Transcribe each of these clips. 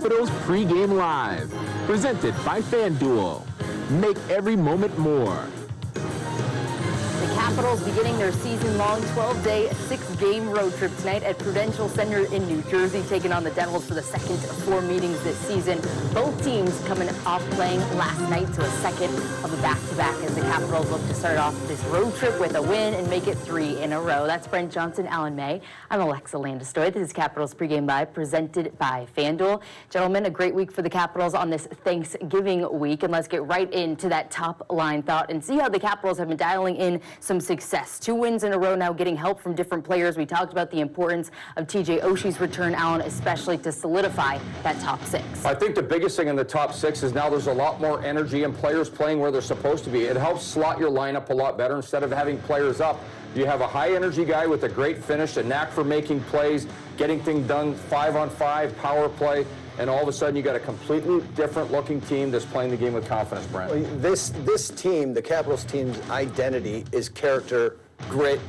Capitals Pregame Live, presented by FanDuel. Make every moment more. The Capitals beginning their season-long 12-day, 6-game road trip tonight at Prudential Center in New Jersey, taking on the Devils for the second of 4 meetings this season. Both teams coming off playing last night to a second of a back-to-back as the Capitals look to start off this road trip with a win and make it 3 in a row. That's Brent Johnson, Alan May. I'm Alexa Landestoy. This is Capitals Pregame Live, presented by FanDuel. Gentlemen, a great week for the Capitals on this Thanksgiving week, and let's get right into that top-line thought and see how the Capitals have been dialing in some success. 2 wins in a row now, getting help from different players. We talked about the importance of TJ Oshie's return, Alan, especially to solidify that top 6. I think the biggest thing in the top 6 is now there's a lot more energy and players playing where they're supposed to be. It helps slot your lineup a lot better. Instead of having players up, you have a high-energy guy with a great finish, a knack for making plays, getting things done 5-on-5, power play, and all of a sudden you got a completely different-looking team that's playing the game with confidence, Brent. Well, this team, the Capitals team's identity is character, grit,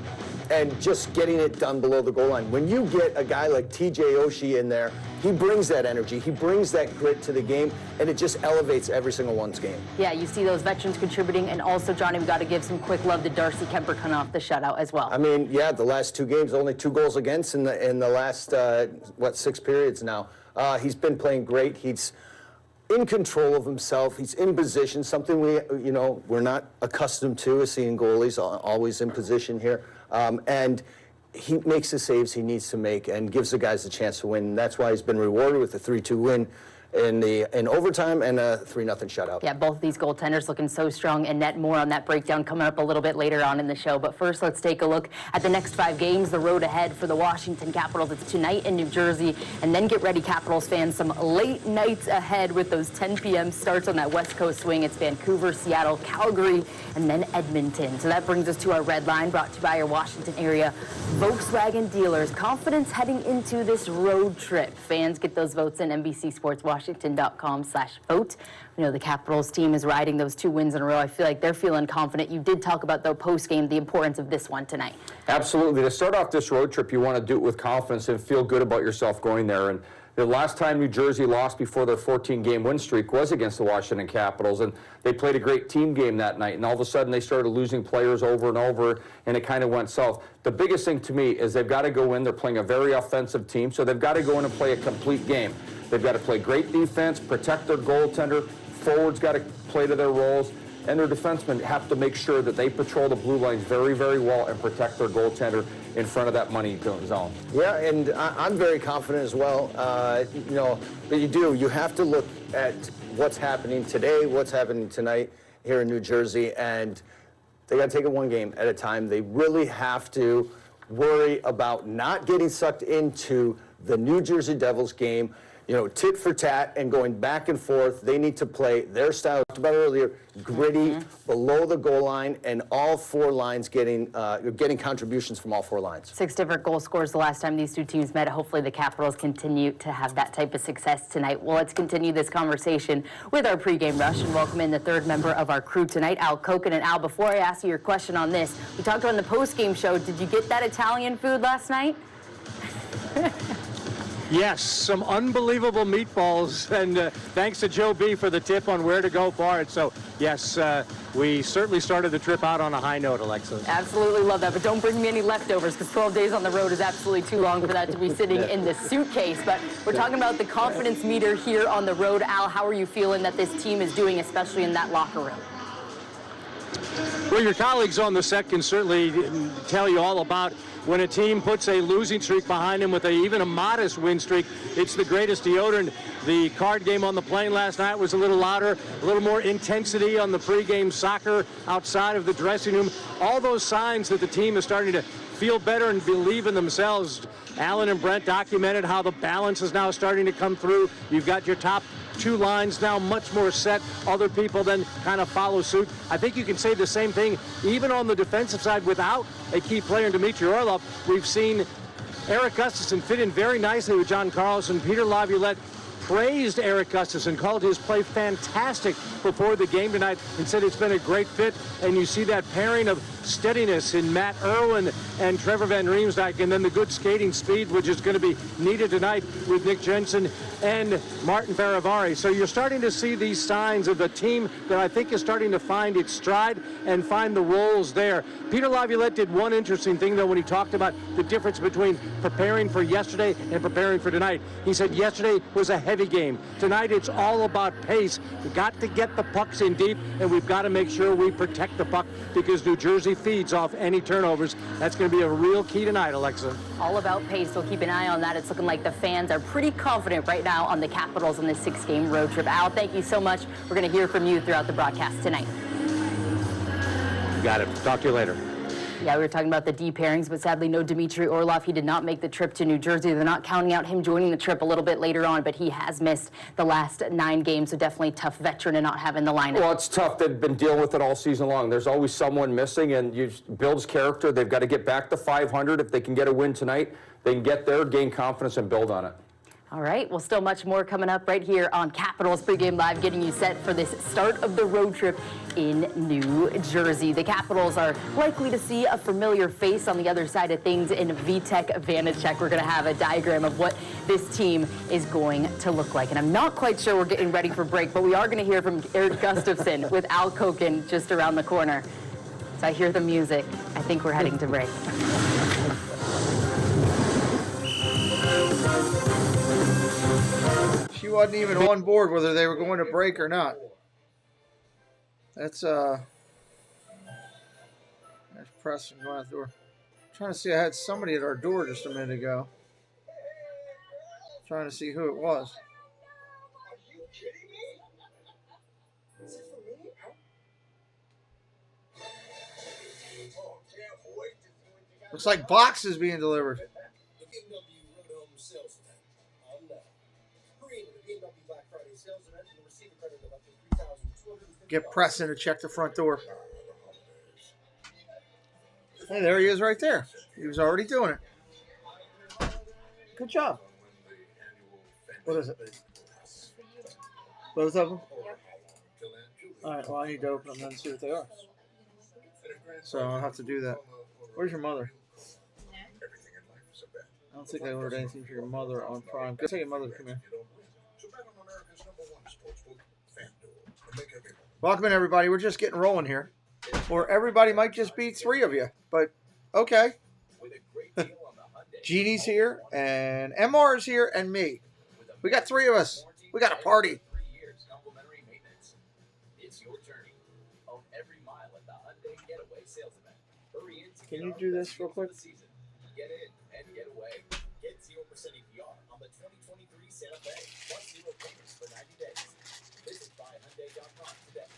and just getting it done below the goal line. When you get a guy like TJ Oshie in there, he brings that energy, he brings that grit to the game, and it just elevates every single one's game. Yeah, you see those veterans contributing, and also, Johnny, we got to give some quick love to Darcy Kemper coming off the shutout as well. I mean, yeah, the last 2 games, only 2 goals against in the last, 6 periods now. He's been playing great. He's in control of himself. He's in position, something we're not accustomed to, is seeing goalies always in position here. And he makes the saves he needs to make and gives the guys a chance to win. And that's why he's been rewarded with a 3-2 win in overtime and a 3-0 shutout. Yeah, both of these goaltenders looking so strong, and net more on that breakdown coming up a little bit later on in the show. But first, let's take a look at the next 5 games, the road ahead for the Washington Capitals. It's tonight in New Jersey, and then get ready, Capitals fans, some late nights ahead with those 10 p.m. starts on that West Coast swing. It's Vancouver, Seattle, Calgary, and then Edmonton. So that brings us to our red line, brought to you by your Washington area Volkswagen dealers. Confidence heading into this road trip. Fans, get those votes in NBCSportsWashington.com/vote. We know the Capitals team is riding those 2 wins in a row. I feel like they're feeling confident. You did talk about, though, post-game, the importance of this one tonight. Absolutely. To start off this road trip, you want to do it with confidence and feel good about yourself going there. And the last time New Jersey lost before their 14-game win streak was against the Washington Capitals, and they played a great team game that night, and all of a sudden they started losing players over and over, and it kind of went south. The biggest thing to me is they've got to go in. They're playing a very offensive team, so they've got to go in and play a complete game. They've got to play great defense, protect their goaltender, forwards got to play to their roles, and their defensemen have to make sure that they patrol the blue lines very, very well and protect their goaltender in front of that money zone. Yeah, and I'm very confident as well. But you have to look at what's happening today, what's happening tonight here in New Jersey, and they got to take it 1 game at a time. They really have to worry about not getting sucked into the New Jersey Devils game, tit for tat and going back and forth. They need to play their style, talked about earlier, gritty, below the goal line, and all 4 lines getting contributions from all 4 lines. 6 different goal scorers the last time these 2 teams met. Hopefully the Capitals continue to have that type of success tonight. Well, let's continue this conversation with our pregame rush and welcome in the 3rd member of our crew tonight, Al Koken. And Al, before I ask you your question on this, we talked on the postgame show. Did you get that Italian food last night? Yes, some unbelievable meatballs, and thanks to Joe B for the tip on where to go for it. So, yes, we certainly started the trip out on a high note, Alexa. Absolutely love that, but don't bring me any leftovers, because 12 days on the road is absolutely too long for that to be sitting in the suitcase. But we're talking about the confidence meter here on the road. Al, how are you feeling that this team is doing, especially in that locker room? Well, your colleagues on the set can certainly tell you all about when a team puts a losing streak behind them with even a modest win streak. It's the greatest deodorant. The card game on the plane last night was a little louder, a little more intensity on the pregame soccer outside of the dressing room. All those signs that the team is starting to feel better and believe in themselves. Alan and Brent documented how the balance is now starting to come through. You've got your top 2 lines now much more set. Other people then kind of follow suit. I think you can say the same thing even on the defensive side without a key player in Dmitry Orlov. We've seen Eric Gustafson fit in very nicely with John Carlson. Peter Laviolette praised Eric Gustafson, called his play fantastic before the game tonight, and said it's been a great fit. And you see that pairing of steadiness in Matt Irwin and Trevor Van Riemsdyk, and then the good skating speed, which is going to be needed tonight with Nick Jensen and Martin Faravari. So you're starting to see these signs of a team that I think is starting to find its stride and find the roles there. Peter Laviolette did one interesting thing, though, when he talked about the difference between preparing for yesterday and preparing for tonight. He said yesterday was a heavy game. Tonight it's all about pace. We've got to get the pucks in deep, and we've got to make sure we protect the puck, because New Jersey feeds off any turnovers. That's going to be a real key tonight, Alexa. All about pace, so keep an eye on that. It's looking like the fans are pretty confident right now on the Capitals in this 6-game road trip. Al, thank you so much. We're going to hear from you throughout the broadcast tonight. Got it. Talk to you later. Yeah, we were talking about the D pairings, but sadly no Dmitry Orlov. He did not make the trip to New Jersey. They're not counting out him joining the trip a little bit later on, but he has missed the last 9 games, so definitely tough veteran to not have in the lineup. Well, it's tough. They've been dealing with it all season long. There's always someone missing, and builds character. They've got to get back to 500. If they can get a win tonight, they can get there, gain confidence, and build on it. All right, well, still much more coming up right here on Capitals Pregame Live, getting you set for this start of the road trip in New Jersey. The Capitals are likely to see a familiar face on the other side of things in Vitek Vanacek. We're going to have a diagram of what this team is going to look like. And I'm not quite sure we're getting ready for break, but we are going to hear from Eric Gustafson with Al Koken just around the corner. So I hear the music. I think we're heading to break. She wasn't even on board whether they were going to break or not. That's there's Preston going out the door. I'm trying to see, I had somebody at our door just a minute ago. Trying to see who it was. Looks like boxes being delivered. Get Preston to check the front door. Hey, there he is right there. He was already doing it. Good job. What is it? Both of them? All right, well, I need to open them and see what they are. So I'll have to do that. Where's your mother? I don't think I ordered anything for your mother on Prime. Go tell your mother to come here. Welcome in, everybody. We're just getting rolling here. Or everybody might just be 3 of you. But, okay. Jeannie's here, and MR is here, and me. We got 3 of us. We got a party. Can you do this real quick? Get in and get away. Get 0% APR on the 2023 Santa Fe. Plus 0 payments for 90 days. Visit buyhyundai.com today.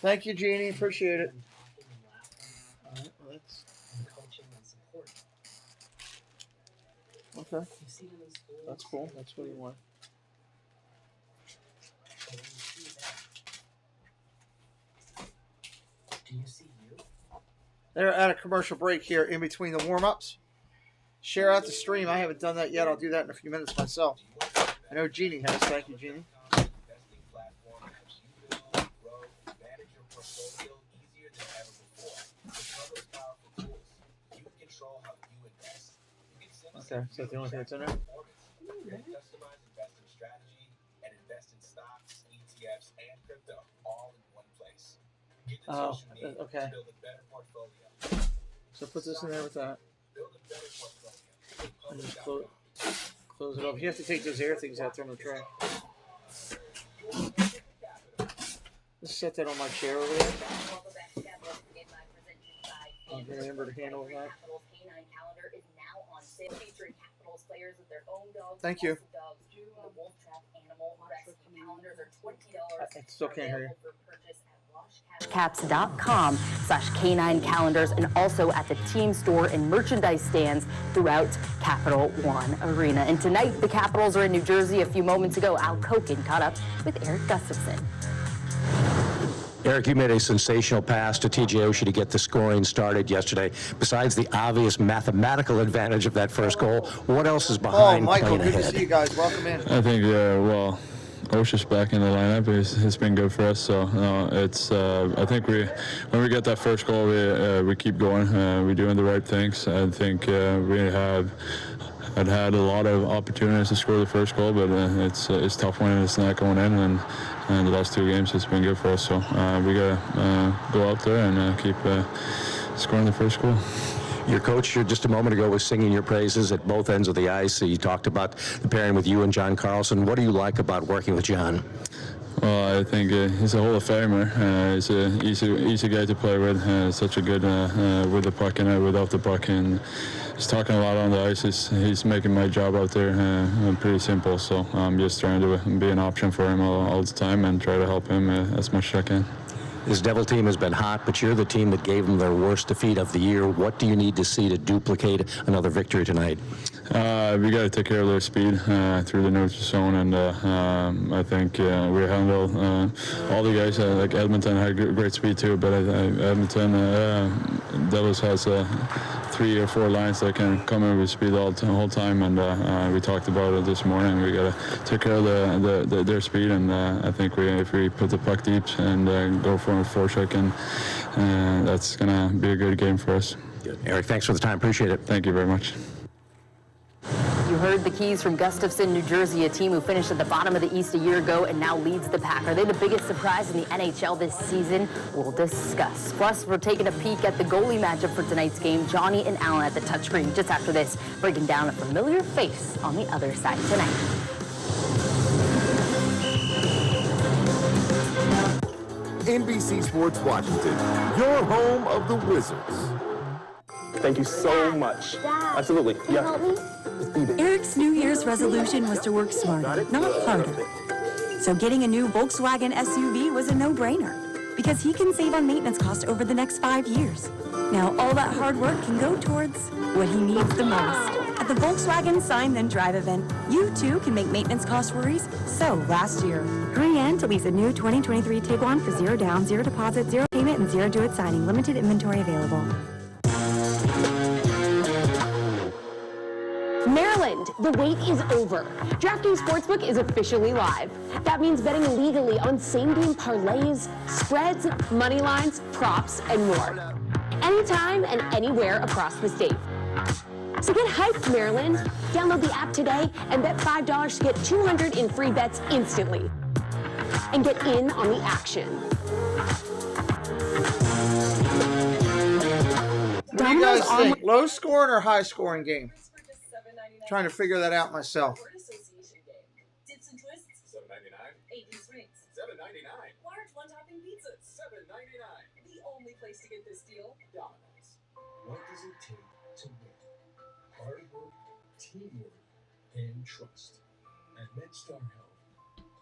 Thank you, Jeannie. Appreciate it. All right, well, that's... Okay. That's cool. That's what you want. They're at a commercial break here in between the warm-ups. Share out the stream. I haven't done that yet. I'll do that in a few minutes myself. I know Jeannie has. Thank you, Jeannie. Okay, so that's the only thing that's in there? Oh, okay. So put this in there with that. And just close it up. You have to take those air things out there on the tray. Just set that on my chair over there. I'll remember to handle that. Thank you. I still can't hear you. Caps.com/Canine Calendars, and also at the team store and merchandise stands throughout Capital One Arena. And tonight, the Capitals are in New Jersey. A few moments ago, Al Koken caught up with Eric Gustafson. Eric, you made a sensational pass to TJ Oshie to get the scoring started yesterday. Besides the obvious mathematical advantage of that first goal, what else is behind Michael, playing good ahead? to see you guys. Welcome in. I think, well, Oshie's back in the lineup. It's been good for us. So it's. I think when we get that first goal, we keep going. We're doing the right things. I think we have. I'd had a lot of opportunities to score the first goal, but it's tough when it's not going in. And the last 2 games, it's been good for us. So we gotta go out there and keep scoring the first goal. Your coach here just a moment ago was singing your praises at both ends of the ice. You talked about the pairing with you and John Carlson. What do you like about working with John? Well, I think he's a Hall of Famer. He's an easy guy to play with. Such a good with the puck and without the puck. And he's talking a lot on the ice. He's making my job out there pretty simple. So I'm just trying to be an option for him all the time and try to help him as much as I can. This Devil team has been hot, but you're the team that gave them their worst defeat of the year. What do you need to see to duplicate another victory tonight? We got to take care of their speed through the neutral zone, and I think we handle all the guys. Like Edmonton had great speed too, but Edmonton Devils has 3 or 4 lines that can come in with speed the whole time, and we talked about it this morning. We got to take care of their speed, and I think if we put the puck deep and go for a forecheck, and that's gonna be a good game for us. Good. Eric, thanks for the time. Appreciate it. Thank you very much. You heard the keys from Gustafson, New Jersey, a team who finished at the bottom of the East a year ago and now leads the pack. Are they the biggest surprise in the NHL this season? We'll discuss. Plus, we're taking a peek at the goalie matchup for tonight's game. Johnny and Allen at the touchscreen just after this, breaking down a familiar face on the other side tonight. NBC Sports Washington, your home of the Wizards. Thank you so much. Absolutely. Can you help me? Eric's New Year's resolution was to work smarter, not harder. So getting a new Volkswagen SUV was a no-brainer because he can save on maintenance costs over the next 5 years. Now all that hard work can go towards what he needs the most. At the Volkswagen Sign Then Drive event, you too can make maintenance cost worries so last year. Hurry in to lease a new 2023 Tiguan for 0 down, 0 deposit, 0 payment, and 0 do-it signing. Limited inventory available. Maryland, the wait is over. DraftKings Sportsbook is officially live. That means betting legally on same-game parlays, spreads, money lines, props, and more. Anytime and anywhere across the state. So get hyped, Maryland. Download the app today and bet $5 to get $200 in free bets instantly. And get in on the action. What do you guys think? Low scoring or high scoring game? Trying to figure that out myself. Dips and twists. $7.99. 8 piece rings. $7.99. Large one-topping pizza. $7.99. The only place to get this deal. Domino's. What does it take to win? Hard work, teamwork, and trust. At MedStar Health,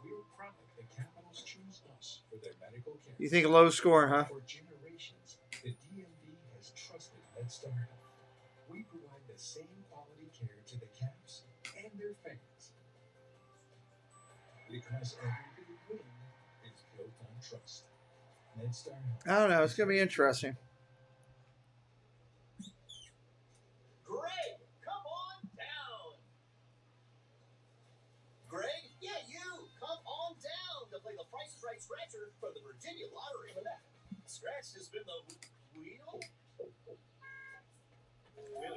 we're proud that Capitals choose us for their medical care. You think low scoring, huh? For generations, the DMV has trusted MedStar Health. We provide the same quality care to the Caps and their fans. Because every big win is built on trust. MedStar Health. I don't know. It's going to be interesting. Greg, come on down. Greg, yeah, you. Come on down to play the Price is Right Scratcher for the Virginia Lottery. Scratch has been the wheel.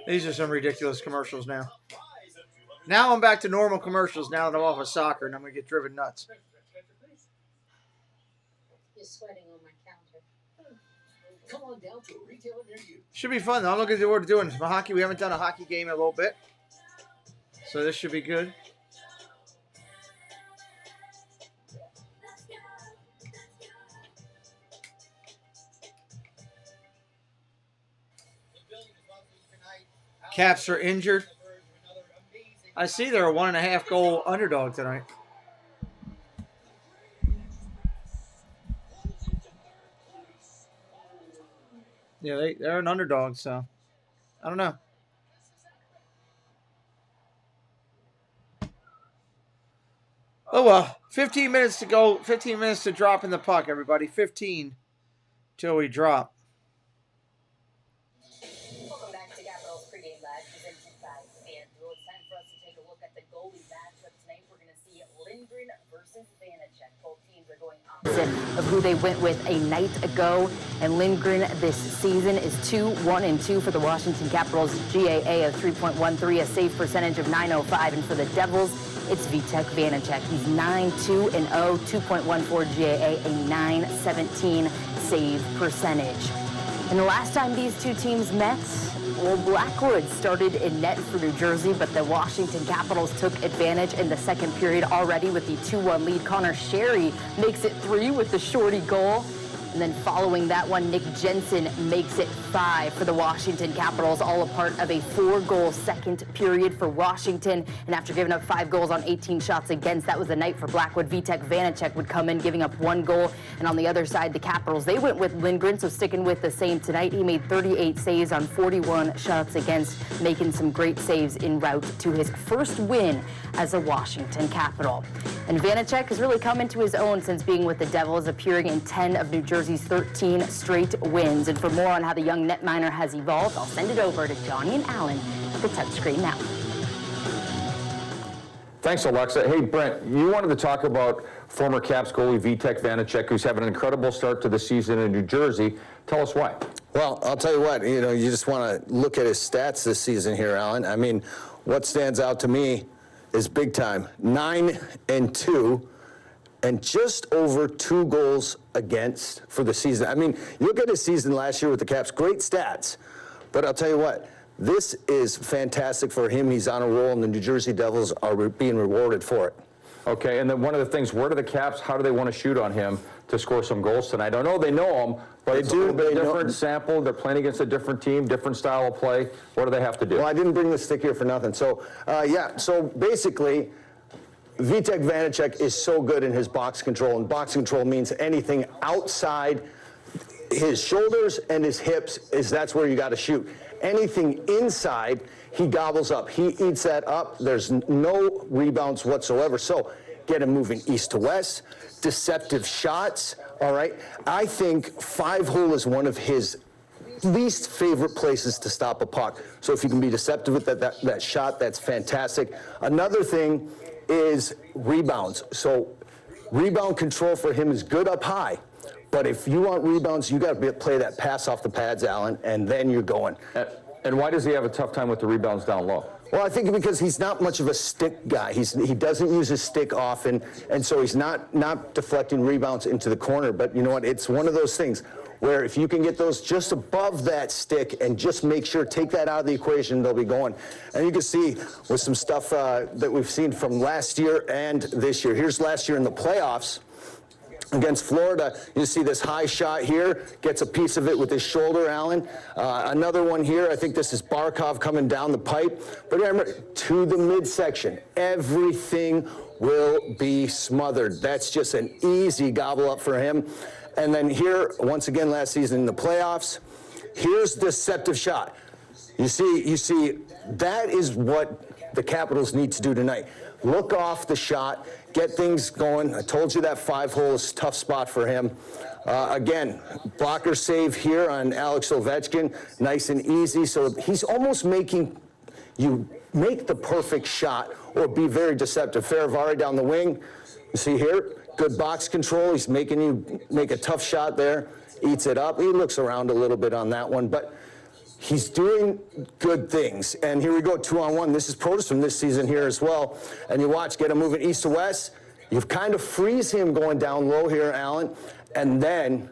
These are some ridiculous commercials now. Now I'm back to normal commercials now that I'm off of soccer and I'm going to get driven nuts. You're sweating on my counter. Come on down to a retailer near you. Should be fun though. I'm looking forward to doing some hockey. We haven't done a hockey game in a little bit. So this should be good. Caps are injured. I see they're a 1.5 goal underdog tonight. Yeah, they're an underdog, so I don't know. Oh well. 15 minutes to go. 15 minutes to drop in the puck, everybody. 15 till we drop. Welcome back to Capitals Pregame Live, presented by FanDuel. It's time for us to take a look at the goalie matchup tonight. We're going to see Lindgren versus Vanacek. Both teams are going opposite of who they went with a night ago. And Lindgren this season is 2-1-2 for the Washington Capitals, GAA of 3.13, a save percentage of .905, and for the Devils, it's Vitek Vanacek. He's 9-2-0, 2.14 GAA, a .917 save percentage. And the last time these two teams met, well, Blackwood started in net for New Jersey, but the Washington Capitals took advantage in the second period already with the 2-1 lead. Connor Sherry makes it 3 with the shorty goal. And then following that one, Nick Jensen makes it 5 for the Washington Capitals, all a part of a 4-goal second period for Washington. And after giving up 5 goals on 18 shots against, that was the night for Blackwood. Vitek Vanacek would come in, giving up 1 goal. And on the other side, the Capitals, they went with Lindgren, so sticking with the same tonight. He made 38 saves on 41 shots against, making some great saves en route to his first win as a Washington Capital. And Vanacek has really come into his own since being with the Devils, appearing in 10 of New Jersey's 13 straight wins. And for more on how the young netminer has evolved, I'll send it over to Johnny and Alan at the touchscreen now. Thanks, Alexa. Hey, Brent, you wanted to talk about former Caps goalie Vitek Vanacek, who's having an incredible start to the season in New Jersey. Tell us why. Well, I'll tell you what, you just want to look at his stats this season here, Alan. I mean, what stands out to me is big time. 9-2 and just over 2 goals against for the season. I mean, you look at his season last year with the Caps, great stats, but I'll tell you what, this is fantastic for him. He's on a roll, and the New Jersey Devils are being rewarded for it. Okay, and then one of the things, where do the Caps, how do they want to shoot on him to score some goals tonight? I know they know him, but it's a little bit different sample. They're playing against a different team, different style of play. What do they have to do? Well, I didn't bring the stick here for nothing. So, so basically, Vitek Vanacek is so good in his box control, and box control means anything outside his shoulders and his hips, that's where you got to shoot. Anything inside, he gobbles up. He eats that up. There's no rebounds whatsoever. So get him moving east to west, deceptive shots, all right? I think 5-hole is one of his least favorite places to stop a puck. So if you can be deceptive with that shot, that's fantastic. Another thing is rebounds. So rebound control for him is good up high. But if you want rebounds, you got to play that pass off the pads, Alan, and then you're going. And why does he have a tough time with the rebounds down low? Well, I think because he's not much of a stick guy. He doesn't use his stick often, and so he's not deflecting rebounds into the corner. But you know what? It's one of those things where if you can get those just above that stick and just make sure, take that out of the equation, they'll be going. And you can see with some stuff that we've seen from last year and this year. Here's last year in the playoffs. Against Florida, you see this high shot here, gets a piece of it with his shoulder, Alan. Another one here, I think this is Barkov coming down the pipe. But remember, to the midsection, everything will be smothered. That's just an easy gobble up for him. And then here, once again, last season in the playoffs, here's deceptive shot. You see, that is what the Capitals need to do tonight. Look off the shot, get things going. I told you that 5-hole is a tough spot for him. Again, blocker save here on Alex Ovechkin, nice and easy. So he's almost making you make the perfect shot or be very deceptive. Faravari down the wing, you see here, good box control. He's making you make a tough shot there, eats it up. He looks around a little bit on that one, but he's doing good things. And here we go, 2-on-1. This is Protus from this season here as well. And you watch, get him moving east to west. You kind of freeze him going down low here, Alan. And then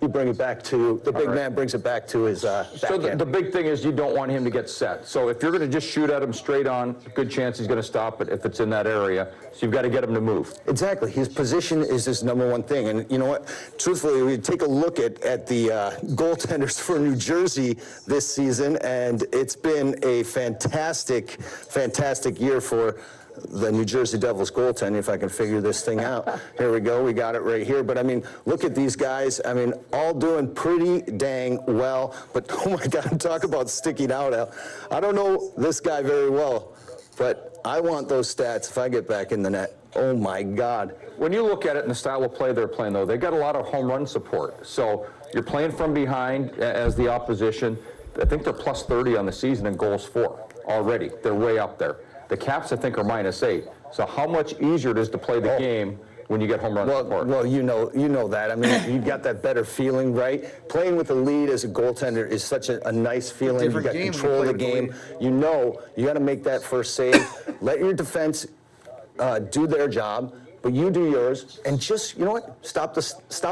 you bring it back to, the big man brings it back to his backhand. So the big thing is you don't want him to get set. So if you're going to just shoot at him straight on, good chance he's going to stop it if it's in that area. So you've got to get him to move. Exactly. His position is his #1 thing. And you know what? Truthfully, we take a look at the goaltenders for New Jersey this season, and it's been a fantastic, fantastic year for the New Jersey Devils goaltending, if I can figure this thing out. Here we go. We got it right here. But, I mean, look at these guys. I mean, all doing pretty dang well. But, oh, my God, talk about sticking out. I don't know this guy very well, but I want those stats if I get back in the net. Oh, my God. When you look at it in the style of play they're playing, though, they've got a lot of home run support. So you're playing from behind as the opposition. I think they're plus 30 on the season in goals for already. They're way up there. The Caps, I think, are -8. So how much easier it is to play the game when you get home run support? Well, you know that. I mean, you've got that better feeling, right? Playing with the lead as a goaltender is such a nice feeling. You got control of the game. You know you got to make that first save. Let your defense do their job, but you do yours, and just, you know what? Stop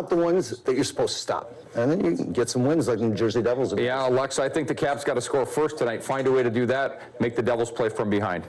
the ones that you're supposed to stop. And then you can get some wins like the New Jersey Devils. Yeah, Alexa, I think the Caps got to score first tonight. Find a way to do that. Make the Devils play from behind.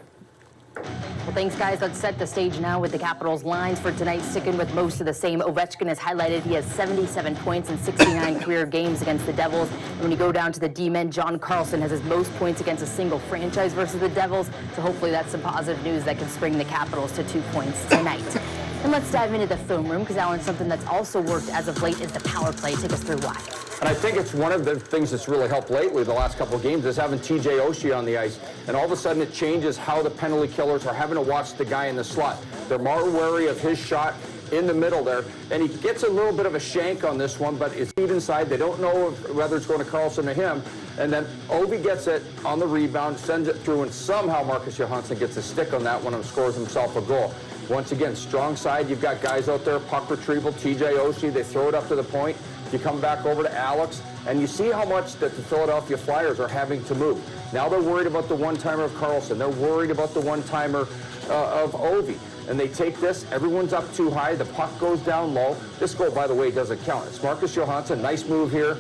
Well, thanks, guys. Let's set the stage now with the Capitals' lines for tonight, sticking with most of the same. Ovechkin has highlighted he has 77 points in 69 career games against the Devils. And when you go down to the D-men, John Carlson has his most points against a single franchise versus the Devils. So hopefully that's some positive news that can spring the Capitals to 2 points tonight. And let's dive into the film room, because, Alan, something that's also worked as of late is the power play. Take us through why. And I think it's one of the things that's really helped lately, the last couple of games, is having TJ Oshie on the ice. And all of a sudden it changes how the penalty killers are having to watch the guy in the slot. They're more wary of his shot in the middle there. And he gets a little bit of a shank on this one, but it's deep inside. They don't know whether it's going to Carlson or him. And then Ovi gets it on the rebound, sends it through, and somehow Marcus Johansson gets a stick on that one and scores himself a goal. Once again, strong side, you've got guys out there, puck retrieval, TJ Oshie, they throw it up to the point. You come back over to Alex, and you see how much that the Philadelphia Flyers are having to move. Now they're worried about the one-timer of Carlson. They're worried about the one-timer of Ovi. And they take this, everyone's up too high, the puck goes down low. This goal, by the way, doesn't count. It's Marcus Johansson, nice move here,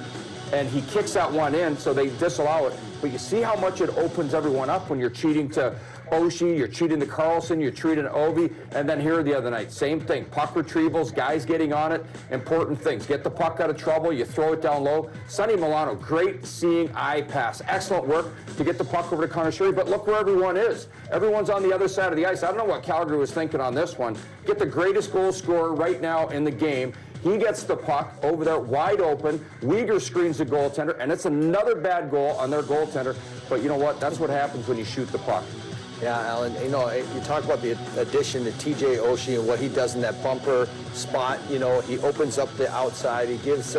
and he kicks that one in, so they disallow it. But you see how much it opens everyone up when you're cheating to Oshie, you're cheating to Carlson, you're cheating to Ovi, and then here the other night, same thing. Puck retrievals, guys getting on it, important things. Get the puck out of trouble, you throw it down low. Sonny Milano, great seeing eye pass. Excellent work to get the puck over to Conashiri, but look where everyone is. Everyone's on the other side of the ice. I don't know what Calgary was thinking on this one. Get the greatest goal scorer right now in the game. He gets the puck over there wide open. Weegar screens the goaltender, and it's another bad goal on their goaltender. But you know what? That's what happens when you shoot the puck. Yeah, Alan, you know, you talk about the addition to TJ Oshie and what he does in that bumper spot. You know, he opens up the outside. He gives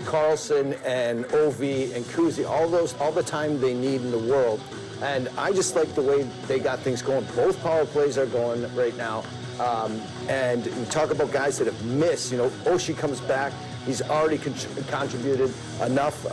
Carlson and Ovi and Kuzi all the time they need in the world. And I just like the way they got things going. Both power plays are going right now. And you talk about guys that have missed. You know, Oshie comes back. He's already contributed enough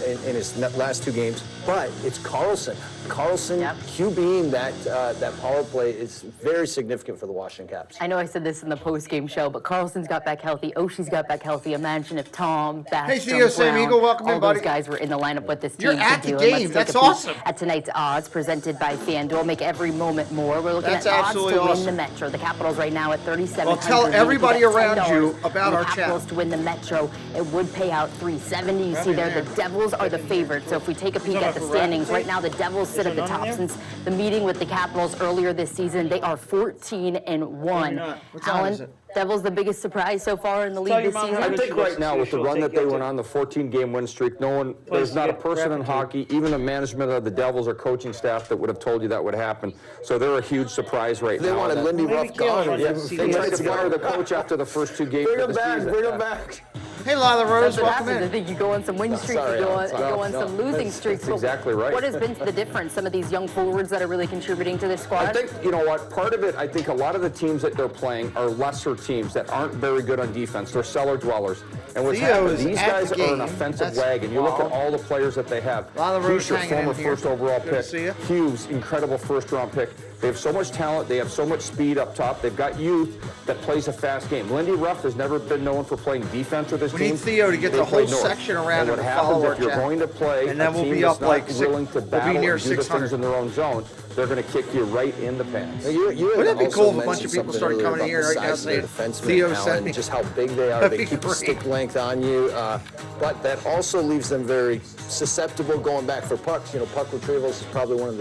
in his last 2 games. But it's Carlson. Carlson QBing that power play is very significant for the Washington Caps. I know I said this in the post-game show, but Carlson's got back healthy. Oshie's got back healthy. Imagine if Tom, Backstrom, Hey, Theo, Sam Eagle, welcome in, buddy. Those guys were in the lineup with this team. You're at the do. game. That's awesome. At tonight's odds presented by FanDuel. Make every moment more. We're looking That's at odds to absolutely win awesome. the Metro. The Capitals right now at 37. Well, tell everybody around you about our chat. Capitals to win the Metro. It would pay out $370. You see there, the Devils are the favorite. So if we take a peek at the standings, right now the Devils sit at the top since the meeting with the Capitals earlier this season. They are 14-1. Alan, Devils the biggest surprise so far in the league this season? I think right now with the run that they went on, the 14-game win streak, there's not a person in hockey, even the management of the Devils or coaching staff that would have told you that would happen. So they're a huge surprise right now. They wanted Lindy Ruff gone. They tried to fire the coach after the first 2 games Bring of him the back, season. bring him back. Hey, Lila Rose, welcome I in. think you go on some win streaks, you go on some losing streaks. That's exactly right. What has been the difference? Some of these young forwards that are really contributing to this squad? I think, you know what, part of it, I think a lot of the teams that they're playing are lesser teams that aren't very good on defense. They're cellar dwellers. And what's happened, these guys are an offensive wagon. You look at all the players that they have. Fisher, former first overall pick. Hughes, incredible first-round pick. They have so much talent. They have so much speed up top. They've got youth that plays a fast game. Lindy Ruff has never been known for playing defense with his team. We need Theo to get the whole section around and and what follow happens our if you're chat. going to play And then a we'll team be that's up like not willing to battle we'll be near and do the 600. things in their own zone, they're going to kick you right in the pants. Wouldn't it be cool if a bunch of people started coming in here right now saying Theo said just how big they are. They keep the stick length on you. But that also leaves them very susceptible going back for pucks. You know, puck retrievals is probably one of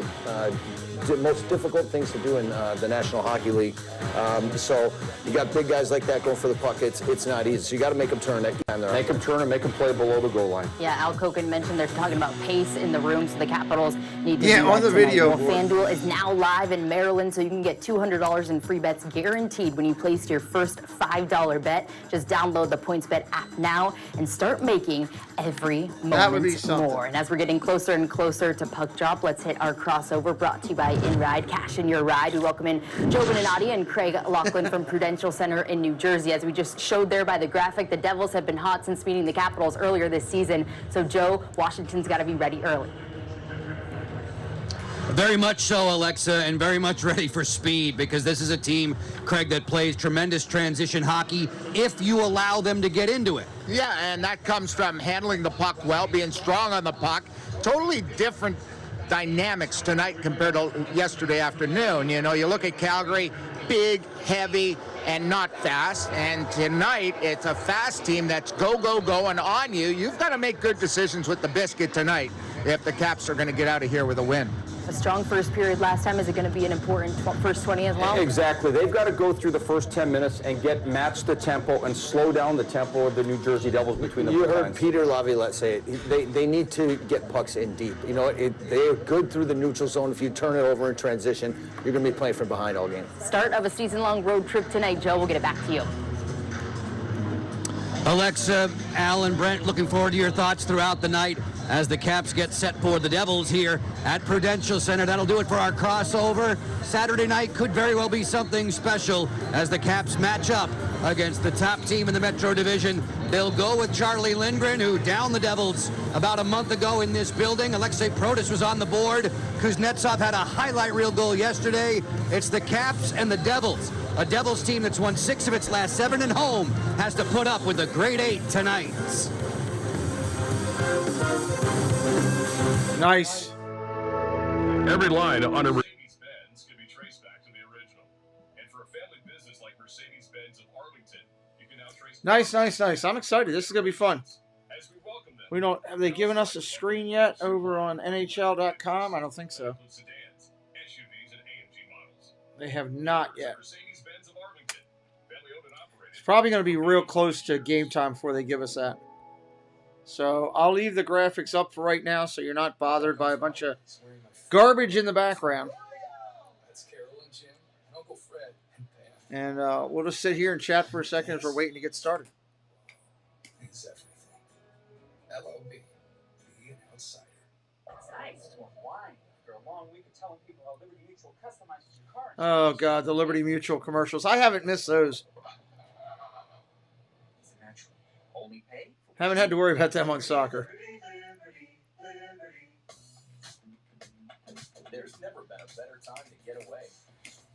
the most difficult things to do in the National Hockey League. So you got big guys like that going for the puck. It's not easy. So you got to make them turn that time. Make them turn and make them play below the goal line. Yeah, Al Koken mentioned they're talking about pace in the room, so the Capitals need to on the video. Well, FanDuel Wheel is now live in Maryland, so you can get $200 in free bets guaranteed when you place your first $5 bet. Just download the PointsBet app now and start making every moment more. And as we're getting closer and closer to puck drop, let's hit our crossover brought to you by InRide. Cash in your ride. We welcome in Joe Beninati and Craig Laughlin from Prudential Center in New Jersey. As we just showed there by the graphic, the Devils have been hot since meeting the Capitals earlier this season. So, Joe, Washington's got to be ready early. Very much so, Alexa, and very much ready for speed, because this is a team, Craig, that plays tremendous transition hockey if you allow them to get into it. Yeah, and that comes from handling the puck well, being strong on the puck. Totally different dynamics tonight compared to yesterday afternoon. You know, you look at Calgary, big, heavy, and not fast. And tonight, it's a fast team that's go, go, go, and on you. You've got to make good decisions with the biscuit tonight if the Caps are going to get out of here with a win. A strong first period last time. Is it going to be an important first 20 as well? Exactly. They've got to go through the first 10 minutes and match the tempo and slow down the tempo of the New Jersey Devils between the You blue heard lines. Peter Laviolette say it. They need to get pucks in deep. You know, they're good through the neutral zone. If you turn it over in transition, you're going to be playing from behind all game. Start of a season-long road trip tonight. Joe, we'll get it back to you. Alexa, Al, and Brent, looking forward to your thoughts throughout the night as the Caps get set for the Devils here at Prudential Center. That'll do it for our crossover. Saturday night could very well be something special as the Caps match up against the top team in the Metro Division. They'll go with Charlie Lindgren, who downed the Devils about a month ago in this building. Alexei Protas was on the board. Kuznetsov had a highlight reel goal yesterday. It's the Caps and the Devils. A Devils team that's won 6 of its last 7 at home has to put up with a grade 8 tonight. Nice. Every line on a Mercedes-Benz can be traced back to the original. And for a family business like Mercedes-Benz of Arlington, you can now trace Nice. I'm excited. This is going to be fun. We don't, have they given us a screen yet over on NHL.com? I don't think so. They have not yet. It's probably going to be real close to game time before they give us that. So I'll leave the graphics up for right now so you're not bothered by a bunch of garbage in the background. And we'll just sit here and chat for a second as we're waiting to get started. LOB, be an outsider. Oh, God, the Liberty Mutual commercials. I haven't missed those. Haven't had to worry about them on soccer. There's never been a better time to get away.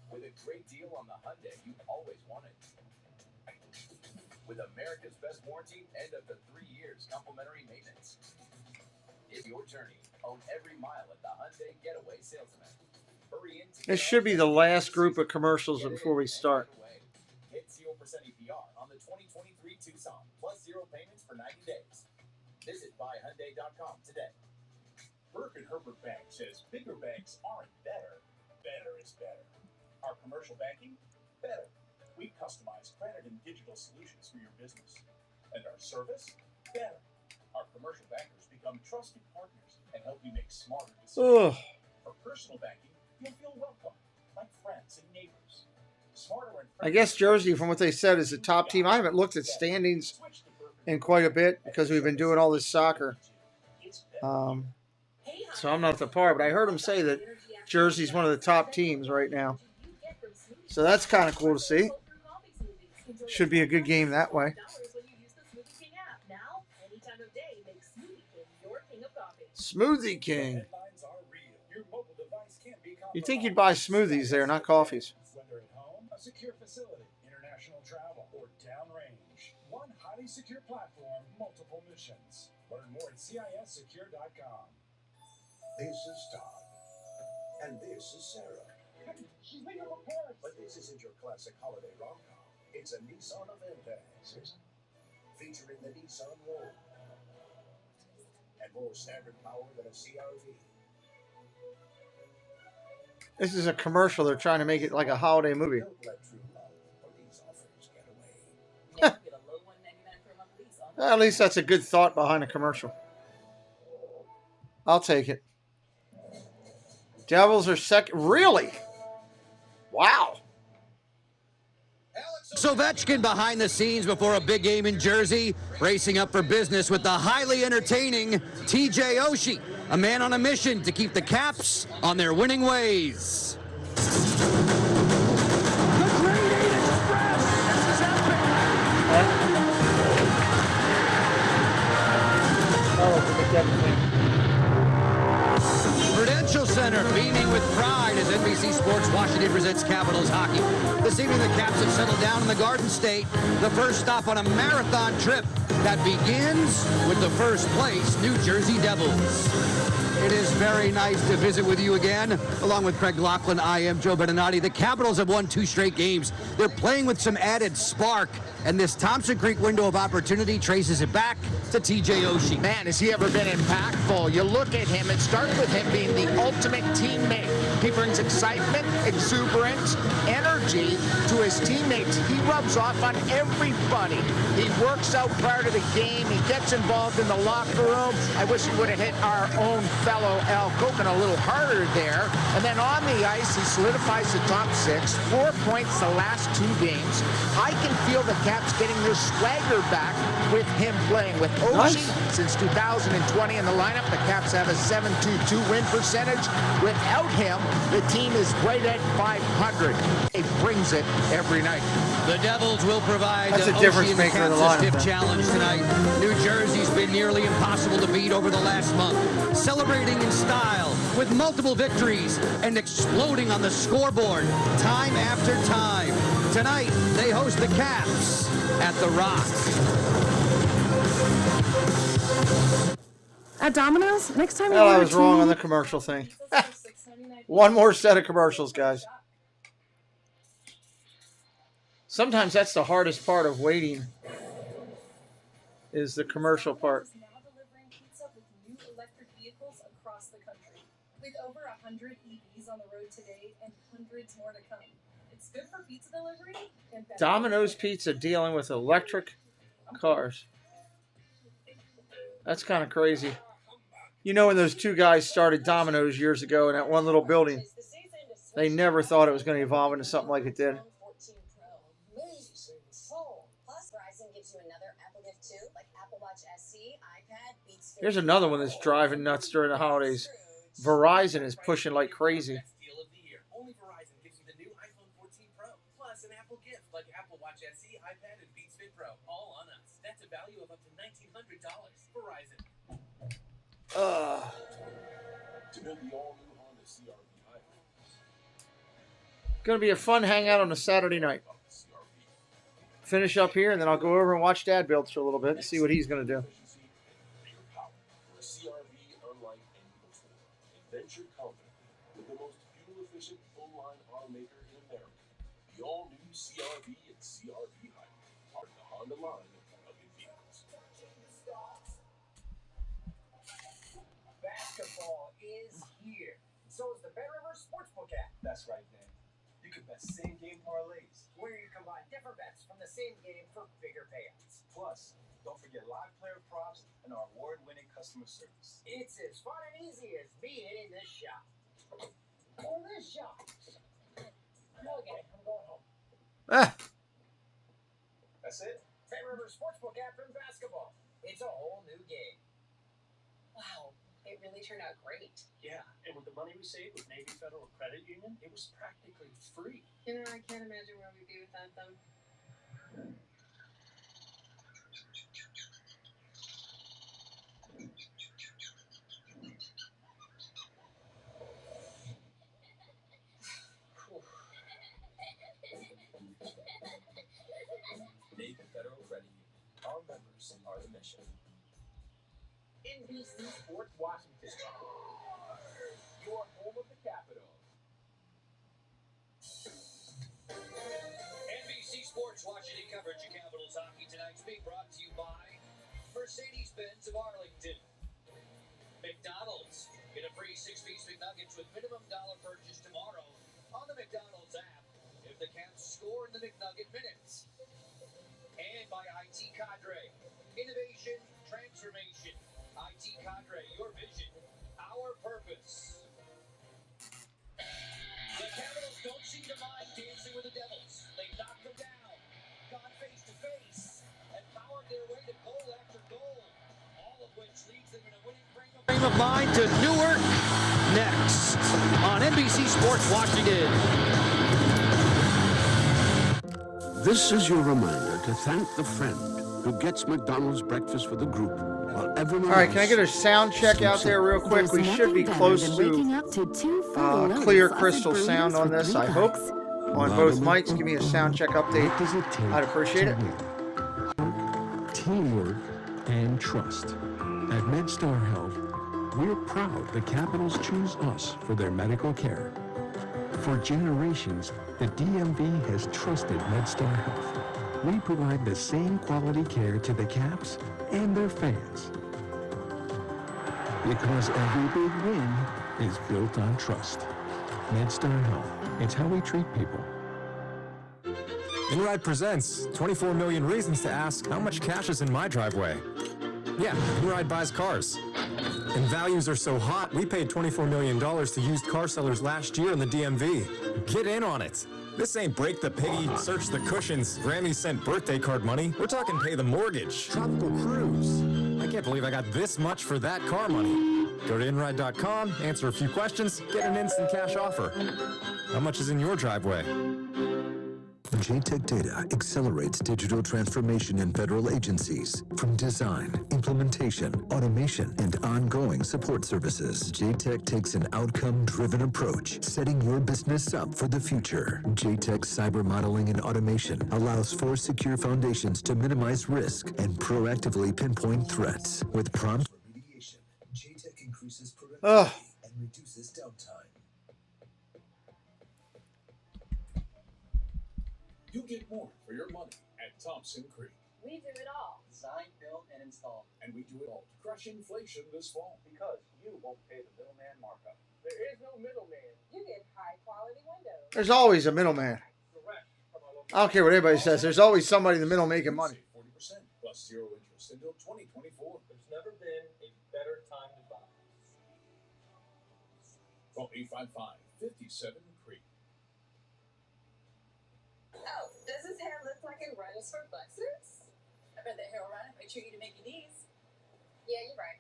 With a great deal on the Hyundai you always wanted. With America's best warranty and up to 3 years complimentary maintenance. If your journey, own every mile at the Hyundai Getaway Salesman. Hurry in. This should be the last group of commercials before we start. Get 0% APR on the 2023 Tucson, plus 0 payments for 90 days. Visit buyhyundai.com today. Burke and Herbert Bank says bigger banks aren't better. Better is better. Our commercial banking? Better. We customize credit and digital solutions for your business. And our service? Better. Our commercial bankers become trusted partners and help you make smarter decisions. For personal banking, you'll feel welcome, like friends and neighbors. Smarter and I guess Jersey, from what they said, is the top team. I haven't looked at standings in quite a bit because we've been doing all this soccer. So I'm not the part, but I heard him say that Jersey's one of the top teams right now. So that's kind of cool to see. Should be a good game that way. Smoothie King. You'd think you'd buy smoothies there, not coffees. Whether at home, a secure facility, international travel, or downrange. One highly secure platform, multiple missions. Learn more at CISsecure.com. This is Todd. And this is Sarah. She's making up a parrot. But this isn't your classic holiday rom-com. It's a Nissan Avante. Featuring the Nissan Rogue. And more standard power than a CR-V. This is a commercial. They're trying to make it like a holiday movie. Don't let true love or these offers get away. At least that's a good thought behind a commercial. I'll take it. Devils are second. Really? Wow. So Ovechkin behind the scenes before a big game in Jersey, bracing up for business with the highly entertaining TJoshi, a man on a mission to keep the Caps on their winning ways. Prudential Center beaming with pride as NBC Sports Washington presents Capitals hockey. This evening the Caps have settled down in the Garden State, the first stop on a marathon trip that begins with the first place New Jersey Devils. It is very nice to visit with you again. Along with Craig Laughlin, I am Joe Beninati. The Capitals have won 2 straight games. They're playing with some added spark, and this Thompson Creek window of opportunity traces it back to TJoshi. Man, has he ever been impactful? You look at him, it started with him being the ultimate teammate. He brings excitement, exuberance, energy to his teammates. He rubs off on everybody. He works out prior to the game. He gets involved in the locker room. I wish he would have hit our own fellow Al Koken a little harder there. And then on the ice, he solidifies the top 6. 4 points the last 2 games. I can feel the Caps getting their swagger back with him playing. With Oshie since 2020 in the lineup, the Caps have a .722 win percentage. Without him, the team is right at .500. He brings it every night. The Devils will provide That's a Oshie difference and the maker in the Caps a lineup, stiff challenge tonight. New Jersey's been nearly impossible to beat over the last month, celebrating in style with multiple victories and exploding on the scoreboard time after time. Tonight, they host the Caps at the Rock. At Domino's, next time you Well, I order was wrong two- on the commercial thing. One more set of commercials, guys. Sometimes that's the hardest part of waiting, is the commercial part. New electric vehicles across the country. With over 100 EVs on the road today and hundreds more to come. It's good for pizza delivery and better. Domino's Pizza dealing with electric cars. That's kind of crazy. You know, when those 2 guys started Domino's years ago in that one little building, they never thought it was going to evolve into something like it did. Here's another one that's driving nuts during the holidays. Verizon is pushing like crazy. Only Verizon gives you the new iPhone 14 Pro, plus an Apple gift like Apple Watch SE, iPad, and Beats Fit Pro, all on us. That's a value of up to $1,900. Verizon. Going to be a fun hangout on a Saturday night. Finish up here, and then I'll go over and watch Dad build for a little bit and see what he's going to do. Adventure company with the most fuel-efficient full-line automaker in America. The all-new CRV and CRV Hybrid are the Honda line of new vehicles. Basketball is here. So is the Bet Rivers Sportsbook app. That's right, Dan. You can bet same-game parlays, where you combine different bets from the same game for bigger payouts. Plus, don't forget live player props and our award-winning customer service. It's as fun and easy as being in this shop. Or this shop. Okay, I'm going home. That's it? Bet Rivers Sportsbook app in basketball. It's a whole new game. Wow, it really turned out great. Yeah, and with the money we saved with Navy Federal Credit Union, it was practically free. You know, I can't imagine where we'd be without them. Navy Federal Credit Union. Our members are the mission. NBC Sports Washington. Your home of the Capitol. NBC Sports Washington coverage of Capitals hockey tonight's being brought to you by Mercedes-Benz of Arlington. McDonald's. Get a free 6-piece McNuggets with minimum dollar purchase tomorrow on the McDonald's app if the Caps score in the McNugget minutes. And by IT Cadre. Innovation, transformation. IT Cadre, your vision, our purpose. dancing with the Devils. They knocked them down, gone face to face, and powered their way to goal after goal, all of which leads them in a winning frame of mind to Newark next on NBC Sports Washington. This is your reminder to thank the friend who gets McDonald's breakfast for the group while everyone All right, can I get a sound check out there real quick? We should be close to clear crystal sound on this, I hope. On both mics, give me a sound check update. I'd appreciate it. Teamwork and trust. At MedStar Health, we're proud the Capitals choose us for their medical care. For generations, the DMV has trusted MedStar Health. We provide the same quality care to the Caps and their fans. Because every big win is built on trust. MedStar Health, it's how we treat people. InRide presents 24 million reasons to ask how much cash is in my driveway. Yeah, InRide buys cars. And values are so hot, we paid $24 million to used car sellers last year in the DMV. Get in on it. This ain't break the piggy, search the cushions, Grammy sent birthday card money. We're talking pay the mortgage, tropical cruise. I can't believe I got this much for that car money. Go to InRide.com, answer a few questions, get an instant cash offer. How much is in your driveway? JTech Data accelerates digital transformation in federal agencies. From design, implementation, automation, and ongoing support services, JTech takes an outcome-driven approach, setting your business up for the future. JTech's cyber modeling and automation allows for secure foundations to minimize risk and proactively pinpoint threats. With prompt remediation, JTech increases productivity and reduces downtime. You get more for your money at Thompson Creek. We do it all. Design, build, and install. And we do it all to crush inflation this fall. Because you won't pay the middleman markup. There is no middleman. You get high quality windows. There's always a middleman. I don't care what anybody says. There's always somebody in the middle making money. 40% plus 0 interest until 2024. There's never been a better time to buy. Call 855-57 Creek. Oh, does his hair look like it runs for buses? I bet that hair will run if I treat you to make it ease. Yeah, you're right.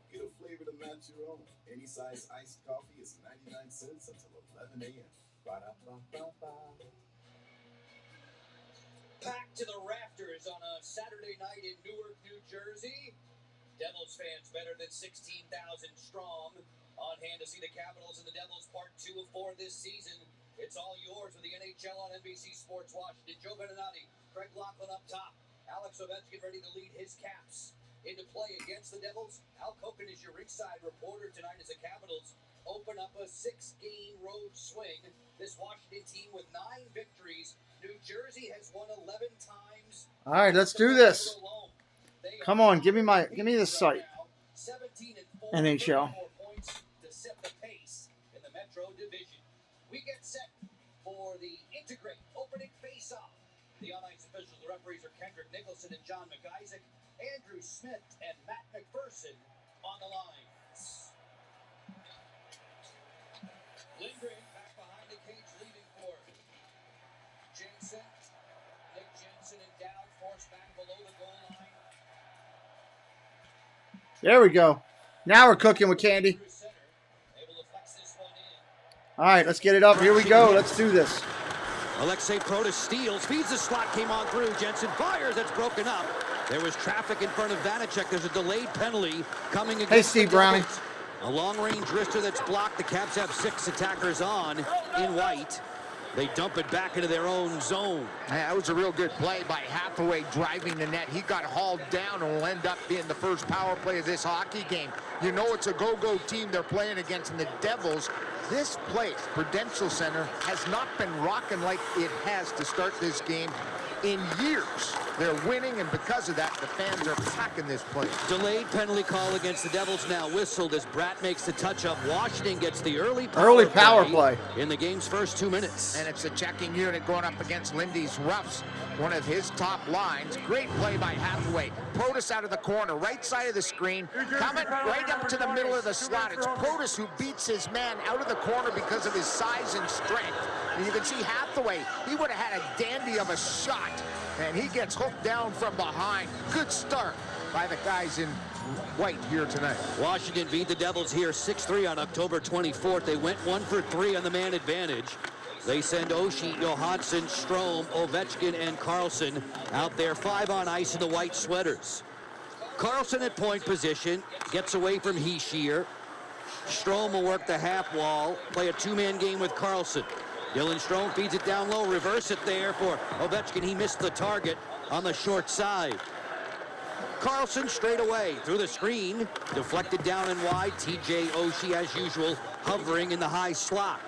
Get a flavor to match your own. Any size iced coffee is 99 cents until 11 a.m. Ba-da-ba-ba-ba. Packed to the rafters on a Saturday night in Newark, New Jersey. Devils fans better than 16,000 strong. On hand to see the Capitals and the Devils part 2 of 4 this season. It's all yours with the NHL on NBC Sports Washington. Joe Beninati, Craig Laughlin up top. Alex Ovechkin ready to lead his Caps into play against the Devils. Al Koken is your ringside reporter tonight as the Capitals open up a 6-game road swing. This Washington team with 9 victories. New Jersey has won 11 times. All right, let's do this. Come on, give me the site. NHL. To set the pace in the Metro Division. We get set for the Integrate opening face-off. The on-ice officials, the referees are Kendrick Nicholson and John McIsaac, Andrew Smith and Matt McPherson on the lines. Lindgren back behind the cage, leaving for Jensen. Nick Jensen and Dowd forced back below the goal line. There we go. Now we're cooking with candy. All right, let's get it up. Here we go. Let's do this. Alexei Protas steals, feeds the slot, came on through. Jensen fires, that's broken up. There was traffic in front of Vanacek. There's a delayed penalty coming against Hey, Steve Browning. a long-range wrister that's blocked. The Caps have 6 attackers on in white. They dump it back into their own zone. That was a real good play by Hathaway driving the net. He got hauled down and will end up being the first power play of this hockey game. You know it's a go-go team they're playing against, and the Devils, this place, Prudential Center, has not been rocking like it has to start this game in years. They're winning, and because of that, the fans are packing this place. Delayed penalty call against the Devils now whistled as Bratt makes the touch-up. Washington gets the early power play in the game's first 2 minutes. And it's a checking unit going up against Lindy's Roughs, one of his top lines. Great play by Hathaway. Protas out of the corner, right side of the screen, coming right up to the middle of the slot. It's Protas who beats his man out of the corner because of his size and strength. And you can see Hathaway, he would have had a dandy of a shot, and he gets hooked down from behind. Good start by the guys in white here tonight. Washington beat the Devils here 6-3 on October 24th. They went 1 for 3 on the man advantage. They send Oshie, Johansson, Strome, Ovechkin, and Carlson out there 5 on ice in the white sweaters. Carlson at point position, gets away from Hischier. Strome will work the half wall, play a 2-man game with Carlson. Dylan Strome feeds it down low, reverse it there for Ovechkin. He missed the target on the short side. Carlson straight away through the screen, deflected down and wide. TJ Oshie, as usual, hovering in the high slot.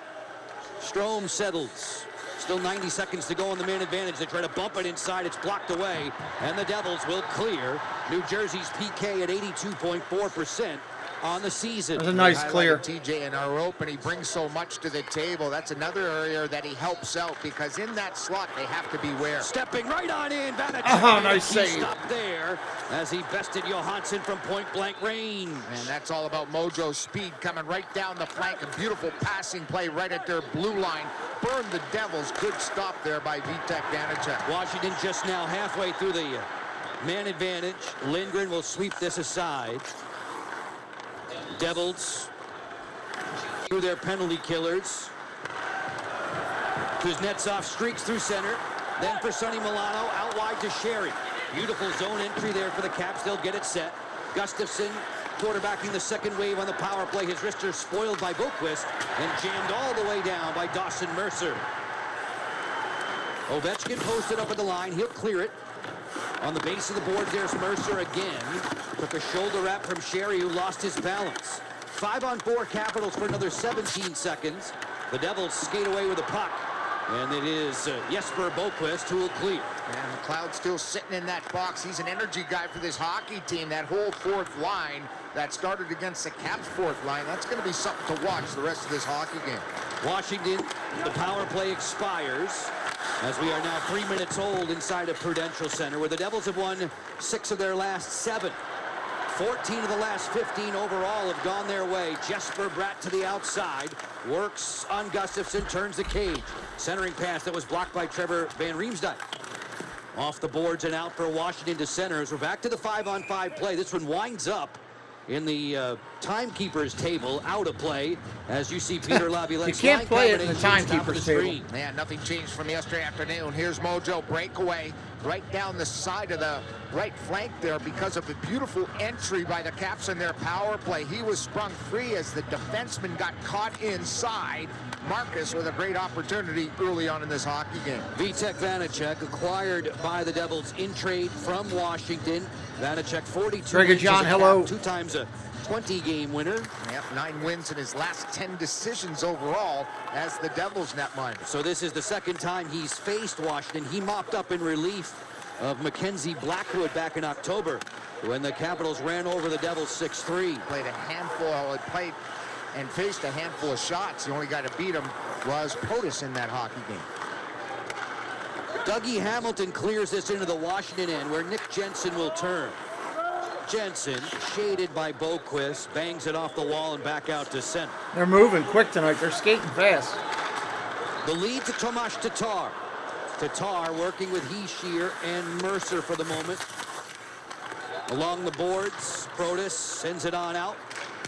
Strome settles. Still 90 seconds to go on the man advantage. They try to bump it inside. It's blocked away, and the Devils will clear. New Jersey's PK at 82.4% on the season. That's a nice clear. TJ in our open, he brings so much to the table. That's another area that he helps out, because in that slot they have to beware. Stepping right on in, Vanacek. Oh, nice save. Stopped there as he bested Johansson from point-blank range. And that's all about Mojo's speed coming right down the flank. A beautiful passing play right at their blue line. Burned the Devils. Good stop there by Vitek Vanacek. Washington just now halfway through the man advantage. Lindgren will sweep this aside. Devils through their penalty killers. Kuznetsov streaks through center. Then for Sonny Milano, out wide to Sherry. Beautiful zone entry there for the Caps. They'll get it set. Gustafson quarterbacking the second wave on the power play. His wrists are spoiled by Boquist and jammed all the way down by Dawson Mercer. Ovechkin posted up at the line. He'll clear it. On the base of the board, there's Mercer again. Took a shoulder wrap from Sherry, who lost his balance. 5-on-4 Capitals for another 17 seconds. The Devils skate away with the puck. And it is Jesper Boquist who will clear. And McLeod's still sitting in that box. He's an energy guy for this hockey team. That whole fourth line that started against the Caps' fourth line, that's going to be something to watch the rest of this hockey game. Washington, the power play expires as we are now 3 minutes old inside of Prudential Center, where the Devils have won 6 of their last 7. 14 of the last 15 overall have gone their way. Jesper Bratt to the outside, works on Gustafson, turns the cage. Centering pass that was blocked by Trevor Van Riemsdyk. Off the boards and out for Washington to center as we're back to the 5-on-5 play. This one winds up in the timekeeper's table, out of play, as you see Peter Laviolette's you can't play it in the timekeeper's table. Man, nothing changed from yesterday afternoon. Here's Mojo, breakaway right down the side of the right flank there because of the beautiful entry by the Caps in their power play. He was sprung free as the defenseman got caught inside. Marcus with a great opportunity early on in this hockey game. Vitek Vanacek, acquired by the Devils in trade from Washington. Vanacek, 42 Gregor wins John, as a hello. Cap, 2 times a 20-game winner. Yep, 9 wins in his last 10 decisions overall as the Devils netminder. So this is the second time he's faced Washington. He mopped up in relief of Mackenzie Blackwood back in October when the Capitals ran over the Devils 6-3. Played a handful, played and faced a handful of shots. The only guy to beat him was Protas in that hockey game. Dougie Hamilton clears this into the Washington end where Nick Jensen will turn. Jensen, shaded by Boquist, bangs it off the wall and back out to center. They're moving quick tonight. They're skating fast. The lead to Tomas Tatar. Tatar working with Hischier and Mercer for the moment. Along the boards, Protas sends it on out.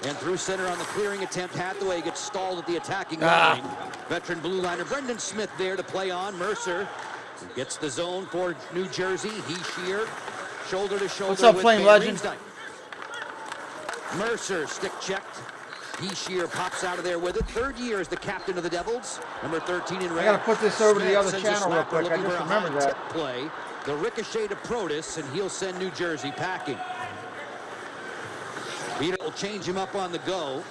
And through center on the clearing attempt, Hathaway gets stalled at the attacking line. Veteran blue liner Brendan Smith there to play on. Mercer gets the zone for New Jersey. Hischier, shoulder to shoulder. What's up, with Flame Van Legend? Riemsdyk. Mercer stick checked. Hischier pops out of there with it. 3rd year as the captain of the Devils. Number 13 in red. I gotta put this over to the Smith other sends a channel real slapper quick. I looking just for a remembered high that. tip play. The ricochet to Protas, and he'll send New Jersey packing. Peter will change him up on the go.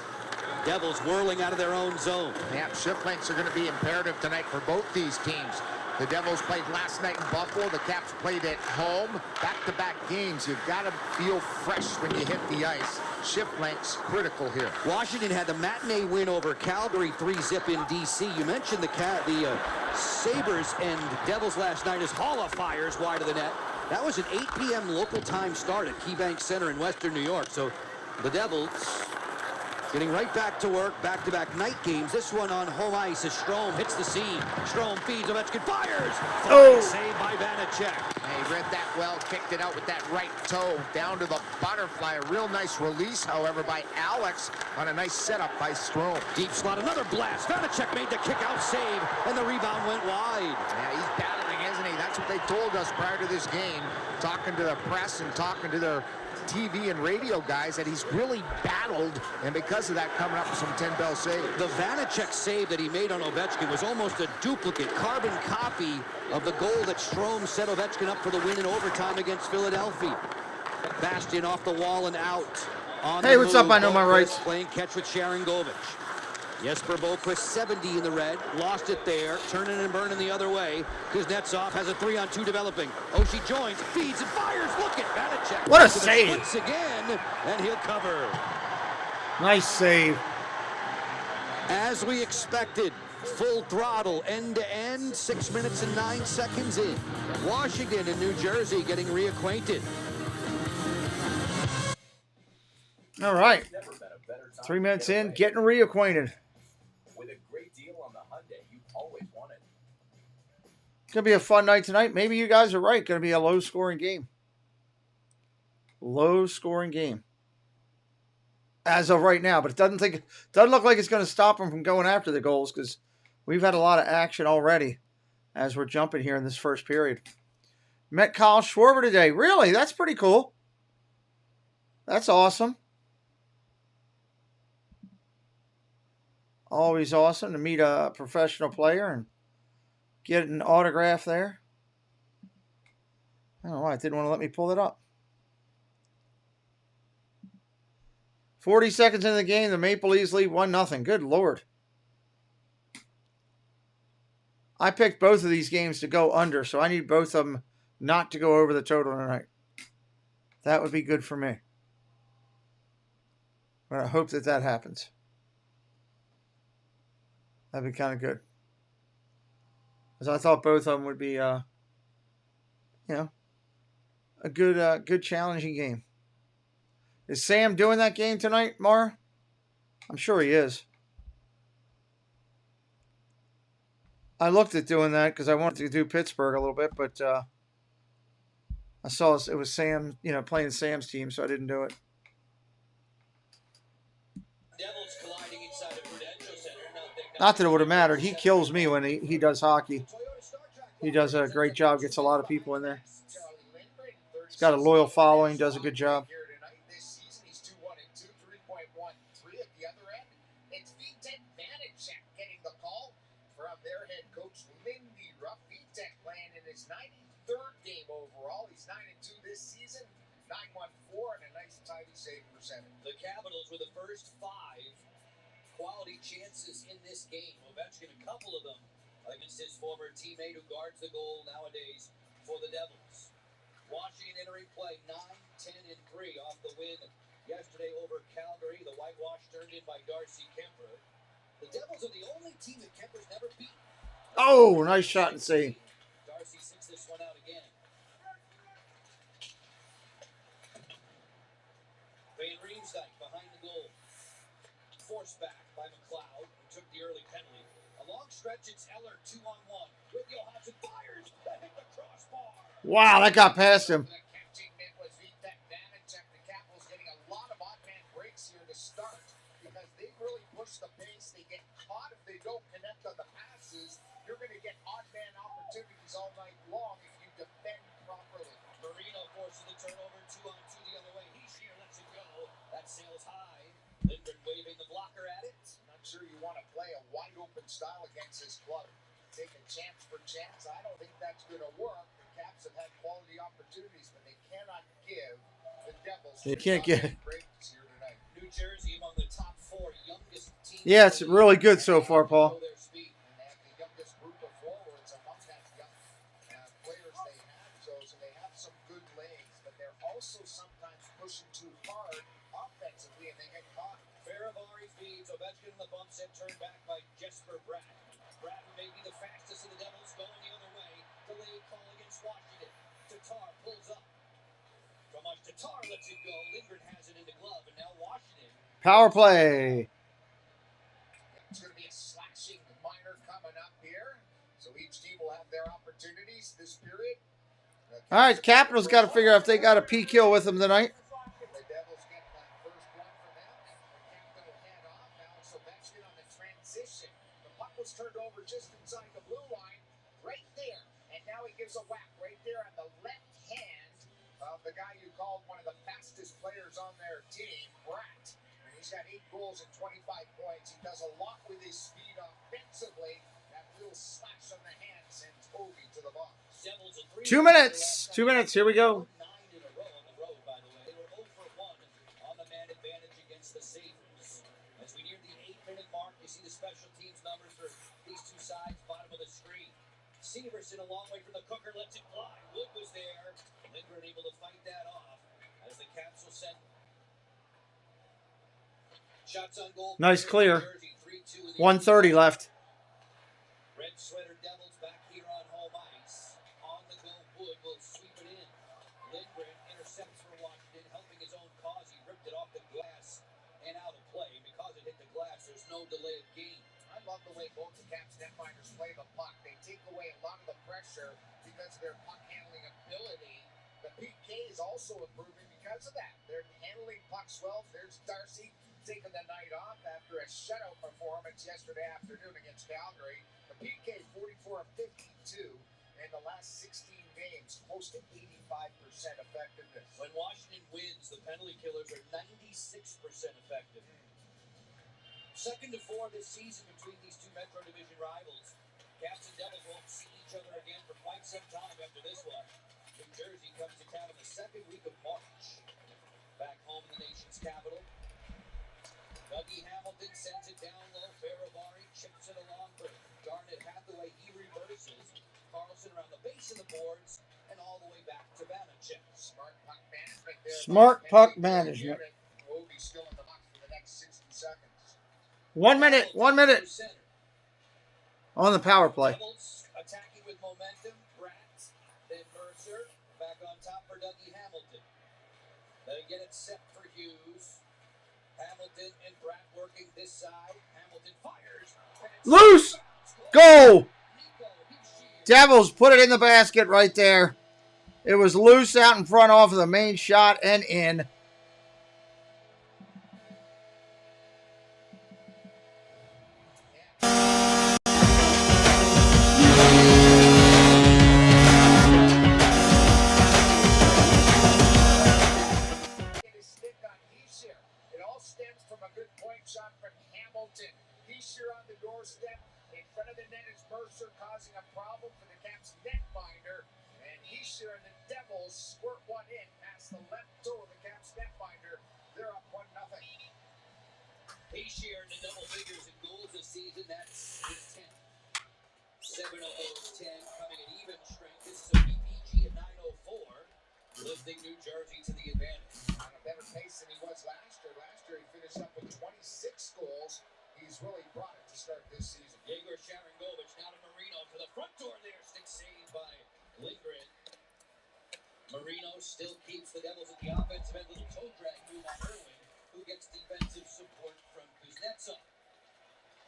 Devils whirling out of their own zone. Yeah, shift lengths are going to be imperative tonight for both these teams. The Devils played last night in Buffalo. The Caps played at home. Back-to-back games. You've got to feel fresh when you hit the ice. Shift lengths critical here. Washington had the matinee win over Calgary, 3-zip in D.C. You mentioned the Sabres and Devils last night as Hall of Fires wide of the net. That was an 8 p.m. local time start at KeyBank Center in Western New York. So the Devils Getting right back to work, back-to-back night games. This one on home ice as Strome hits the seam. Strome feeds, Ovechkin fires! Oh! Saved by Vanacek. He read that well, kicked it out with that right toe down to the butterfly. A real nice release, however, by Alex on a nice setup by Strome. Deep slot, another blast. Vanacek made the kick-out save, and the rebound went wide. Yeah, he's battling, isn't he? That's what they told us prior to this game, talking to the press and talking to their TV and radio guys, that he's really battled, and because of that, coming up with some 10-bell saves. The Vanacek save that he made on Ovechkin was almost a duplicate, carbon copy of the goal that Strome set Ovechkin up for the win in overtime against Philadelphia. Bastian off the wall and out. Hey, what's up? I know my rights. Playing catch with Sharangovich. Jesper Boquist, 70 in the red, lost it there, turning and burning the other way. Kuznetsov has a 3-on-2 developing. Oshie joins, feeds and fires. Look at Vanacek. What a save! Once again, and he'll cover. Nice save. As we expected, full throttle, end to end, 6 minutes and 9 seconds in. Washington and New Jersey getting reacquainted. All right. 3 minutes in, getting reacquainted. With a great deal on the Hyundai you always wanted. It's going to be a fun night tonight. Maybe you guys are right. Going to be a low-scoring game. Low-scoring game. As of right now. But it doesn't look like it's going to stop them from going after the goals, because we've had a lot of action already as we're jumping here in this first period. Met Kyle Schwarber today. Really? That's pretty cool. That's awesome. Always awesome to meet a professional player and get an autograph there. I don't know why it didn't want to let me pull it up. 40 seconds into the game, the Maple Leafs lead 1-0. Good Lord. I picked both of these games to go under, so I need both of them not to go over the total tonight. That would be good for me. But I hope that that happens. That'd be kind of good. Because I thought both of them would be, a good challenging game. Is Sam doing that game tonight, Mara? I'm sure he is. I looked at doing that because I wanted to do Pittsburgh a little bit, but I saw it was Sam, playing Sam's team, so I didn't do it. Not that it would have mattered. He kills me when he does hockey. He does a great job, gets a lot of people in there. He's got a loyal following, does a good job. The Capitals were the first 5 quality chances in this game. Ovechkin, a couple of them against his former teammate who guards the goal nowadays for the Devils. Washington entering play 9-10-3 off the win yesterday over Calgary. The whitewash turned in by Darcy Kemper. The Devils are the only team that Kemper's never beaten. Oh, nice shot and save. Darcy sits this one out again. Van Riemsdyk behind the goal. Forced back by McLeod, who took the early penalty. A long stretch, it's Eller 2-on-1. With Johansson fires, that hit the crossbar. Wow, that got past him. The Capitals getting a lot of odd-man breaks here to start because they really push the pace. They get caught if they don't connect on the passes. You're going to get odd-man opportunities all night long if you defend properly. Marino forces the turnover, 2-on-2 the other way. Heischier lets it go. That sails high. Lindgren waving the blocker at it. Not sure you want to play a wide-open style against this club. Taking chance for chance, I don't think that's going to work. The Caps have had quality opportunities, but they cannot give the Devils. They can't get. New Jersey among the top 4 youngest teams. Yeah, it's really good so far, Paul. They have the youngest group of forwards among that young players they have, so they have some good legs, but they're also sometimes pushing too hard offensively, and they get caught. Faravari feeds Ovechkin in the bump set, turned back by Jesper Bratt. Bratt may be the fastest of the Devils, going the other way. Delayed call against Washington. Tatar pulls up. From much Tatar lets it go. Lindgren has it in the glove, and now Washington Power play. It's going to be a slashing minor coming up here. So each team will have their opportunities this period. All right, Capitals got to figure out if they got a P kill with them tonight. The Devils get that first one from them. The captain will head off. Alex Ovechkin on the transition. The puck was turned over just inside the blue line, right there. And now he gives a whack right there on the left hand of the guy you called one of the fastest players on their team, Bratt. And he's got 8 goals and 25 points. He does a lot with his speed offensively. That little slash on the hand sends Ovi to the box. 2 minutes. 2 minutes. Here we go. As we near the 8-minute mark, you see the special teams numbers for these two sides, bottom of the screen. Severson a long way from the cooker, lets it fly. Wood was there. Lindgren able to fight that off as the Caps will send shots on goal. Nice clear. 1:30 left. Red sweater Devils back here on home ice. On the go, Wood will sweep it in. Lindgren intercepts for Washington, helping his own cause. He ripped it off the glass and out of play. Because it hit the glass, there's no delay of game. I love the way both the Caps netminders play the puck. They take away a lot of the pressure because of their puck handling ability. The PK is also improving because of that. They're handling pucks well. There's Darcy taking the night off after a shutout performance yesterday afternoon against Calgary. The PK 44 of 52 in the last 16 games, close to 85% effectiveness. When Washington wins, the penalty killers are 96% effective. 2nd to 4 this season between these two Metro Division rivals. Caps and Devils won't see each other again for quite some time after this one. New Jersey comes to town in the 2nd week of March. Back home in the nation's capital. Dougie Hamilton sends it down low. Faravari chips it along for Garnet Hathaway. He reverses. Carlson around the base of the boards and all the way back to Vanacek. Smart puck management there. Smart puck management. Will be still in the box for the next 60 seconds. 1 minute. 1 minute. On the power play. Devils attacking with momentum. Bratt, then Mercer. Back on top for Dougie Hamilton. They get it set for Hughes. Hamilton and Bratt working this side. Hamilton fires. Loose. Goal. Devils put it in the basket right there. It was loose out in front off of the main shot and in. Shot from Hamilton. Heischer on the doorstep. In front of the net is Mercer, causing a problem for the Caps netminder. And Heischer and the Devils squirt one in past the left toe of the Caps netminder. They're up 1-0. Heischer in the double figures in goals this season. That's his 10th. 7 of those 10 coming at even strength. This is a PPG at 904. Lifting New Jersey to the advantage. On a better pace than he was last year. Last year he finished up with 26 goals. He's really brought it to start this season. Yegor Sharangovich now to Marino to the front door there. Stick saved by Lindgren. Marino still keeps the Devils at the offensive end. Little toe drag move on Irwin, who gets defensive support from Kuznetsov.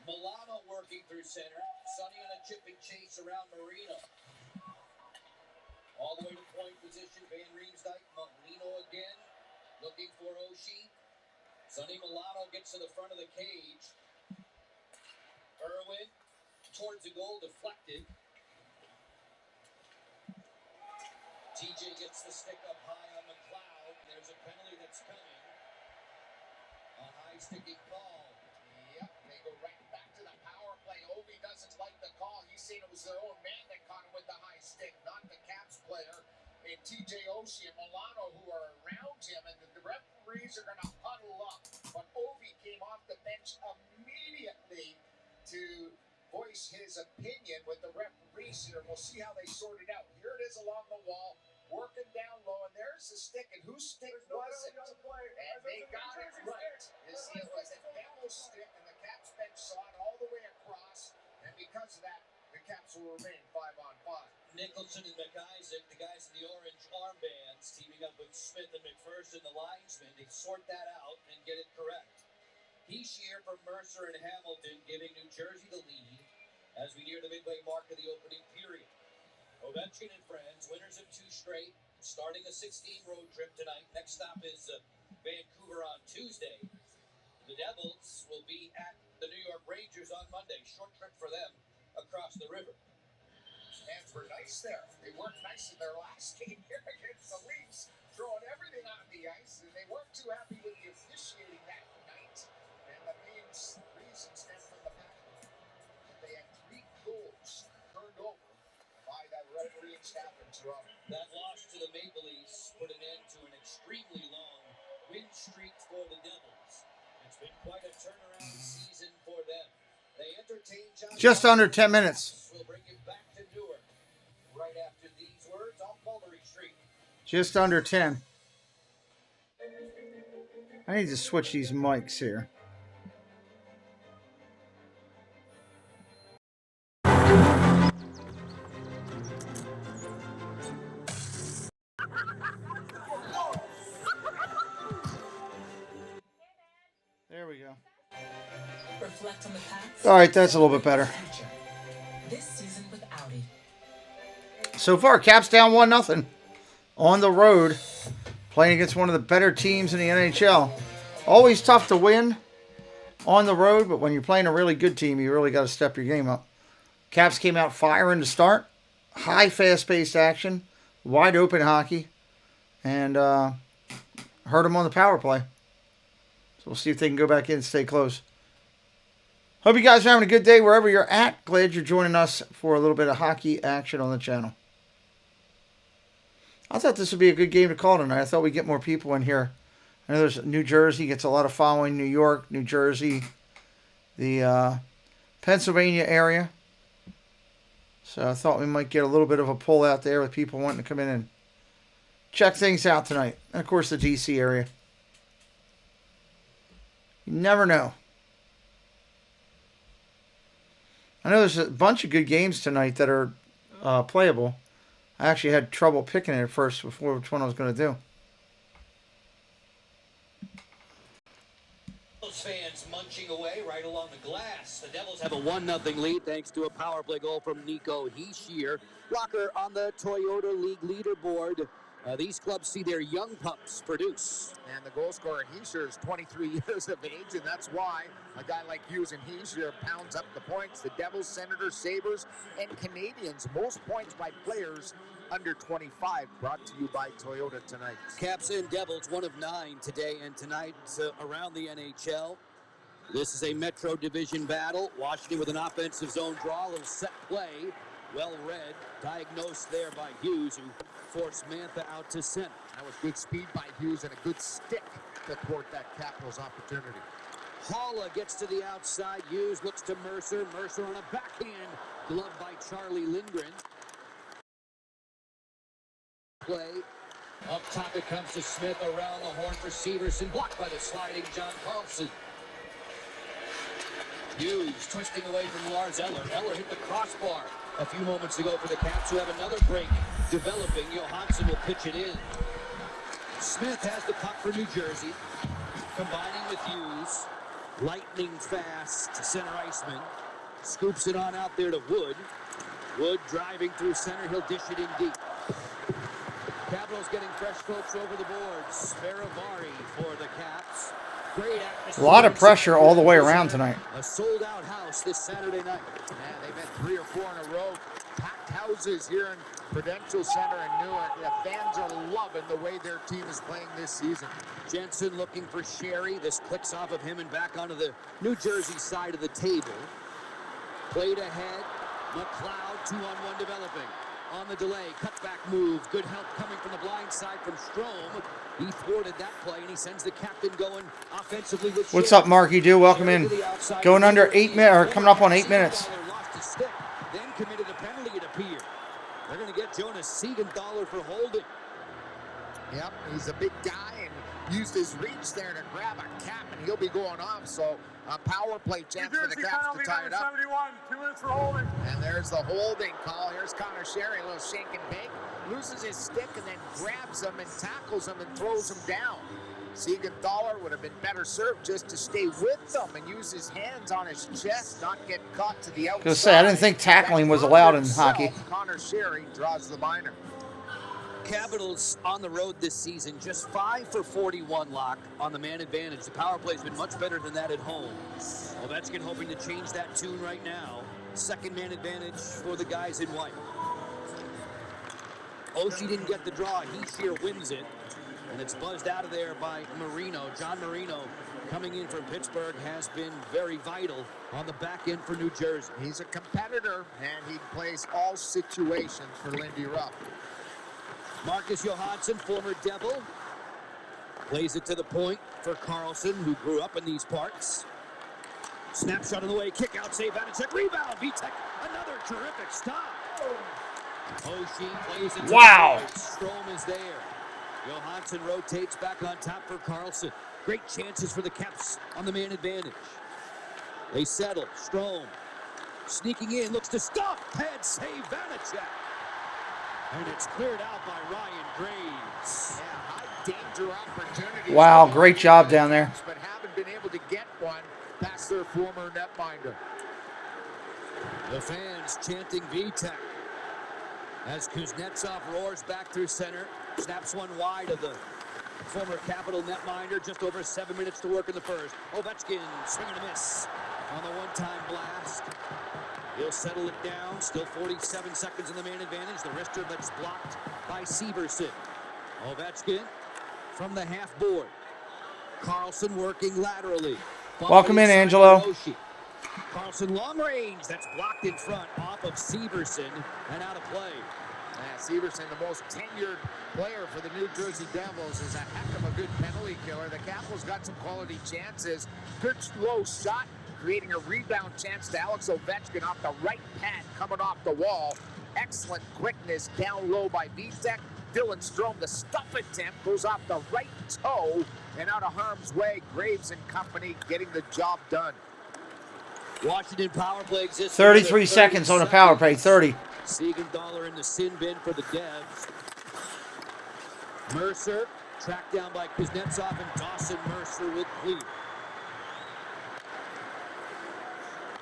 Milano working through center. Sonny on a chipping chase around Marino. All the way to point position. Van Riemsdyk. Marino again. Looking for Oshie. Sonny Milano gets to the front of the cage. Irwin towards the goal, deflected. TJ gets the stick up high on McLeod. There's a penalty that's coming. A high sticking call. Yep, they go right back to the power play. Ovi doesn't like the call. He's saying it was their own man that caught him with the high stick, not the Caps player. And TJ Oshie and Milano who are around him, and the referees are going to huddle up. But Ovi came off the bench immediately to voice his opinion with the referees here. We'll see how they sort it out. Here it is along the wall, working down low, and there's the stick. And whose stick was it? And they got it right. You see, it was a Devil's stick, and the Caps bench saw it all the way across. And because of that, the Caps will remain 5-on-5. Nicholson and McIsaac, the guys in the orange armbands, teaming up with Smith and McPherson, the linesmen, to sort that out and get it correct. He's here from Mercer and Hamilton, giving New Jersey the lead as we near the midway mark of the opening period. Ovechkin and friends, winners of 2 straight, starting a 6-game road trip tonight. Next stop is Vancouver on Tuesday. The Devils will be at the New York Rangers on Monday. Short trip for them across the river. Hands were nice there. They worked nice in their last game here against the Leafs, throwing everything on the ice, and they weren't too happy with the officiating that night. And the main reason stems from the fact that they had 3 goals turned over by that refereeing staff in Toronto. That loss to the Maple Leafs put an end to an extremely long win streak for the Devils. It's been quite a turnaround season for them. They entertain John Just under 10 minutes. We'll bring it back to Newark. Right after these words, I'll call the retreat. Just under 10. I need to switch these mics here. There we go. Reflect on the past. All right, that's a little bit better. This season with Audi. So far, Caps down 1-0 on the road, playing against one of the better teams in the NHL. Always tough to win on the road, but when you're playing a really good team, you really got to step your game up. Caps came out firing to start. High, fast-paced action, wide open hockey, and hurt them on the power play. So we'll see if they can go back in and stay close. Hope you guys are having a good day wherever you're at. Glad you're joining us for a little bit of hockey action on the channel. I thought this would be a good game to call tonight. I thought we'd get more people in here. I know there's New Jersey gets a lot of following. New York, New Jersey, the Pennsylvania area. So I thought we might get a little bit of a pull out there with people wanting to come in and check things out tonight. And, of course, the D.C. area. You never know. I know there's a bunch of good games tonight that are playable. I actually had trouble picking it at first before which one I was going to do. Those fans munching away right along the glass. The Devils have a 1-0 lead thanks to a power play goal from Nico Hischier. Rocker on the Toyota League leaderboard. These clubs see their young pups produce. And the goal scorer Hischier is 23 years of age, and that's why a guy like Hughes and Hischier pounds up the points. The Devils, Senators, Sabres, and Canadians, most points by players under 25, brought to you by Toyota tonight. Caps and Devils, 1 of 9 today and tonight around the NHL. This is a Metro Division battle. Washington with an offensive zone draw, a little set play. Well read, diagnosed there by Hughes, who forced Mantha out to center. That was good speed by Hughes and a good stick to thwart that Capitals opportunity. Haula gets to the outside. Hughes looks to Mercer. Mercer on a backhand, gloved by Charlie Lindgren. Play. Up top it comes to Smith, around the horn for Severson, blocked by the sliding John Thompson. Hughes twisting away from Lars Eller. Eller hit the crossbar a few moments ago for the Caps, who have another break developing. Johansson will pitch it in. Smith has the puck for New Jersey, combining with Hughes. Lightning fast to center iceman. Scoops it on out there to Wood. Wood driving through center. He'll dish it in deep. Capitals getting fresh folks over the boards. Faravari for the Caps. Great atmosphere. A lot of pressure all the way around tonight. A sold-out house this Saturday night. Yeah, they've had 3 or 4 in a row. Packed houses here in Prudential Center in Newark. The fans are loving the way their team is playing this season. Jensen looking for Sherry. This clicks off of him and back onto the New Jersey side of the table. Played ahead. McLeod, 2-on-1 developing. On the delay, cutback move. Good help coming from the blind side from Strome. He thwarted that play, and he sends the captain going offensively with What's up, Marky Do? Welcome in. Going under 8 minutes, or coming up on 8 minutes. Lost his stick, then committed a penalty, it appeared. They're going to get Jonas Siegenthaler for holding. Yep, he's a big guy and used his reach there to grab a cap, and he'll be going off. So a power play chance for the Caps to tie it up. 71, 2 minutes for holding. And there's the holding call. Here's Connor Sherry, a little shake and bake. Loses his stick and then grabs him and tackles him and throws him down. Siegenthaler would have been better served just to stay with them and use his hands on his chest, not get caught to the outside. Gonna say, I didn't think tackling was allowed in hockey. Connor Sherry draws the minor. Capitals on the road this season, just 5 for 41 lock on the man advantage. The power play's been much better than that at home. Ovechkin hoping to change that tune right now. Second man advantage for the guys in white. Oshie didn't get the draw. He wins it. And it's buzzed out of there by Marino. John Marino, coming in from Pittsburgh, has been very vital on the back end for New Jersey. He's a competitor, and he plays all situations for Lindy Ruff. Marcus Johansson, former Devil, plays it to the point for Carlson, who grew up in these parts. Snapshot on the way, kick out, save, Vanacek, rebound, Vitek, another terrific stop. Oshie plays it to wow. the Strome is there. Johansson rotates back on top for Carlson. Great chances for the Caps on the man advantage. They settle. Strome sneaking in, looks to stop. Head save, Vanacek. And it's cleared out by Ryan Graves. Yeah, high danger opportunity. Wow, great job down there. But haven't been able to get one past their former netminder. The fans chanting Vitek as Kuznetsov roars back through center. Snaps one wide of the former Capital netminder. Just over 7 minutes to work in the first. Ovechkin swing and a miss on the one-time blast. He'll settle it down. Still 47 seconds in the man advantage. The wrister that's blocked by Severson. Ovechkin from the half board. Carlson working laterally. Welcome in, Angelo. Carlson long range. That's blocked in front off of Severson and out of play. Yeah, Severson, the most tenured player for the New Jersey Devils, is a heck of a good penalty killer. The Capitals got some quality chances. Pitched low shot, creating a rebound chance to Alex Ovechkin off the right pad coming off the wall. Excellent quickness down low by Vitek. Dylan Strome, the stuff attempt, goes off the right toe and out of harm's way. Graves and company getting the job done. Washington power play exists. 33 seconds on the power play, 30. Siegenthaler in the sin bin for the Devs. Mercer tracked down by Kuznetsov, and Dawson Mercer will clear.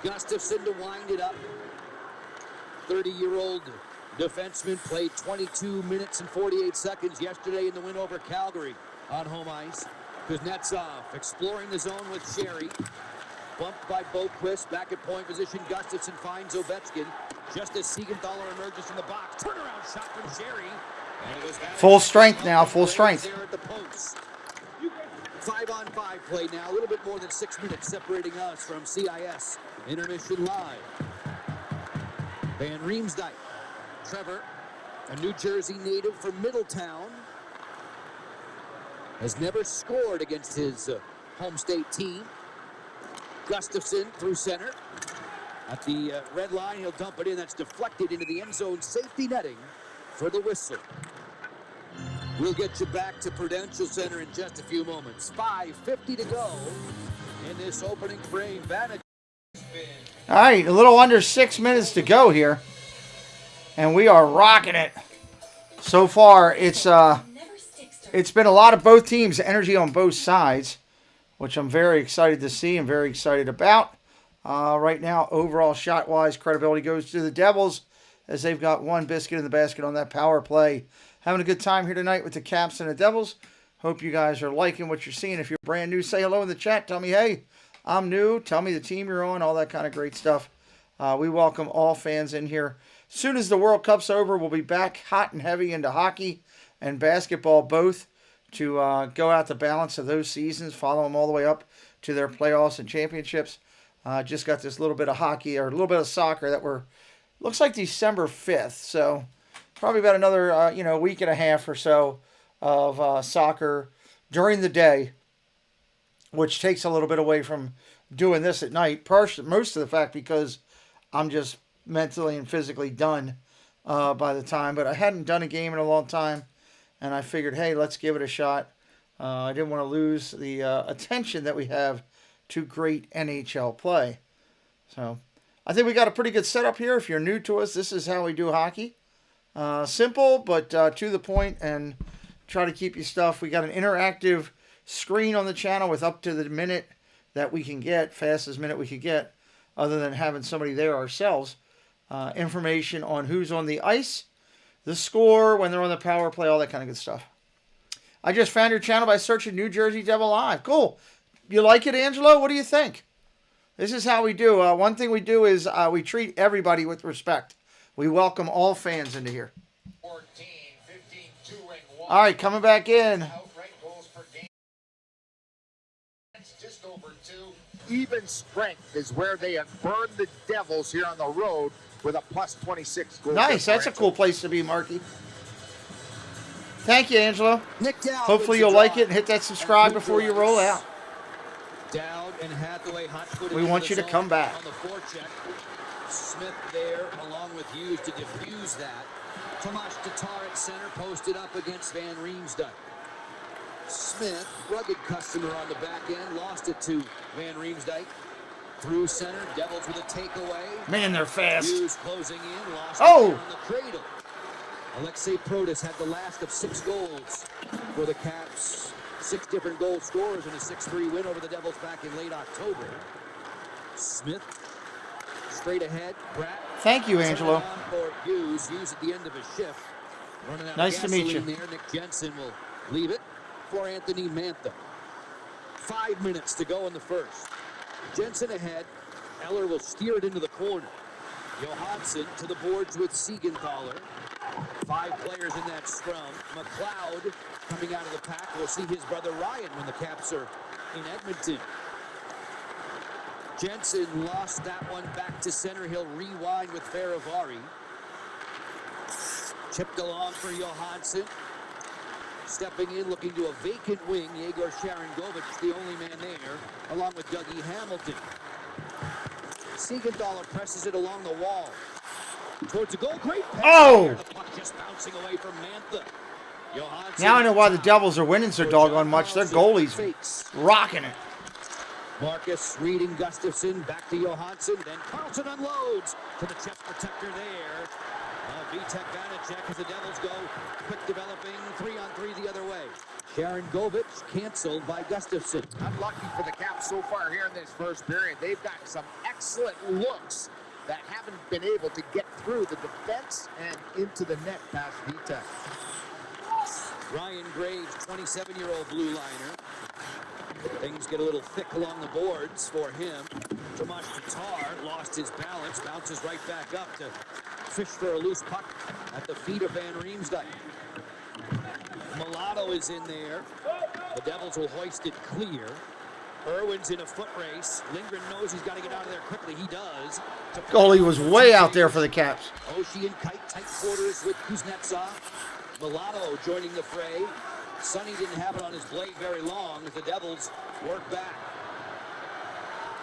Gustafson to wind it up. 30-year-old defenseman played 22 minutes and 48 seconds yesterday in the win over Calgary on home ice. Kuznetsov exploring the zone with Sherry. Bumped by Boquist, back at point position. Gustafson finds Ovechkin just as Siegenthaler emerges from the box. Turnaround shot from Sherry. Full strength now, full strength. There at the post. 5-on-5 play now. A little bit more than 6 minutes separating us from CIS Intermission Live. Van Riemsdyk. Trevor, a New Jersey native from Middletown, has never scored against his home state team. Gustafson through center. At the red line, he'll dump it in. That's deflected into the end zone safety netting for the whistle. We'll get you back to Prudential Center in just a few moments. 5:50 to go in this opening frame. All right, a little under 6 minutes to go here. And we are rocking it. So far, it's been a lot of both teams, energy on both sides, which I'm very excited to see and very excited about. Right now, overall shot-wise, credibility goes to the Devils as they've got one biscuit in the basket on that power play. Having a good time here tonight with the Caps and the Devils. Hope you guys are liking what you're seeing. If you're brand new, say hello in the chat. Tell me, hey, I'm new. Tell me the team you're on, all that kind of great stuff. We welcome all fans in here. As soon as the World Cup's over, we'll be back hot and heavy into hockey and basketball both to go out the balance of those seasons, follow them all the way up to their playoffs and championships. Just got this little bit of hockey or a little bit of soccer that looks like December 5th. So probably about another week and a half or so of soccer during the day, which takes a little bit away from doing this at night. Most of the fact because I'm just mentally and physically done by the time. But I hadn't done a game in a long time, and I figured, hey, let's give it a shot. I didn't want to lose the attention that we have to great NHL play. So I think we got a pretty good setup here. If you're new to us, this is how we do hockey. Simple, but to the point, and try to keep you stuff. We got an interactive screen on the channel with up to the minute that we can get, fastest minute we could get, other than having somebody there ourselves. Information on who's on the ice, the score, when they're on the power play, all that kind of good stuff. I just found your channel by searching New Jersey Devil Live. Cool. You like it, Angelo? What do you think? This is how we do. One thing we do is we treat everybody with respect. We welcome all fans into here. 14, 15, 2 and 1. All right, coming back in. Outright goals per game. It's just over 2. Even strength is where they have burned the Devils here on the road with a plus 26 goal. Nice. That's a cool place to be, Marky. Thank you, Angelo. Hopefully you'll like it and hit that subscribe before you roll out. Dowd and Hathaway hot-footed. We want you to come back. On the forecheck. Smith there along with Hughes to defuse that. Tomas Tatar at center posted up against Van Riemsdyk. Smith, rugged customer on the back end, lost it to Van Riemsdyk. Through center, Devils with a takeaway. Man, they're fast. Hughes closing in, lost it Oh! on the cradle. Alexei Protas had the last of 6 goals for the Caps. 6 different goal scorers in a 6-3 win over the Devils back in late October. Smith, straight ahead. Pratt. Thank you, Angelo. For Hughes at the end of his shift. Running out Nice to meet you. there. Nick Jensen will leave it for Anthony Mantha. 5 minutes to go in the first. Jensen ahead. Eller will steer it into the corner. Johansson to the boards with Siegenthaler. 5 players in that scrum. McLeod coming out of the pack. We'll see his brother Ryan when the Caps are in Edmonton. Jensen lost that one back to center. He'll rewind with Faravari. Chipped along for Johansson. Stepping in, looking to a vacant wing. Yegor Sharangovich, the only man there, along with Dougie Hamilton. Siegenthaler presses it along the wall. Towards the goal. Great pass. Oh! The puck just bouncing away from Mantha. Johansson. Now I know why the Devils are winning so doggone much. Their goalie's rocking it. Marcus reading Gustafson, back to Johansson, then Carlson unloads to the chest protector there. Vitek Vanacek as the Devils go, quick developing, 3-on-3 the other way. Sharangovich canceled by Gustafson. Unlucky for the Caps so far here in this first period. They've got some excellent looks that haven't been able to get through the defense and into the net past Vitek. Ryan Graves, 27-year-old blue liner. Things get a little thick along the boards for him. Tomas Tatar lost his balance, bounces right back up to fish for a loose puck at the feet of Van Riemsdyk. Mulatto is in there. The Devils will hoist it clear. Irwin's in a foot race. Lindgren knows he's got to get out of there quickly. He does. Goalie was way out there for the Caps. Oshie and Kite tight quarters with Kuznetsov. Mulatto joining the fray. Sonny didn't have it on his blade very long as the Devils work back.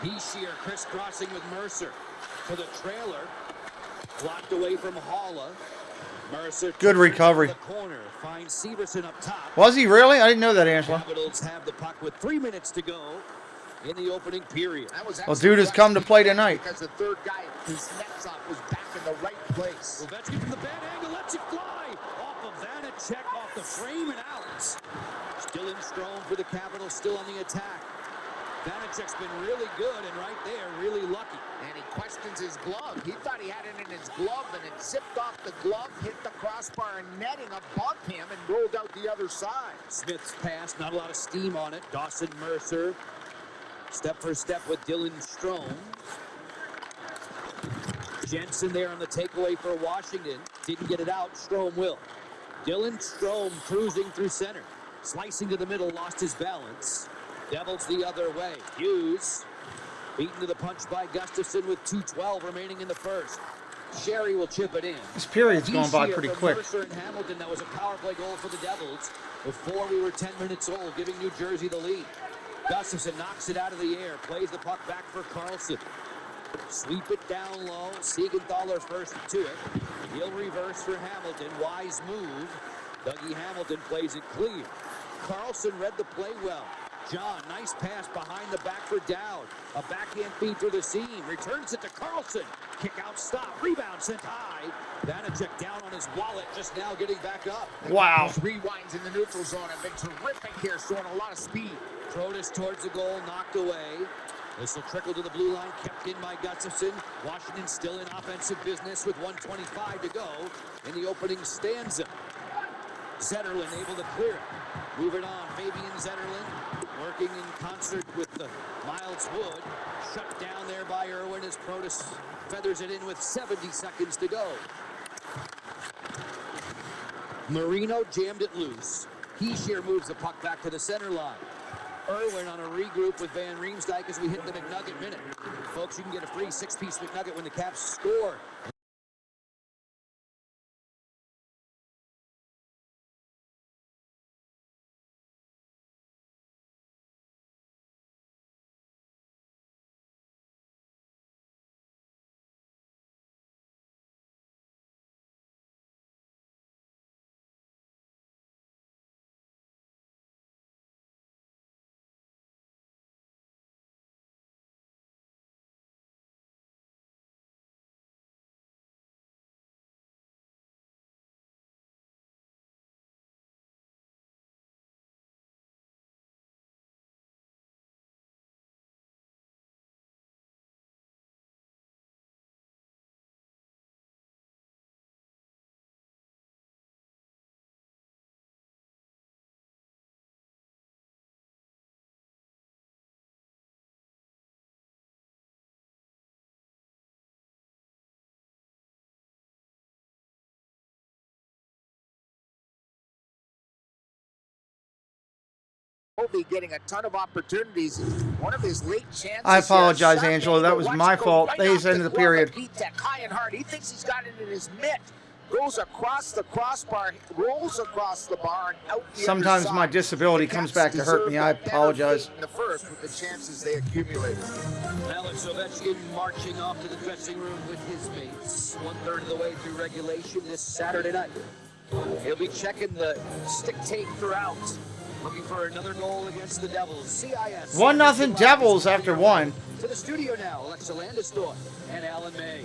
Heeshear crisscrossing with Mercer to the trailer. Blocked away from Halla. Mercer. Good recovery. The corner. Finds Severson up top. Was he really? I didn't know that, Angela. Capitals have the puck with 3 minutes to go in the opening period. Well, dude has come to play tonight. Because the third guy, Kuznetsov, was back in the right place. Ovechkin from the bad angle lets it fly. Off of Vanacek, off the frame and out. Still in Strome for the Capitals, still on the attack. Vanacek's been really good and right there, really lucky. And he questions his glove. He thought he had it in his glove and it zipped off the glove, hit the crossbar and netting above him and rolled out the other side. Smith's pass, not a lot of steam on it. Dawson Mercer, step for step with Dylan Strome. Jensen there on the takeaway for Washington. Didn't get it out, Strome will. Dylan Strome cruising through center. Slicing to the middle, lost his balance. Devils the other way. Hughes beaten to the punch by Gustafson with 2:12 remaining in the first. Sherry will chip it in. This period's going by pretty quick. Mercer and Hamilton, that was a power play goal for the Devils before we were 10 minutes old, giving New Jersey the lead. Gustafson knocks it out of the air, plays the puck back for Carlson. Sweep it down low. Siegenthaler first to it. He'll reverse for Hamilton. Wise move. Dougie Hamilton plays it clear. Carlson read the play well. John, nice pass behind the back for Dowd. A backhand feed through the seam. Returns it to Carlson. Kick out, stop, rebound sent high. Vanacek down on his wallet, just now getting back up. Wow. Rewinds in the neutral zone have been terrific here, showing a lot of speed. Protus towards the goal, knocked away. This will trickle to the blue line, kept in by Gustafson. Washington still in offensive business with 1:25 to go in the opening stanza. Zetterlund able to clear it. Moving on, Fabian Zetterlund working in concert with the Miles Wood. Shut down there by Irwin as Protus feathers it in with 70 seconds to go. Marino jammed it loose. Heischer moves the puck back to the center line. Irwin on a regroup with Van Riemsdyk as we hit the McNugget minute. Folks, you can get a free 6-piece McNugget when the Caps score. Ovi getting a ton of opportunities. One of his late chances. I apologize, here. Angelo. That was my fault. Days into the period. High and hard. He thinks he's got it in his mitt. Goes across the crossbar, rolls across the bar, and out the Sometimes other my side. disability comes back to hurt me. I apologize. In the first, with the chances they accumulated. Alex Ovechkin marching off to the dressing room with his mates. 1/3 of the way through regulation this Saturday night. He'll be checking the stick tape throughout. Looking for another goal against the Devils. CIS. 1-0 Devils after one. To the studio now, Alexa Landisdorf and Alan May.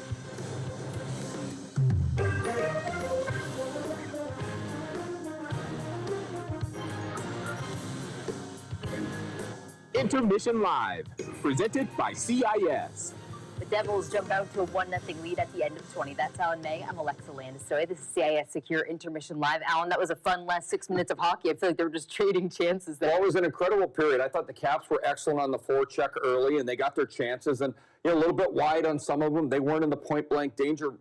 Intermission Live, presented by CIS. The Devils jump out to a 1-0 lead at the end of 20. That's Alan May. I'm Alexa Landisdorf. This is CIS Secure Intermission Live. Alan, that was a fun last 6 minutes of hockey. I feel like they were just trading chances there. Well, it was an incredible period. I thought the Caps were excellent on the forecheck early, and they got their chances. And a little bit wide on some of them. They weren't in the point-blank danger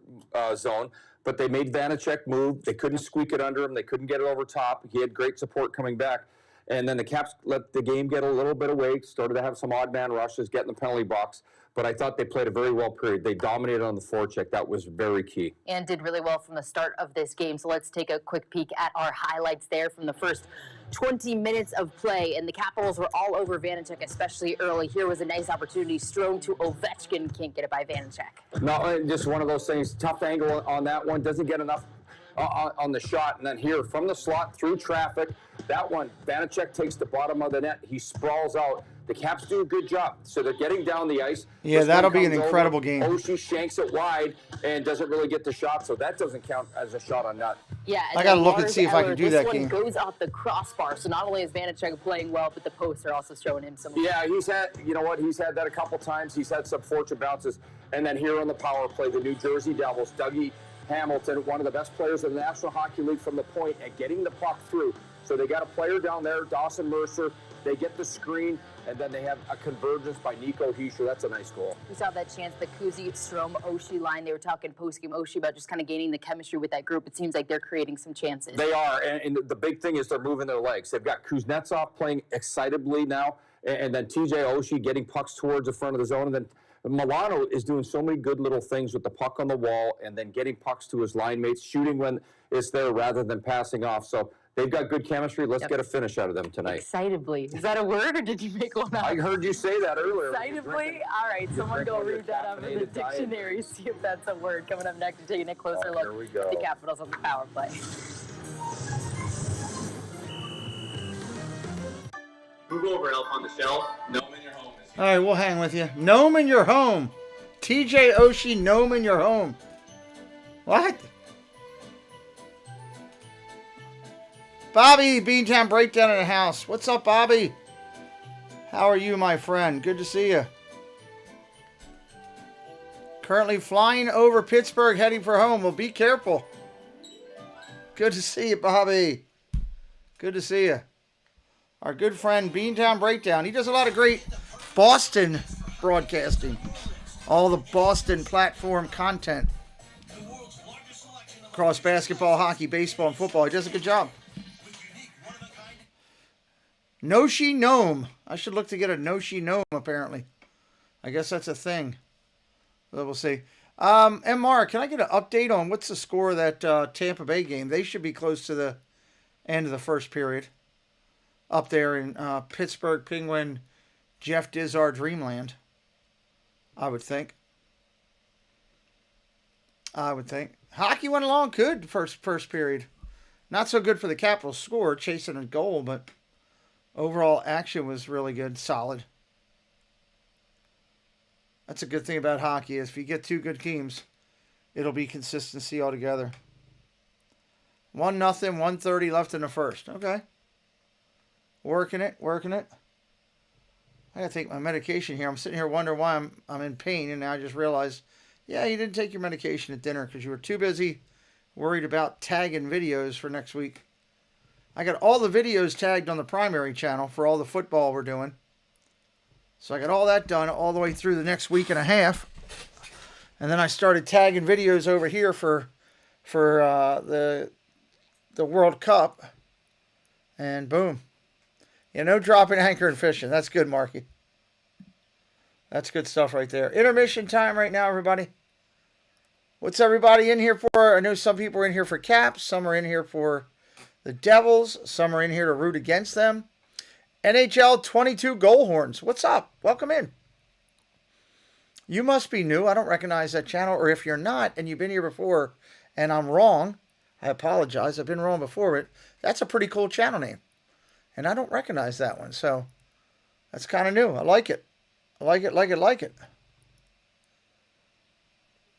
zone, but they made Vanacek move. They couldn't squeak it under him. They couldn't get it over top. He had great support coming back. And then the Caps let the game get a little bit away, started to have some odd man rushes, get in the penalty box. But I thought they played a very well period. They dominated on the forecheck. That was very key. And did really well from the start of this game. So let's take a quick peek at our highlights there from the first 20 minutes of play. And the Capitals were all over Vanacek, especially early. Here was a nice opportunity. Strome to Ovechkin. Can't get it by Vanacek. No, just one of those things. Tough angle on that one. Doesn't get enough on the shot. And then here, from the slot, through traffic, that one, Vanacek takes the bottom of the net. He sprawls out. The Caps do a good job. So they're getting down the ice. Yeah, that'll be an incredible game. Oshie shanks it wide and doesn't really get the shot, so that doesn't count as a shot on net. Yeah, I got to look and see if I can do that game. This one goes off the crossbar, so not only is Vanacek playing well, but the posts are also showing him some. Yeah, he's had, you know what, he's had that a couple times. He's had some fortunate bounces. And then here on the power play, the New Jersey Devils, Dougie Hamilton, one of the best players in the National Hockey League from the point and getting the puck through. So they got a player down there, Dawson Mercer. They get the screen, and then they have a convergence by Nico Hischier. That's a nice goal. We saw that chance, the Kuzi, Strome, Oshie line. They were talking post-game Oshie about just kind of gaining the chemistry with that group. It seems like they're creating some chances. They are, and the big thing is they're moving their legs. They've got Kuznetsov playing excitably now, and then TJ Oshie getting pucks towards the front of the zone, and then Milano is doing so many good little things with the puck on the wall and then getting pucks to his line mates, shooting when it's there rather than passing off. So they've got good chemistry. Let's get a finish out of them tonight. Excitably. Is that a word, or did you make one up? I heard you say that earlier. Excitably? All right, someone go read that up in the dictionary, see if that's a word. Coming up next, we're taking a closer look at the Capitals on the power play. Move over, Elf on the shelf. Gnome in your home. All right, we'll hang with you. Gnome in your home. TJ Oshie gnome in your home. What? Bobby, Beantown Breakdown in the house. What's up, Bobby? How are you, my friend? Good to see you. Currently flying over Pittsburgh, heading for home. Well, be careful. Good to see you, Bobby. Good to see you. Our good friend, Beantown Breakdown. He does a lot of great Boston broadcasting. All the Boston platform content. Across basketball, hockey, baseball, and football. He does a good job. Noshi Gnome. I should look to get a Noshi Gnome, apparently. I guess that's a thing. But we'll see. And Mark, can I get an update on what's the score of that Tampa Bay game? They should be close to the end of the first period. Up there in Pittsburgh Penguin, Jeff Dizzar Dreamland. I would think. Hockey went along good first period. Not so good for the Capitals score, chasing a goal, but overall action was really good, solid. That's a good thing about hockey is if you get two good teams, it'll be consistency altogether. 1-0, 1:30 left in the first. Okay. Working it. I gotta take my medication here. I'm sitting here wondering why I'm in pain, and now I just realized, yeah, you didn't take your medication at dinner because you were too busy worried about tagging videos for next week. I got all the videos tagged on the primary channel for all the football we're doing. So I got all that done all the way through the next week and a half. And then I started tagging videos over here for the World Cup. And boom. Yeah, no dropping anchor and fishing. That's good, Marky. That's good stuff right there. Intermission time right now, everybody. What's everybody in here for? I know some people are in here for Caps. Some are in here for the Devils. Some are in here to root against them. NHL 22 goal horns. What's up? Welcome in. You must be new. I don't recognize that channel. Or if you're not and you've been here before and I'm wrong, I apologize. I've been wrong before, but that's a pretty cool channel name. And I don't recognize that one. So that's kind of new. I like it. I like it.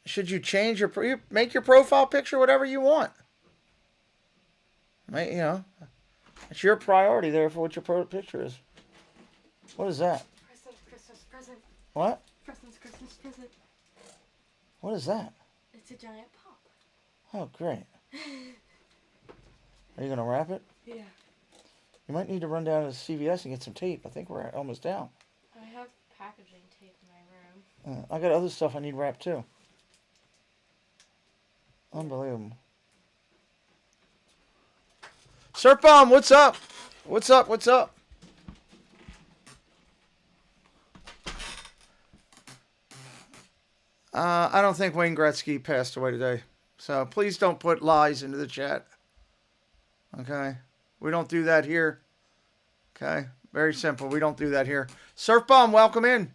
Should you change your, make your profile picture whatever you want. You know, it's your priority there for what your picture is. What is that? Christmas present. What? Christmas present. What is that? It's a giant pop. Oh, great. Are you going to wrap it? Yeah. You might need to run down to CVS and get some tape. I think we're almost down. I have packaging tape in my room. I got other stuff I need wrapped too. Unbelievable. Surf Bomb, what's up? What's up? I don't think Wayne Gretzky passed away today. So please don't put lies into the chat. Okay? We don't do that here. Okay? Very simple. We don't do that here. Surf Bomb, welcome in.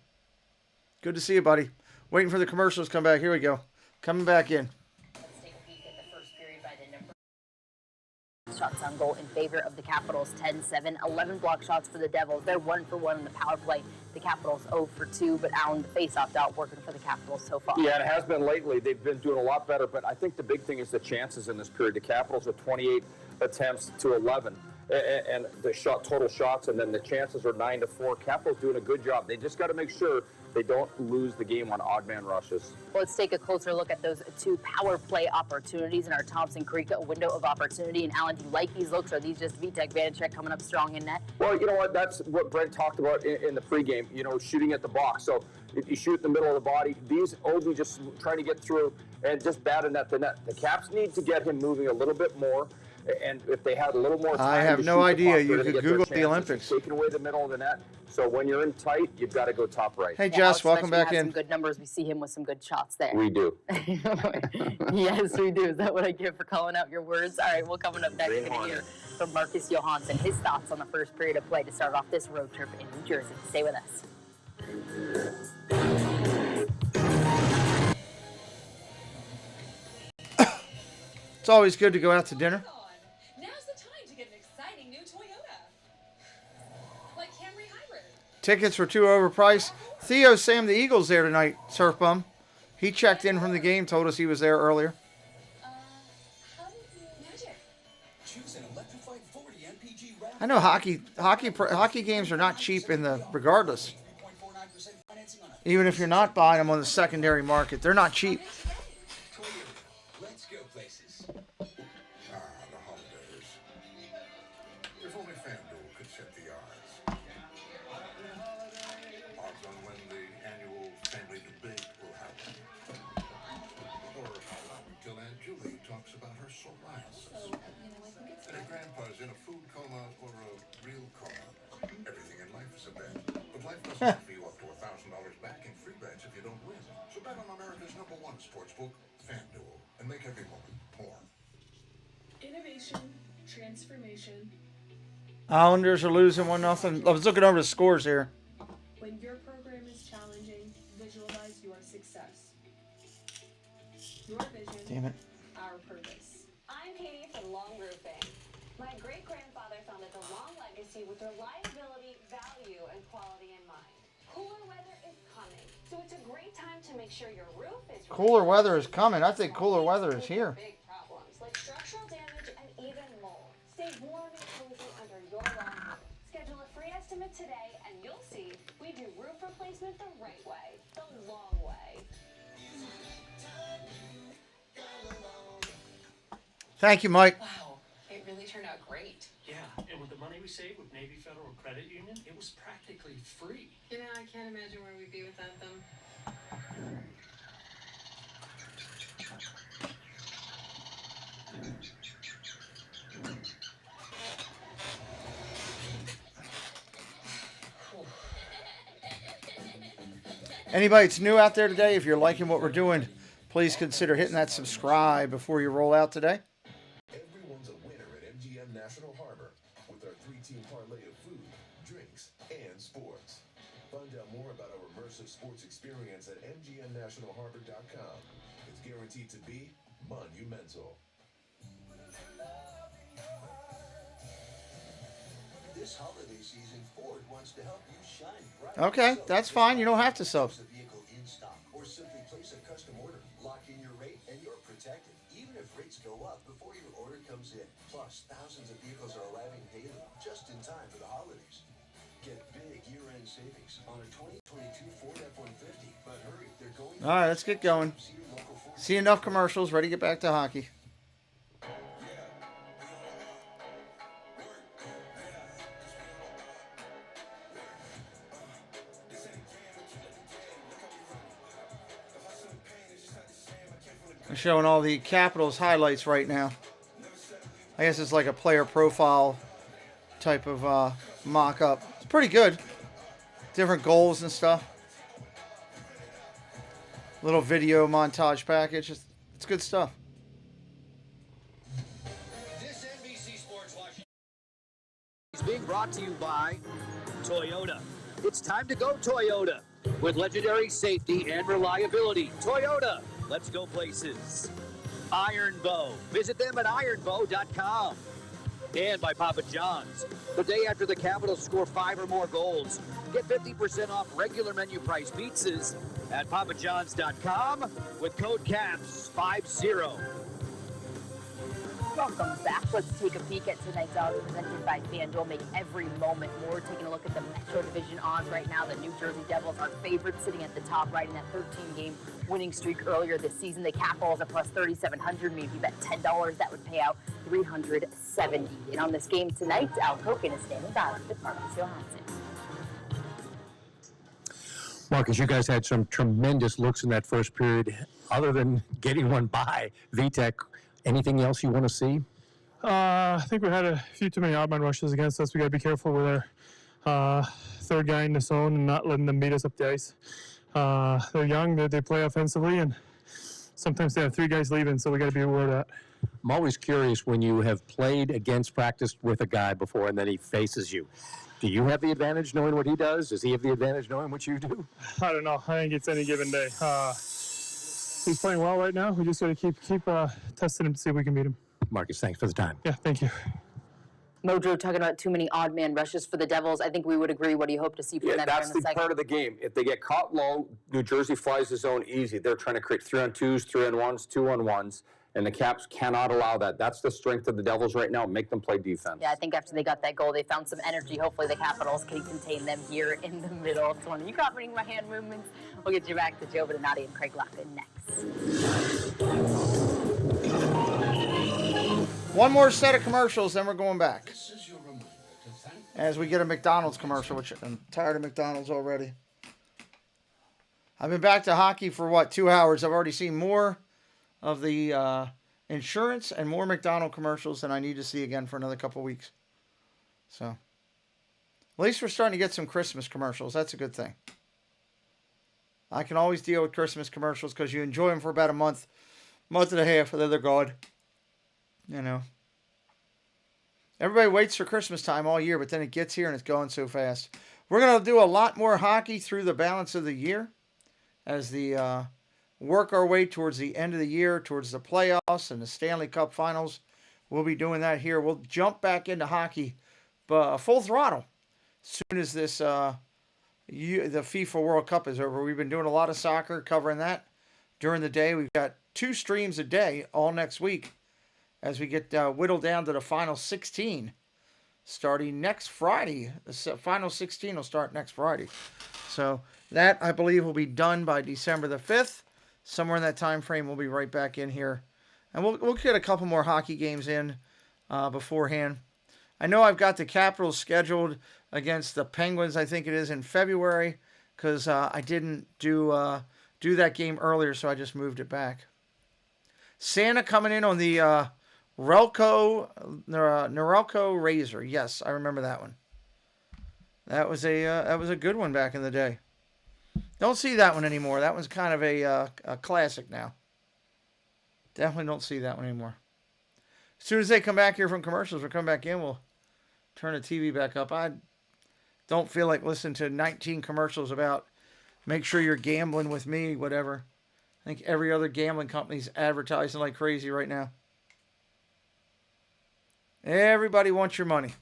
Good to see you, buddy. Waiting for the commercials to come back. Here we go. Coming back in. Let's take a peek at the first period by the number. Shots on goal in favor of the Capitals, 10-7. 11 block shots for the Devils. They're 1 for 1 in the power play. The Capitals 0 for 2, but Allen, the face-off out working for the Capitals so far. Yeah, it has been lately. They've been doing a lot better, but I think the big thing is the chances in this period. The Capitals are 28 attempts to 11. And the total shots, and then the chances are 9-4. Capitals doing a good job. They just got to make sure they don't lose the game on odd man rushes. Well, let's take a closer look at those 2 power play opportunities in our Thompson Creek window of opportunity. And Alan, do you like these looks? Are these just Vitek Vanacek coming up strong in net? Well, you know what? That's what Brent talked about in the pregame. You know, shooting at the box. So if you shoot in the middle of the body, these Ovi just trying to get through and just batting at the net. The Caps need to get him moving a little bit more. And if they had a little more time, I have no idea. You could Google the Olympics. Taking away the middle of the net. So when you're in tight, you've got to go top right. Hey, Jess, welcome back in. Some good numbers. We see him with some good shots there. We do. Yes, we do. Is that what I get for calling out your words? All right, well, coming up next, we're going to hear from Marcus Johansson, his thoughts on the first period of play to start off this road trip in New Jersey. Stay with us. It's always good to go out to dinner. Tickets were too overpriced. Theo, Sam, the Eagles there tonight, Surf Bum. He checked in from the game, told us he was there earlier. I know hockey games are not cheap in the regardless. Even if you're not buying them on the secondary market, they're not cheap. Let's go places. The holidays. If only FanDuel could set the odds. Odds on when the annual family debate will happen. Or till Aunt Julie talks about her psoriasis. And her grandpa's in a food coma or a real coma. Everything in life is a bet. But life doesn't offer you up to $1,000 back in free bets if you don't win. So bet on America's #1 sportsbook, FanDuel, and make every moment more. Innovation, transformation. Islanders are losing 1-0. I was looking over the scores here. When your program is challenging, visualize your success. Your vision, Damn it. our purpose. I'm Katie from Long Roofing. My great-grandfather founded the Long legacy with reliability, value, and quality in mind. Cooler weather is coming, so it's a great time to make sure your roof is Cooler weather is coming. I think cooler weather is here. big problems like structural damage and even mold. Stay warm and cozy under your long roof. Schedule a free estimate today, and you'll see we do roof replacement the right way, the long way. Thank you, Mike. Wow, it really turned out great. Yeah, and with the money we saved with Navy Federal Credit Union, it was practically free. You know, I can't imagine where we'd be without them. Anybody that's new out there today, if you're liking what we're doing, please consider hitting that subscribe before you roll out today. Everyone's a winner at MGM National Harbor with our 3-team parlay of food, drinks, and sports. Find out more about our immersive sports experience at MGMNationalHarbor.com. It's guaranteed to be monumental. This holiday season, Ford wants to help you shine bright. Okay, that's fine. You don't have to sub. Place a vehicle in stock or simply place a custom order. Lock in your rate and you're protected, even if rates go up before your order comes in. Plus, thousands of vehicles are arriving daily, just in time for the holidays. Get big year-end savings on a 2022 Ford F-150. But hurry, they're going. All right, let's get going. See enough commercials. Ready to get back to hockey. I'm showing all the Capitals highlights right now. I guess it's like a player profile type of mock-up. It's pretty good. Different goals and stuff. Little video montage package. It's good stuff. This NBC Sports Watch is being brought to you by Toyota. It's time to go Toyota with legendary safety and reliability. Toyota, let's go places. Iron Bow. Visit them at ironbow.com. And by Papa John's. The day after the Capitals score 5 or more goals, get 50% off regular menu price pizzas at papajohns.com with code CAPS50. Welcome back. Let's take a peek at tonight's odds presented by FanDuel. Make every moment more. Taking a look at the Metro Division odds right now. The New Jersey Devils are favorites, sitting at the top, riding that 13-game winning streak earlier this season. The Capitals are plus 3,700. Maybe if you bet $10, that would pay out $370. And on this game tonight, Al Koken is standing by with Marcus Johansson. Marcus, you guys had some tremendous looks in that first period. Other than getting one by VTech, anything else you want to see? I think we had a few too many odd man rushes against us. We got to be careful with our third guy in the zone and not letting them beat us up the ice. They're young, they play offensively, and sometimes they have 3 guys leaving, so we got to be aware of that. I'm always curious when you have played against, practiced with a guy before, and then he faces you. Do you have the advantage knowing what he does? Does he have the advantage knowing what you do? I don't know. I think it's any given day. He's playing well right now. We just got to keep testing him to see if we can beat him. Marcus, thanks for the time. Yeah, thank you. Mojo talking about too many odd man rushes for the Devils. I think we would agree. What do you hope to see from them that's in the the second? part of the game. If they get caught low, New Jersey flies the zone easy. They're trying to create 3-on-2s, 3-on-1s, 2-on-1s, and the Caps cannot allow that. That's the strength of the Devils right now. Make them play defense. Yeah, I think after they got that goal, they found some energy. Hopefully the Capitals can contain them here in the middle of 20. You caught me in my hand movements. We'll get you back to Joe Beninati and Craig Lockton next. One more set of commercials, then we're going back. As we get a McDonald's commercial, which I'm tired of McDonald's already. I've been back to hockey for, 2 hours. I've already seen more of the insurance and more McDonald's commercials than I need to see again for another couple weeks. So, at least we're starting to get some Christmas commercials. That's a good thing. I can always deal with Christmas commercials because you enjoy them for about a month and a half, and then they're gone. You know. Everybody waits for Christmas time all year, but then it gets here and it's going so fast. We're going to do a lot more hockey through the balance of the year as the work our way towards the end of the year, towards the playoffs and the Stanley Cup Finals. We'll be doing that here. We'll jump back into hockey full throttle as soon as this the FIFA World Cup is over. We've been doing a lot of soccer, covering that during the day. We've got 2 streams a day all next week as we get whittled down to the final 16 starting next Friday. The final 16 will start next Friday. So that, I believe, will be done by December the 5th. Somewhere in that time frame, we'll be right back in here. And we'll get a couple more hockey games in beforehand. I know I've got the Capitals scheduled against the Penguins, I think it is, in February, because I didn't do that game earlier, so I just moved it back. Santa coming in on the Norelco Razor. Yes, I remember that one. That was a good one back in the day. Don't see that one anymore. That one's kind of a classic now. Definitely don't see that one anymore. As soon as they come back here from commercials, we'll come back in. We'll turn the TV back up. I don't feel like listening to 19 commercials about make sure you're gambling with me, whatever. I think every other gambling company's advertising like crazy right now. Everybody wants your money.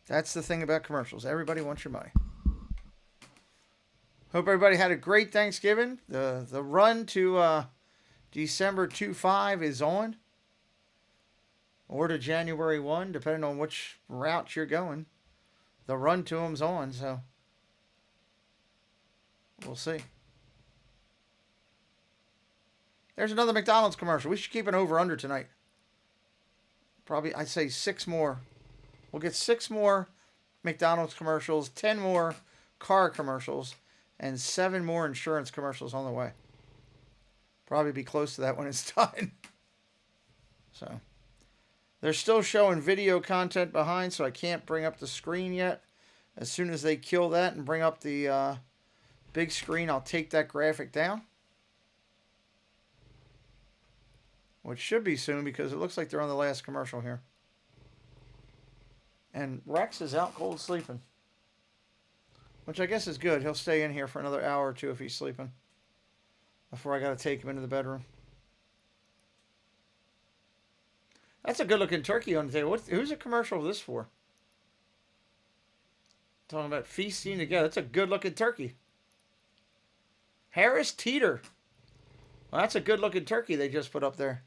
That's the thing about commercials. Everybody wants your money. Hope everybody had a great Thanksgiving. The run to December 25 is on. Or to January 1, depending on which route you're going. The run to them's on, so we'll see. There's another McDonald's commercial. We should keep an over-under tonight. Probably, I'd say 6 more. We'll get 6 more McDonald's commercials, 10 more car commercials, and 7 more insurance commercials on the way. Probably be close to that when it's done. So, they're still showing video content behind, so I can't bring up the screen yet. As soon as they kill that and bring up the big screen, I'll take that graphic down. Which should be soon because it looks like they're on the last commercial here. And Rex is out cold sleeping. Which I guess is good. He'll stay in here for another hour or 2 if he's sleeping. Before I got to take him into the bedroom. That's a good looking turkey on the table. Who's a commercial this for? Talking about feasting together. That's a good looking turkey. Harris Teeter. Well, that's a good looking turkey they just put up there.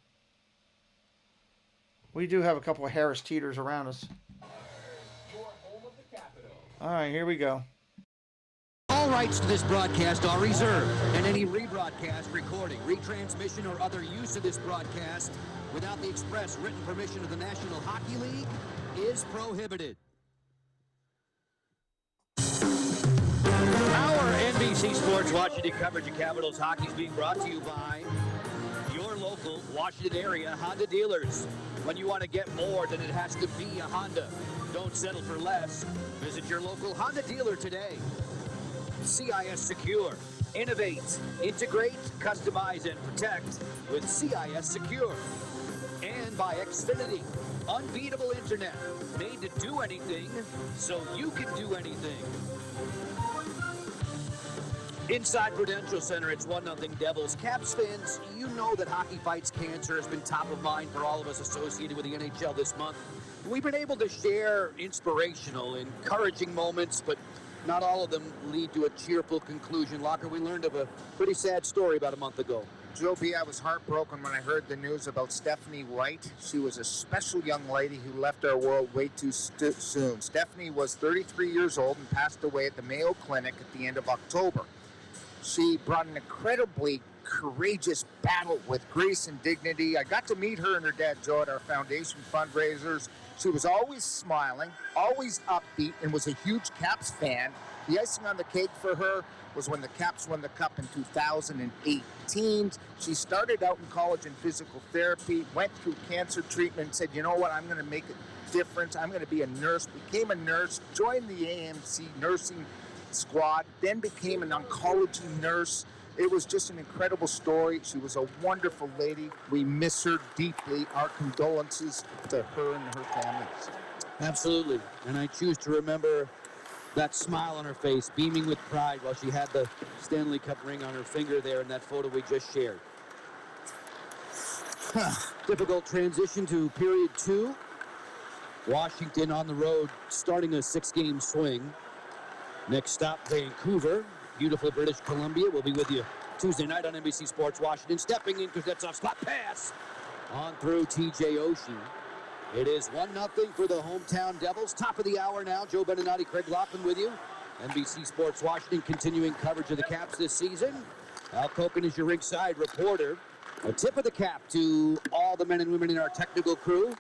We do have a couple of Harris Teeters around us. All right, here we go. All rights to this broadcast are reserved, and any rebroadcast, recording, retransmission, or other use of this broadcast without the express written permission of the National Hockey League is prohibited. Our NBC Sports Washington coverage of Capitals hockey is being brought to you by your local Washington area Honda dealers. When you want to get more, then it has to be a Honda. Don't settle for less. Visit your local Honda dealer today. CIS Secure. Innovate, integrate, customize, and protect with CIS Secure. And by Xfinity. Unbeatable internet. Made to do anything so you can do anything. Inside Prudential Center, it's 1-0 Devils. Caps fans, you know that Hockey Fights Cancer has been top of mind for all of us associated with the NHL this month. We've been able to share inspirational, encouraging moments, but not all of them lead to a cheerful conclusion. Locker, we learned of a pretty sad story about a month ago. Joe B., I was heartbroken when I heard the news about Stephanie White. She was a special young lady who left our world way too soon. Stephanie was 33 years old and passed away at the Mayo Clinic at the end of October. She brought an incredibly courageous battle with grace and dignity. I got to meet her and her dad, Joe, at our foundation fundraisers. She was always smiling, always upbeat, and was a huge Caps fan. The icing on the cake for her was when the Caps won the Cup in 2018. She started out in college in physical therapy, went through cancer treatment, said, you know what, I'm going to make a difference. I'm going to be a nurse, became a nurse, joined the AMC nursing squad, then became an oncology nurse. It was just an incredible story. She was a wonderful lady. We miss her deeply. Our condolences to her and her family. Absolutely. And I choose to remember that smile on her face, beaming with pride while she had the Stanley Cup ring on her finger there in that photo we just shared. Difficult transition to period 2. Washington on the road, starting a 6-game swing. Next stop, Vancouver. Beautiful British Columbia. We'll be with you Tuesday night on NBC Sports Washington. Stepping in, Kuznetsov, slap pass on through TJ Oshie. It is 1-0 for the hometown Devils. Top of the hour now. Joe Beninati, Craig Laughlin with you. NBC Sports Washington continuing coverage of the Caps this season. Al Koken is your ringside reporter. A tip of the cap to all the men and women in our technical crew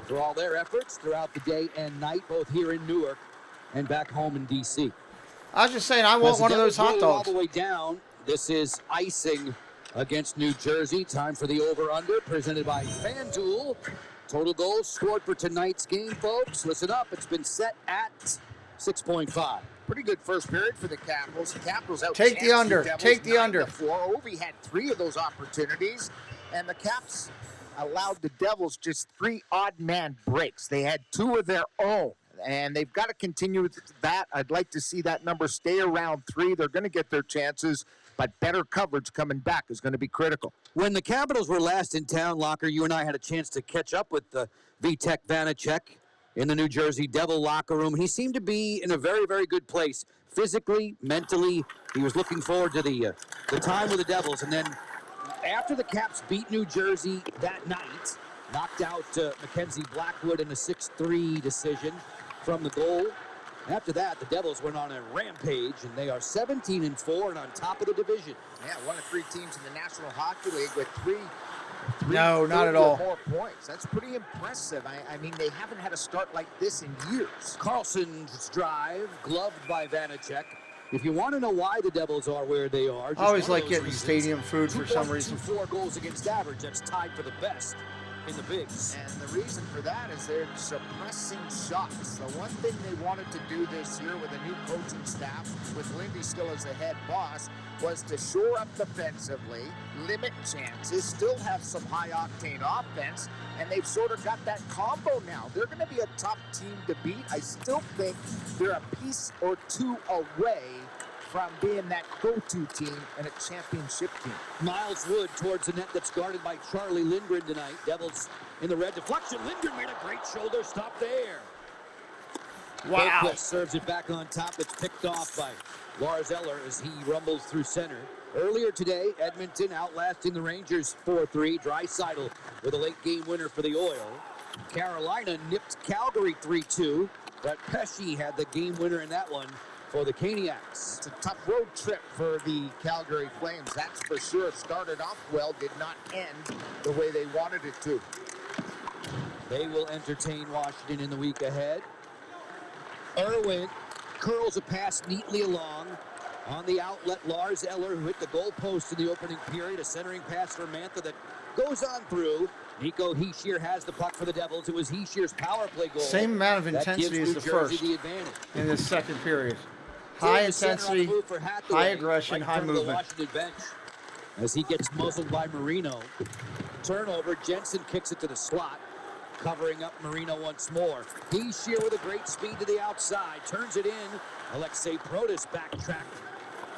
for all their efforts throughout the day and night, both here in Newark and back home in D.C. I was just saying, I want one of those hot dogs. All the way down. This is icing against New Jersey. Time for the over-under, presented by FanDuel. Total goals scored for tonight's game, folks. Listen up, it's been set at 6.5. Pretty good first period for the Capitals. The Capitals out. Take the under. Take the under. 9-4. Ovi had 3 of those opportunities, and the Caps allowed the Devils just 3 odd-man breaks. They had 2 of their own. And they've got to continue with that. I'd like to see that number stay around 3. They're going to get their chances, but better coverage coming back is going to be critical. When the Capitals were last in town, Locker, you and I had a chance to catch up with Vitek Vanacek in the New Jersey Devil locker room. He seemed to be in a very, very good place. Physically, mentally, he was looking forward to the time with the Devils. And then after the Caps beat New Jersey that night, knocked out Mackenzie Blackwood in a 6-3 decision from the goal. After that, the Devils went on a rampage, and they are 17-4 and on top of the division. Yeah, one of 3 teams in the National Hockey League with 3 no, not at all. More points. That's pretty impressive. I mean, they haven't had a start like this in years. Carlson's drive, gloved by Vanacek. If you want to know why the Devils are where they are, I always like getting stadium food for some reason. 4 goals against average. That's tied for the best in the bigs. And the reason for that is they're suppressing shots. The one thing they wanted to do this year with a new coaching staff, with Lindy still as the head boss, was to shore up defensively, limit chances, still have some high-octane offense, and they've sort of got that combo now. They're going to be a tough team to beat. I still think they're a piece or 2 away from being that go-to team and a championship team. Miles Wood towards the net that's guarded by Charlie Lindgren tonight. Devils in the red deflection. Lindgren made a great shoulder stop there. Wow. Bergquist serves it back on top. It's picked off by Lars Eller as he rumbles through center. Earlier today, Edmonton outlasting the Rangers 4-3. Draisaitl with a late game winner for the Oil. Carolina nipped Calgary 3-2. But Pesce had the game winner in that one for the Caniacs. It's a tough road trip for the Calgary Flames, that's for sure. Started off well, did not end the way they wanted it to. They will entertain Washington in the week ahead. Irwin curls a pass neatly along. On the outlet, Lars Eller, who hit the goal post in the opening period. A centering pass for Mantha that goes on through. Nico Hischier has the puck for the Devils. It was Hischier's power play goal. Same amount of intensity as the first in this second period. High intensity, high aggression, high movement. Washington bench as he gets muzzled by Marino. Turnover, Jensen kicks it to the slot, covering up Marino once more. Hischier with a great speed to the outside, turns it in. Alexei Protas backtracked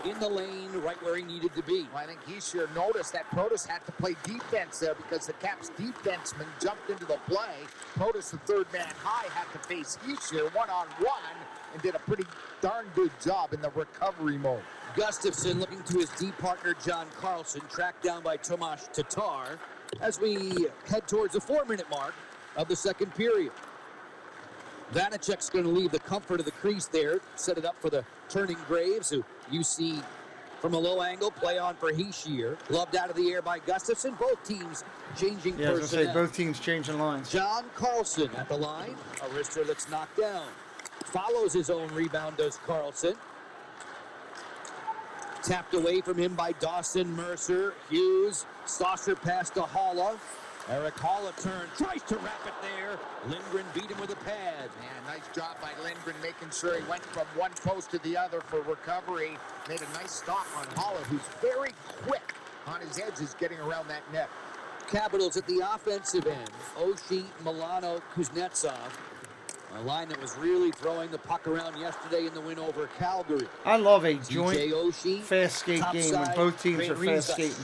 in the lane, right where he needed to be. Well, I think he sure noticed that Protas had to play defense there because the Caps defenseman jumped into the play. Protas, the third man high, had to face Heischer one-on-one and did a pretty darn good job in the recovery mode. Gustafson looking to his D partner, John Carlson, tracked down by Tomas Tatar as we head towards the 4-minute mark of the second period. Vanacek's going to leave the comfort of the crease there, set it up for the turning Graves, who you see from a low angle, play on for Heischer. Gloved out of the air by Gustafson. Both teams changing personnel. I was going to say, both teams changing lines. John Carlson at the line. A wrister that's knocked down. Follows his own rebound, does Carlson. Tapped away from him by Dawson, Mercer, Hughes. Saucer pass to Haula. Eric Haula turn, tries to wrap it there. Lindgren beat him with a pad. Yeah, nice job by Lindgren, making sure he went from one post to the other for recovery. Made a nice stop on Haula, who's very quick on his edges getting around that net. Capitals at the offensive end. Oshie, Milano, Kuznetsov. A line that was really throwing the puck around yesterday in the win over Calgary. I love a joint Oshie, fast skate game when both teams are fast skating.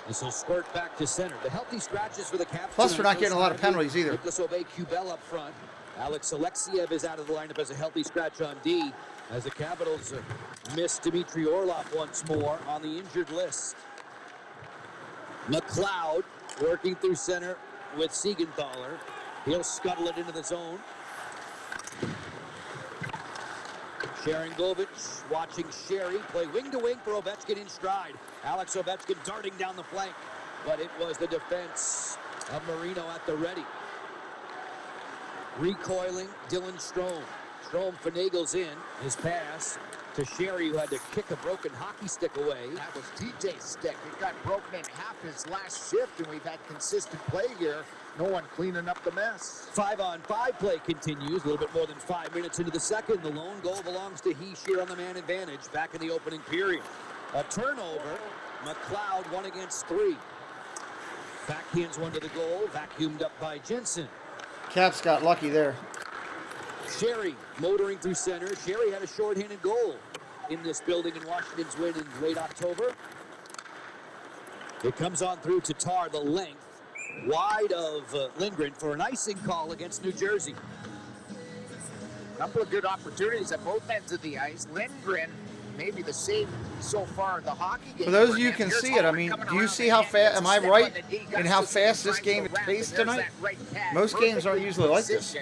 This will squirt back to center. The healthy scratches for the Caps. Plus, we're not getting a lot of penalties either. Nicholas Aubé-Kubel up front. Alex Alexiev is out of the lineup as a healthy scratch on D, as the Capitals miss Dmitry Orlov once more on the injured list. McLeod working through center with Siegenthaler. He'll scuttle it into the zone. Sharangovich watching Sherry play wing to wing for Ovechkin in stride. Alex Ovechkin darting down the flank, but it was the defense of Marino at the ready. Recoiling, Dylan Strome. Strome finagles in his pass to Sherry, who had to kick a broken hockey stick away. That was TJ's stick. It got broken in half his last shift, and we've had consistent play here. No one cleaning up the mess. 5-on-5 play continues. A little bit more than 5 minutes into the second. The lone goal belongs to Heischer on the man advantage back in the opening period. A turnover. McLeod 1 against 3. Backhands one to the goal. Vacuumed up by Jensen. Caps got lucky there. Sherry motoring through center. Sherry had a shorthanded goal in this building in Washington's win in late October. It comes on through Tatar, the length. Wide of Lindgren for an icing call against New Jersey. Couple of good opportunities at both ends of the ice. Lindgren, maybe the save so far in the hockey game. For those of you who can see it, I mean, do you see how fast, am I right in how fast this game is paced tonight? Most games aren't usually like this.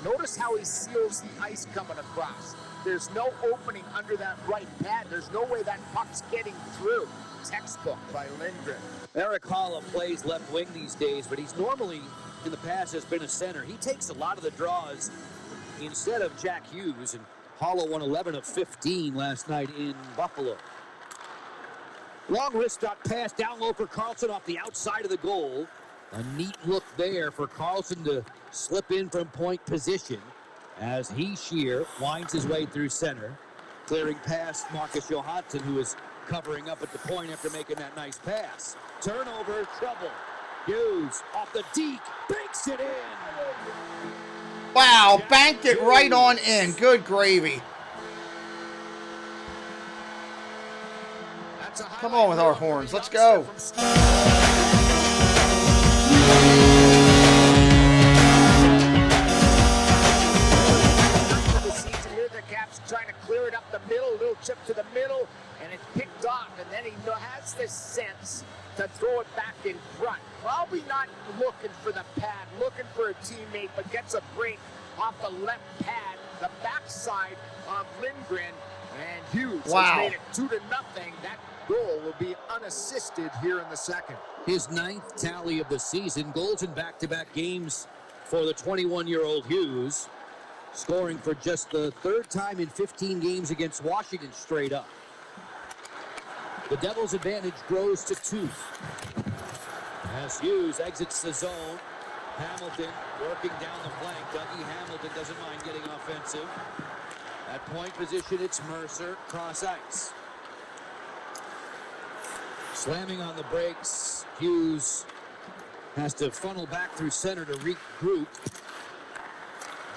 Notice how he seals the ice coming across. There's no opening under that right pad. There's no way that puck's getting through. Textbook by Lindgren. Eric Haula plays left wing these days, but he's normally, in the past, has been a center. He takes a lot of the draws instead of Jack Hughes, and Haula won 11 of 15 last night in Buffalo. Long wrist shot pass down low for Carlson off the outside of the goal. A neat look there for Carlson to slip in from point position as Heischer winds his way through center, clearing past Marcus Johansson, who is covering up at the point after making that nice pass. Turnover, trouble. Hughes off the deke, banks it in. Wow, banked it right on in. Good gravy. Come on with our horns. Let's go. Trying to clear it up the middle, a little chip to the middle, and it's picked off, and then he has this sense to throw it back in front. Probably not looking for the pad, looking for a teammate, but gets a break off the left pad, the backside of Lindgren, and Hughes has made it 2-0. That goal will be unassisted here in the second. His 9th tally of the season, goals in back-to-back games for the 21-year-old Hughes, scoring for just the 3rd time in 15 games against Washington straight up. The Devils' advantage grows to 2. As Hughes exits the zone, Hamilton working down the flank. Dougie Hamilton doesn't mind getting offensive. At point position, it's Mercer, cross ice. Slamming on the brakes, Hughes has to funnel back through center to regroup.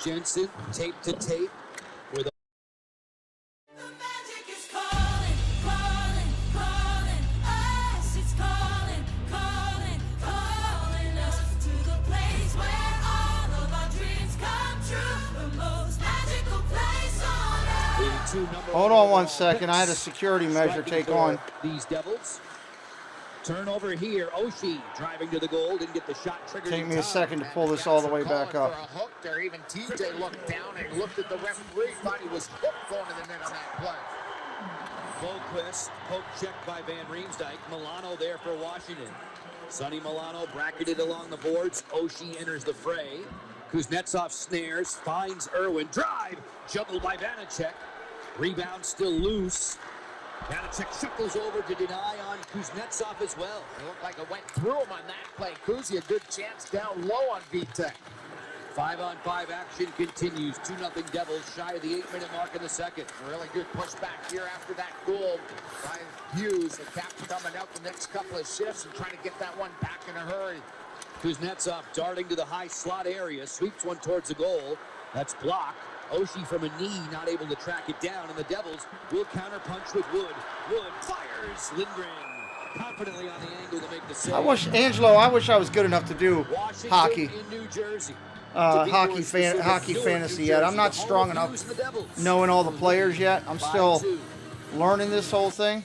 Jensen, tape to tape, with Hold on one second. I had a security measure take on. These Devils. Turnover here. Oshie driving to the goal. Didn't get the shot triggered. Take me a second to pull this all the way back up. For a hook there. Even TJ looked down and looked at the referee. Thought he was hooked going to the net on that play. Boquist, poke checked by Van Riemsdyk. Milano there for Washington. Sonny Milano bracketed along the boards. Oshie enters the fray. Kuznetsov snares, finds Irwin. Drive, juggled by Vanacek. Rebound still loose. Vanacek shuffles over to deny on Kuznetsov as well. It looked like it went through him on that play. Kuzi, a good chance down low on Vitek. 5-on-5 action continues. 2-0 Devils shy of the 8-minute mark in the second. A really good pushback here after that goal by Hughes. The captain coming out the next couple of shifts and trying to get that one back in a hurry. Kuznetsov darting to the high slot area, sweeps one towards the goal. That's blocked. Oshie from a knee, not able to track it down, and the Devils will counterpunch with Wood. Wood fires. Lindgren confidently on the angle to make the save. I wish I was good enough to do Washington hockey. in New Jersey. Hockey fantasy yet. I'm not strong enough knowing all the players yet. I'm still learning this whole thing.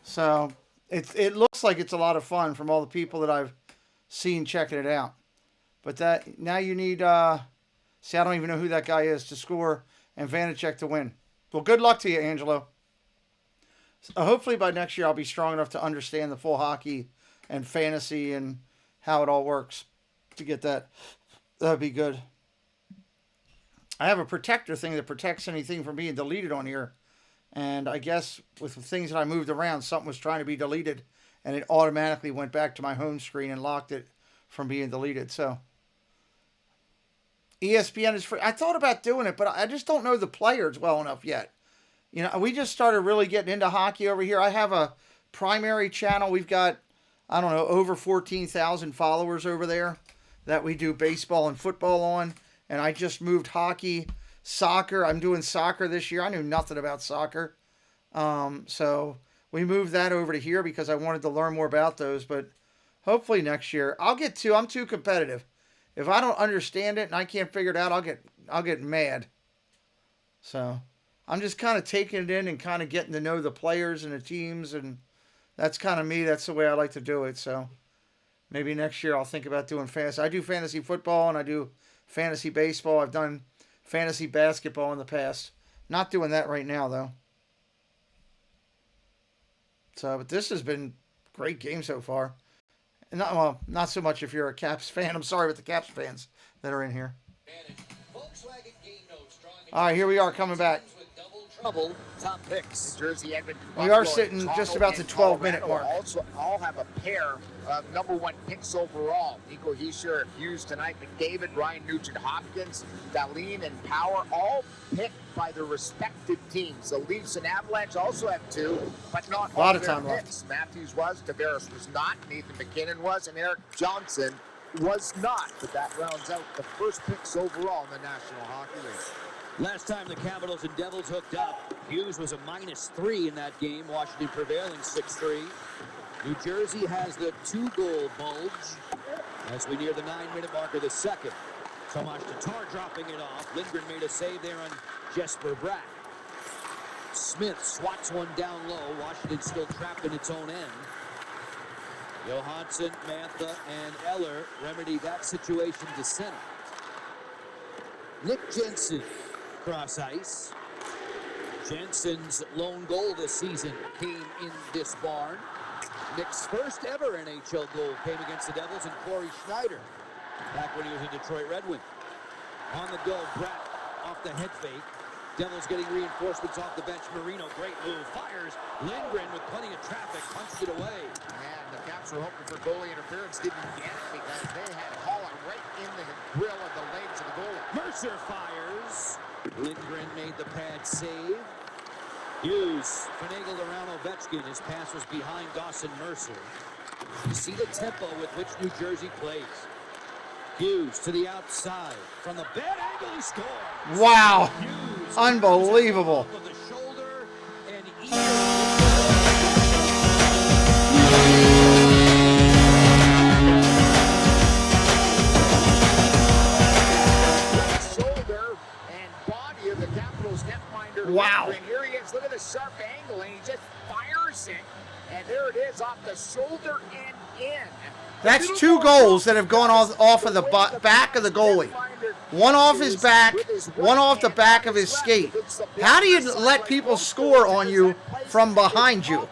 So it looks like it's a lot of fun from all the people that I've seen checking it out. But that now you need see, I don't even know who that guy is to score and Vanacek to win. Well, good luck to you, Angelo. Hopefully by next year I'll be strong enough to understand the full hockey and fantasy and how it all works to get that. That'd be good. I have a protector thing that protects anything from being deleted on here. And I guess with the things that I moved around, something was trying to be deleted. And it automatically went back to my home screen and locked it from being deleted. So ESPN is free. I thought about doing it, but I just don't know the players well enough yet. You know, we just started really getting into hockey over here. I have a primary channel. We've got, I don't know, over 14,000 followers over there that we do baseball and football on. And I just moved hockey, soccer. I'm doing soccer this year. I knew nothing about soccer. So we moved that over to here because I wanted to learn more about those. But hopefully next year, I'm too competitive. If I don't understand it and I can't figure it out, I'll get mad. So I'm just kind of taking it in and kind of getting to know the players and the teams, and that's kind of me. That's the way I like to do it. So maybe next year I'll think about doing fantasy. I do fantasy football and I do fantasy baseball. I've done fantasy basketball in the past. Not doing that right now though. So, but this has been a great game so far. Not so much if you're a Caps fan. I'm sorry with the Caps fans that are in here. All right, here we are coming back. Trouble, top picks. Jersey, Edmonton, We are sitting just about the 12-minute mark. Also, all have a pair of #1 picks overall. Nico Hischier, Hughes tonight, McDavid, Ryan Nugent-Hopkins, Dahlin, and Power, all picked by their respective teams. The Leafs and Avalanche also have 2, but not all of their picks. Matthews was, Tavares was not, Nathan McKinnon was, and Eric Johnson was not. But that rounds out the first picks overall in the National Hockey League. Last time the Capitals and Devils hooked up, Hughes was a -3 in that game. Washington prevailing 6-3. New Jersey has the 2-goal bulge as we near the 9-minute mark of the second. Tomas Tatar dropping it off. Lindgren made a save there on Jesper Bratt. Smith swats one down low. Washington still trapped in its own end. Johansson, Mantha, and Eller remedy that situation to center. Nick Jensen cross ice. Jensen's lone goal this season came in this barn. Nick's first ever NHL goal came against the Devils and Corey Schneider back when he was a Detroit Red Wing. On the go, Bratt off the head fake. Devils getting reinforcements off the bench. Marino, great move, fires. Lindgren with plenty of traffic, punched it away. And the Caps were hoping for goalie interference, didn't get it because they had Holland right in the grill of the legs of the goalie. Mercer fires. Lindgren made the pad save. Hughes finagled around Ovechkin. His pass was behind Dawson Mercer. You see the tempo with which New Jersey plays. Hughes to the outside. From the bad angle, he scores. Wow. Hughes Unbelievable. off of the shoulder and Wow. And here he is. Look at the sharp angle, and he just fires it. And there it is off the shoulder and in. That's 2 goals that have gone off of the back of the goalie. One off his back, one off the back of his skate. How do you let people score on you from behind you?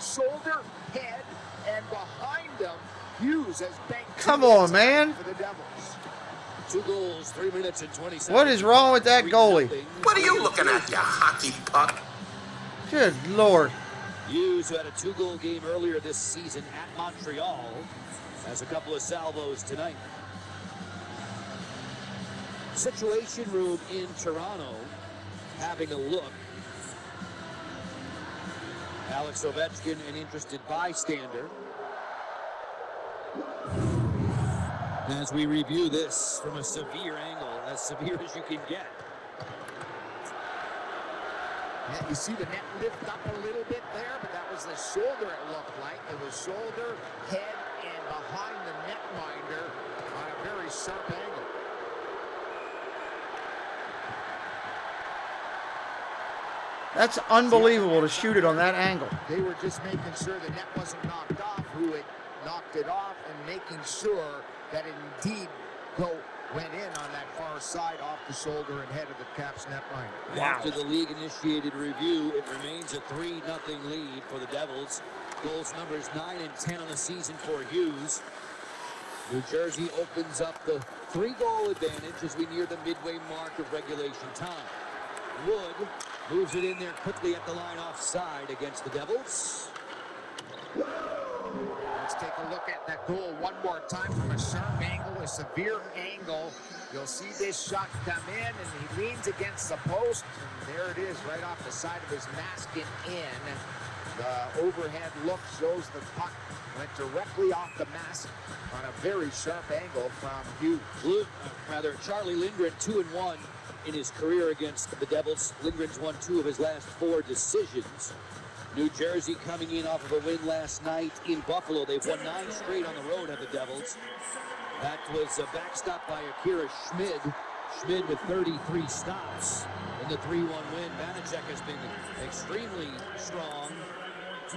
Shoulder, head, and behind him, Hughes has banked. Come on, man. 2 goals, 3 minutes and 20 seconds. What is wrong with that goalie? What are you looking at, you hockey puck? Good Lord. Hughes, who had a 2-goal game earlier this season at Montreal, has a couple of salvos tonight. Situation Room in Toronto having a look. Alex Ovechkin, an interested bystander. As we review this from a severe angle, as severe as you can get. Yeah, you see the net lift up a little bit there, but that was the shoulder it looked like. It was shoulder, head, and behind the netminder on a very sharp angle. That's unbelievable to shoot it on that angle. They were just making sure the net wasn't knocked off, who had knocked it off, and making sure that it indeed went in on that far side off the shoulder and head of the Caps netminder. Wow. After the league-initiated review, it remains a 3-0 lead for the Devils. Goals numbers 9 and 10 on the season for Hughes. New Jersey opens up the 3-goal advantage as we near the midway mark of regulation time. Wood moves it in there quickly at the line offside against the Devils. Let's take a look at that goal one more time from a sharp angle, a severe angle. You'll see this shot come in, and he leans against the post, and there it is, right off the side of his mask and in. The overhead look shows the puck went directly off the mask on a very sharp angle from Hughes. Charlie Lindgren, 2-1 in his career against the Devils. Lindgren's won 2 of his last 4 decisions. New Jersey coming in off of a win last night in Buffalo. They've won 9 straight on the road, have the Devils. That was a backstop by Akira Schmid. Schmid with 33 stops in the 3-1 win. Vanacek has been extremely strong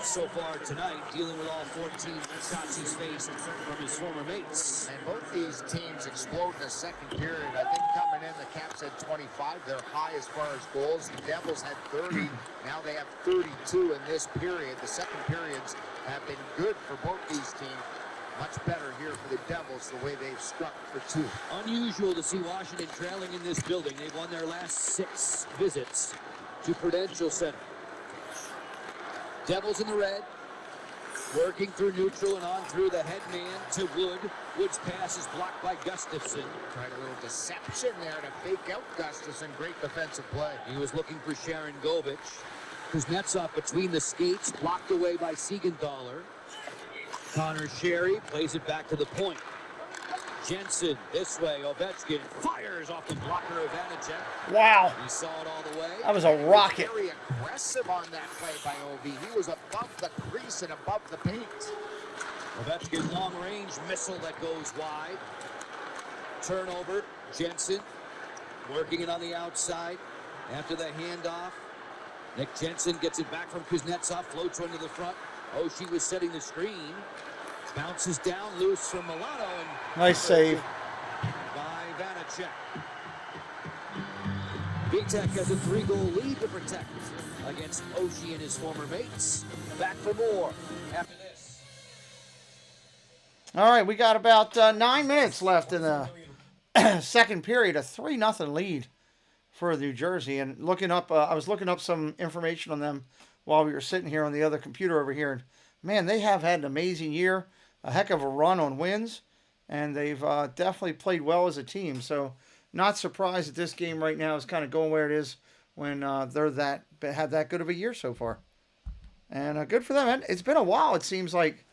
so far tonight, dealing with all 14 shots he's faced from his former mates. And both these teams explode in the second period. I think coming in, the Caps had 25. They're high as far as goals. The Devils had 30. Now they have 32 in this period. The second periods have been good for both these teams. Much better here for the Devils, the way they've struck for 2. Unusual to see Washington trailing in this building. They've won their last 6 visits to Prudential Center. Devils in the red, working through neutral and on through the head man to Wood. Wood's pass is blocked by Gustafson. Tried a little deception there to fake out Gustafson. Great defensive play. He was looking for Sharon Govich. Kuznetsov between the skates, blocked away by Siegenthaler. Connor Sherry plays it back to the point. Jensen this way. Ovechkin fires off the blocker of Vanacek. Wow. He saw it all the way. That was a rocket. Very aggressive on that play by Ovi. He was above the crease and above the paint. Ovechkin long range missile that goes wide. Turnover. Jensen working it on the outside after the handoff. Nick Jensen gets it back from Kuznetsov. Floats one to the front. Oshie was setting the screen. Bounces down loose from Milano. And nice save by Vanacek. Vitek has a 3-goal lead to protect against Oshie and his former mates. Back for more after this. All right, we got about 9 minutes left in the second period. A 3-0 lead for New Jersey. And looking up, I was looking up some information on them while we were sitting here on the other computer over here. And man, they have had an amazing year. A heck of a run on wins, and they've definitely played well as a team. So, not surprised that this game right now is kind of going where it is when they're had that good of a year so far. And good for them. It's been a while. It seems like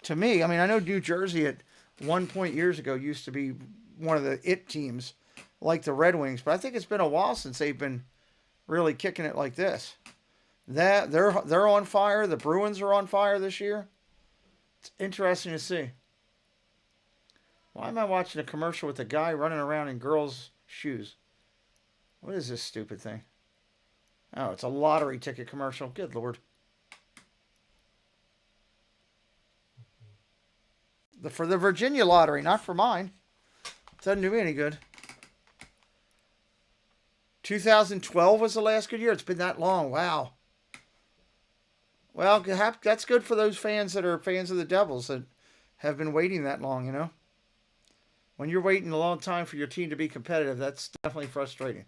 to me. I mean, I know New Jersey at one point years ago used to be one of the it teams, like the Red Wings, but I think it's been a while since they've been really kicking it like this. They're on fire. The Bruins are on fire this year. It's interesting to see. Why am I watching a commercial with a guy running around in girls' shoes? What is this stupid thing? Oh, it's a lottery ticket commercial. Good Lord. For the Virginia lottery, not for mine. Doesn't do me any good. 2012 was the last good year. It's been that long. Wow. Well, that's good for those fans that are fans of the Devils that have been waiting that long, you know. When you're waiting a long time for your team to be competitive, that's definitely frustrating.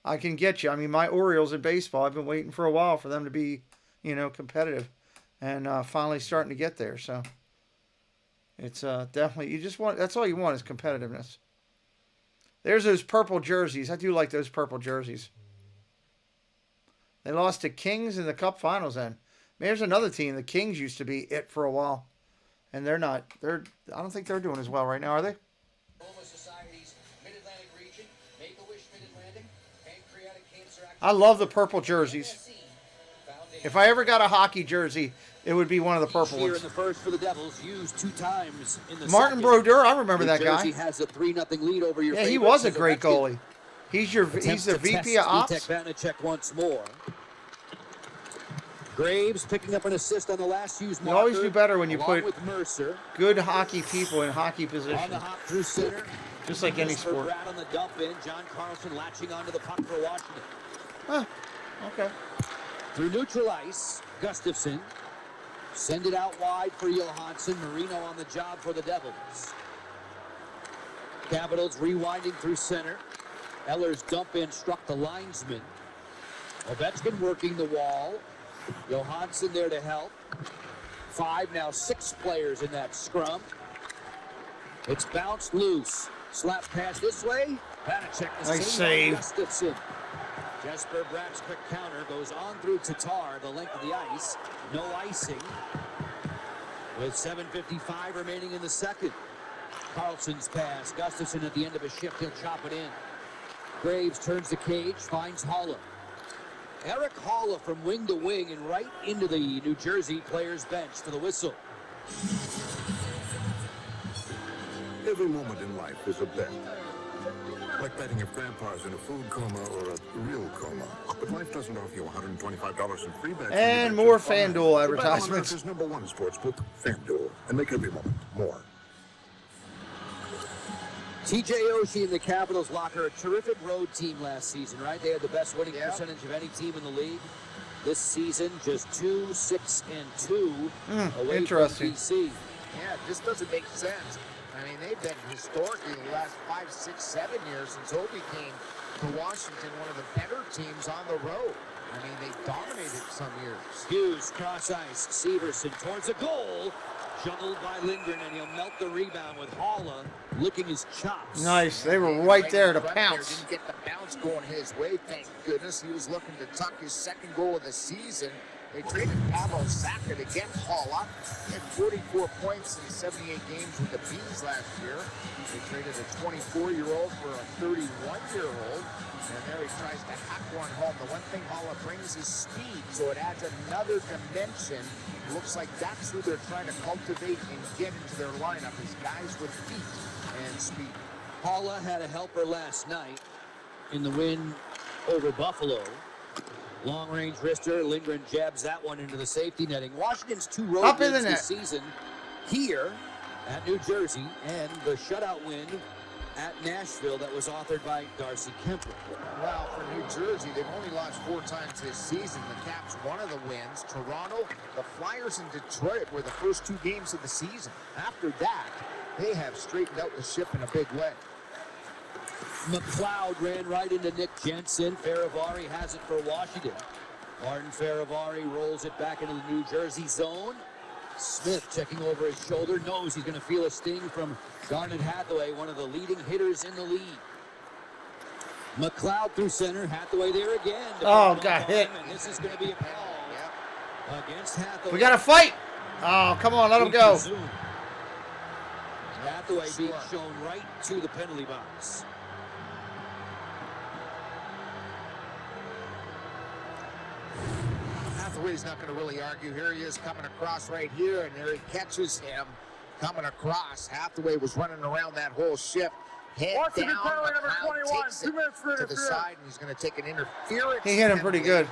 I can get you. I mean, my Orioles in baseball, I've been waiting for a while for them to be, you know, competitive. And finally starting to get there. So it's definitely, you just want, that's all you want is competitiveness. There's those purple jerseys. I do like those purple jerseys. They lost to Kings in the Cup Finals then. There's another team. The Kings used to be it for a while. And they're not. I don't think they're doing as well right now, are they? I love the purple jerseys. If I ever got a hockey jersey, it would be one of the purple Here ones. in the first for the Devils, used 2 times in the Martin second. Brodeur, I remember New that guy. Jersey has a 3-0 lead over your Yeah, he favorites, was a and great Ovechkin goalie. He's the attempts VP to of test Ops. Vitek Vanacek once more. Graves picking up an assist on the last used You marker. always do better when you along put with Mercer. good hockey people in hockey On positions. the hop through center. Just like any Jesper sport. Bratt on the dump in. John Carlson latching onto the puck for Washington. Huh. Okay. Through neutral ice, Gustafson. Send it out wide for Johansson. Marino on the job for the Devils. Capitals rewinding through center. Eller's dump in struck the linesman. Ovechkin working the wall. Johansson there to help. 5, now 6 players in that scrum. It's bounced loose. Slap pass this way. Vanacek the Nice save. save. Gustafson. Jesper Bratt's quick counter goes on through Tatar, the length of the ice. No icing. With 7:55 remaining in the second. Carlson's pass. Gustafson at the end of a shift. He'll chop it in. Graves turns the cage, finds Haula. Eric Haula from wing to wing and right into the New Jersey players' bench for the whistle. Every moment in life is a bet. Like betting if Grandpa's in a food coma or a real coma. But life doesn't offer you $125 in free bets. And more FanDuel So bet on advertisements. America's #1 sportsbook, FanDuel, and make every moment more. TJ Oshie and the Capitals locker, a terrific road team last season, right? They had the best winning percentage of any team in the league. This season, just 2-6-2 away Interesting. from BC. Yeah, it just doesn't make sense. I mean, they've been historically the last 5, 6, 7 years since Obi came to Washington, one of the better teams on the road. I mean, they dominated some years. Hughes, cross ice, Severson towards a goal. Juggled by Lindgren, and he'll melt the rebound with Haula licking his chops. Nice. They were right there to Right pounce. Didn't get the bounce going his way, thank goodness. He was looking to tuck his second goal of the season. They traded Pavel Saka to get Haula. He had 44 points in 78 games with the Bees last year. They traded a 24-year-old for a 31-year-old. And there he tries to hack one home. The one thing Haula brings is speed, so it adds another dimension. Looks like that's who they're trying to cultivate and get into their lineup, is guys with feet and speed. Haula had a helper last night in the win over Buffalo. Long-range wrister, Lindgren jabs that one into the safety netting. Washington's 2 road Up in the wins this net. season here at New Jersey, and the shutout win at Nashville that was authored by Darcy Kemper. Well, for New Jersey, they've only lost 4 times this season. The Caps, one of the wins. Toronto, the Flyers, and Detroit were the first 2 games of the season. After that, they have straightened out the ship in a big way. McLeod ran right into Nick Jensen. Faravari has it for Washington. Martin Faravari rolls it back into the New Jersey zone. Smith checking over his shoulder, knows he's going to feel a sting from Garnet Hathaway, one of the leading hitters in the league. McLeod through center, Hathaway there again. Oh, got hit. And this is going to be a call against Hathaway. We got to fight. Oh, come on, let him go. Hathaway being shown right to the penalty box. Hathaway's not going to really argue. Here he is coming across right here, and there he catches him coming across. Hathaway was running around that whole shift. Head Washington down, penalty number McLeod 21, takes 2 minutes for it to the interference. side, and he's going to take an interference. He hit him pretty good.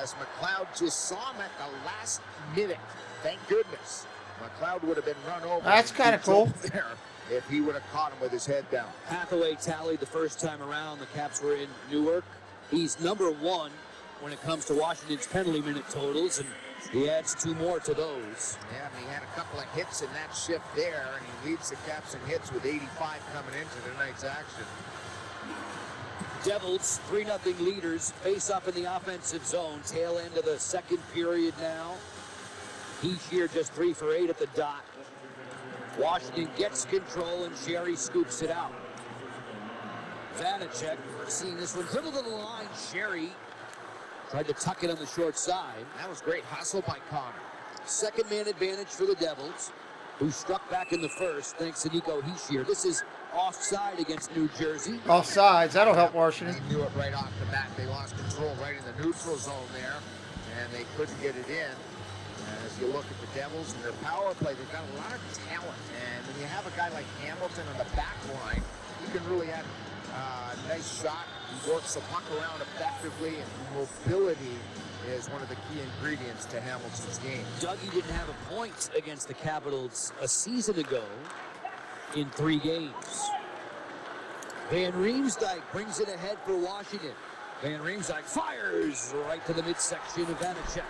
As McLeod just saw him at the last minute. Thank goodness. McLeod would have been run over. That's kind of cool. There if he would have caught him with his head down. Hathaway tallied the first time around. The Caps were in Newark. He's number 1 when it comes to Washington's penalty minute totals, and he adds 2 more to those. Yeah, and he had a couple of hits in that shift there, and he leads the Caps in hits with 85 coming into tonight's action. Devils, 3-0 leaders, face up in the offensive zone. Tail end of the second period now. Heeshear just 3 for 8 at the dot. Washington gets control, and Sherry scoops it out. Vanacek seeing this one dribble to the line. Sherry tried to tuck it on the short side. That was great hustle by Connor. Second man advantage for the Devils, who struck back in the first thanks to Nico Heeshear. This is offside against New Jersey. Offsides, that'll help Washington. They knew it right off the bat. They lost control right in the neutral zone there, and they couldn't get it in. As you look at the Devils and their power play, they've got a lot of talent. And when you have a guy like Hamilton on the back line, he can really have a nice shot. He works the puck around effectively, and mobility is one of the key ingredients to Hamilton's game. Dougie didn't have a point against the Capitals a season ago in 3 games. Van Riemsdyk brings it ahead for Washington. Van Riemsdyk fires right to the midsection of Vanacek.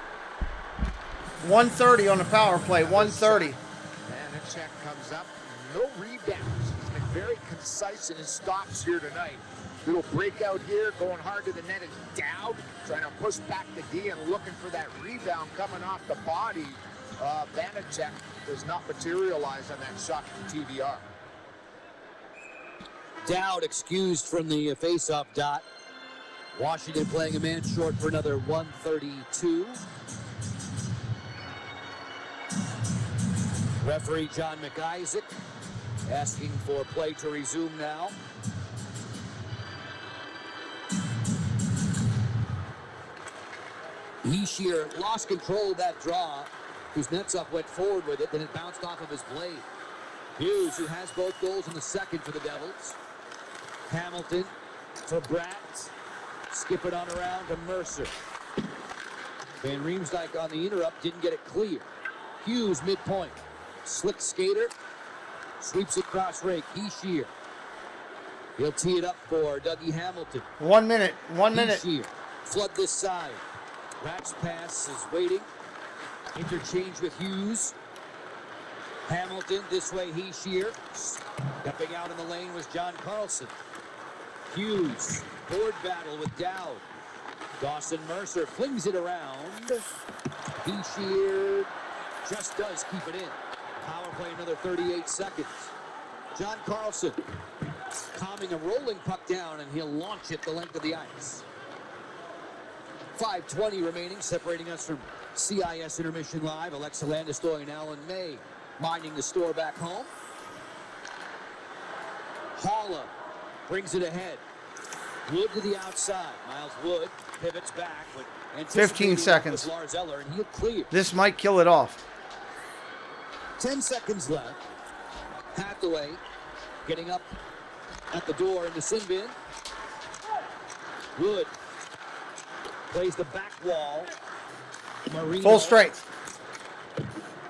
130 on the power play, 130. Vanacek comes up, no rebounds. He's been very concise in his stops here tonight. Little breakout here, going hard to the net is Dowd, trying to push back the D and looking for that rebound coming off the body. Vanacek does not materialize on that shot from TVR. Dowd excused from the face-off dot. Washington playing a man short for another 132. Referee John McIsaac asking for play to resume now. Heeshear lost control of that draw. Kuznetsov went forward with it, then it bounced off of his blade. Hughes, who has both goals in the second for the Devils. Hamilton to Bratt. Skip it on around to Mercer. Van Riemsdyk on the interrupt, didn't get it clear. Hughes midpoint. Slick skater. Sweeps it cross rake. Heeshear. He'll tee it up for Dougie Hamilton. 1 minute, 1 minute. Heeshear. Flood this side. Rat's pass is waiting. Interchange with Hughes. Hamilton this way, Heeshear. Stepping out in the lane was John Carlson. Hughes, board battle with Dowd. Dawson Mercer flings it around. Heeshear just does keep it in. Power play another 38 seconds. John Carlson calming a rolling puck down, and he'll launch it the length of the ice. 5:20 remaining, separating us from CIS Intermission Live. Alexa Landestoy and Alan May minding the store back home. Haula brings it ahead. Wood to the outside. Miles Wood pivots back. 15 seconds. Lars Eller, and he'll clear. This might kill it off. 10 seconds left. Hathaway getting up at the door in the sin bin. Wood plays the back wall. Marino. Full strength.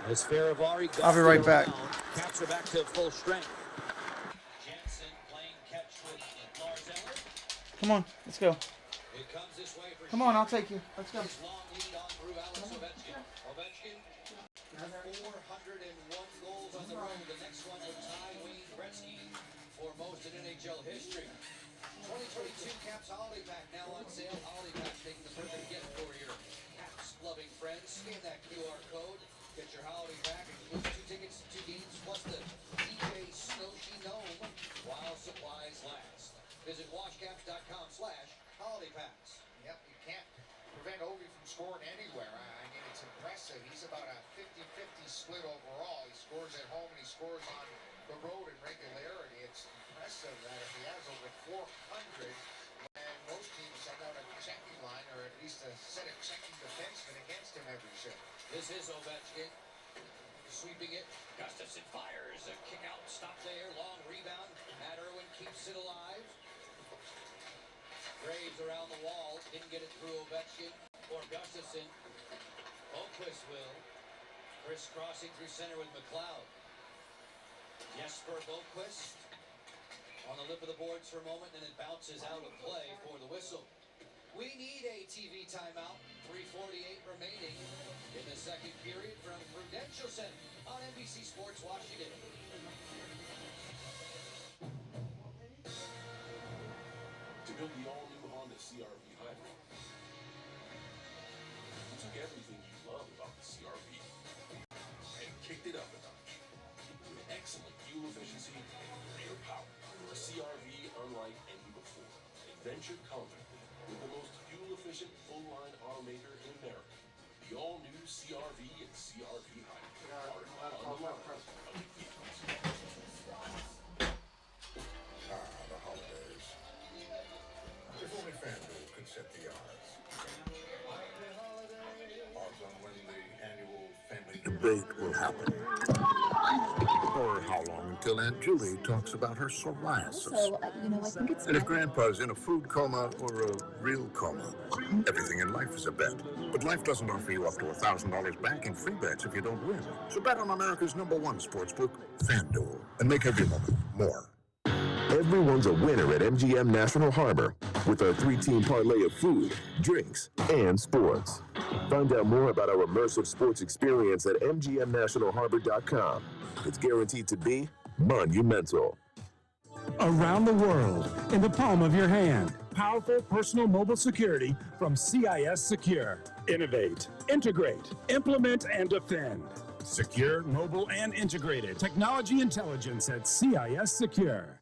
As Faravari I'll be right back. Caps are back to full strength. Come on, let's go. Come on, I'll take you. Let's go. 401 goals on the road. The next one will tie Wayne Gretzky for most in NHL history. 2022 Caps Holiday Pack now on sale. Holiday Pack taking the perfect gift for your Caps-loving friends. Scan that QR code. Get your holiday pack. Includes 2 tickets to 2 games plus the DJ Snowshy Gnome while supplies last. Visit washcaps.com/holiday packs. Yep, you can't prevent Ovi from scoring anywhere. I mean, it's impressive. He's about a 50-50 split overall. He scores at home and he scores on the road in regularity. It's impressive that if he has over 400, and most teams send out a checking line, or at least a set of checking defensemen against him every shift. This is Ovechkin. Sweeping it. Gustafson fires. A kick out. Stop there. Long rebound. Matt Irwin keeps moves around the wall. Didn't get it through Ovechkin or Gustafson. Boquist will. Crisscrossing through center with McLeod. Jesper Boquist on the lip of the boards for a moment, and it bounces out of play for the whistle. We need a TV timeout. 3:48 remaining in the second period from Prudential Center on NBC Sports Washington. To build the all-new Honda CR-V hybrid, you took everything you love about the CR-V and kicked it up a notch with excellent fuel efficiency and greater power. A CR-V unlike any before. Adventure confidently with the most fuel-efficient full-line automaker in America. The all-new CR-V and CR-V hybrid are on the line of the vehicles. The holidays. If only FanDuel could set the odds. Odds on when the annual family debate will happen. Or how long until Aunt Julie talks about her psoriasis. So, I think it's... And if Grandpa's in a food coma or a real coma, everything in life is a bet. But life doesn't offer you up to $1,000 back in free bets if you don't win. So bet on America's #1 sportsbook, FanDuel, and make every moment more. Everyone's a winner at MGM National Harbor with our 3-team parlay of food, drinks, and sports. Find out more about our immersive sports experience at mgmnationalharbor.com. It's guaranteed to be monumental. Around the world, in the palm of your hand. Powerful personal mobile security from CIS Secure. Innovate, integrate, implement, and defend. Secure, mobile, and integrated. Technology intelligence at CIS Secure.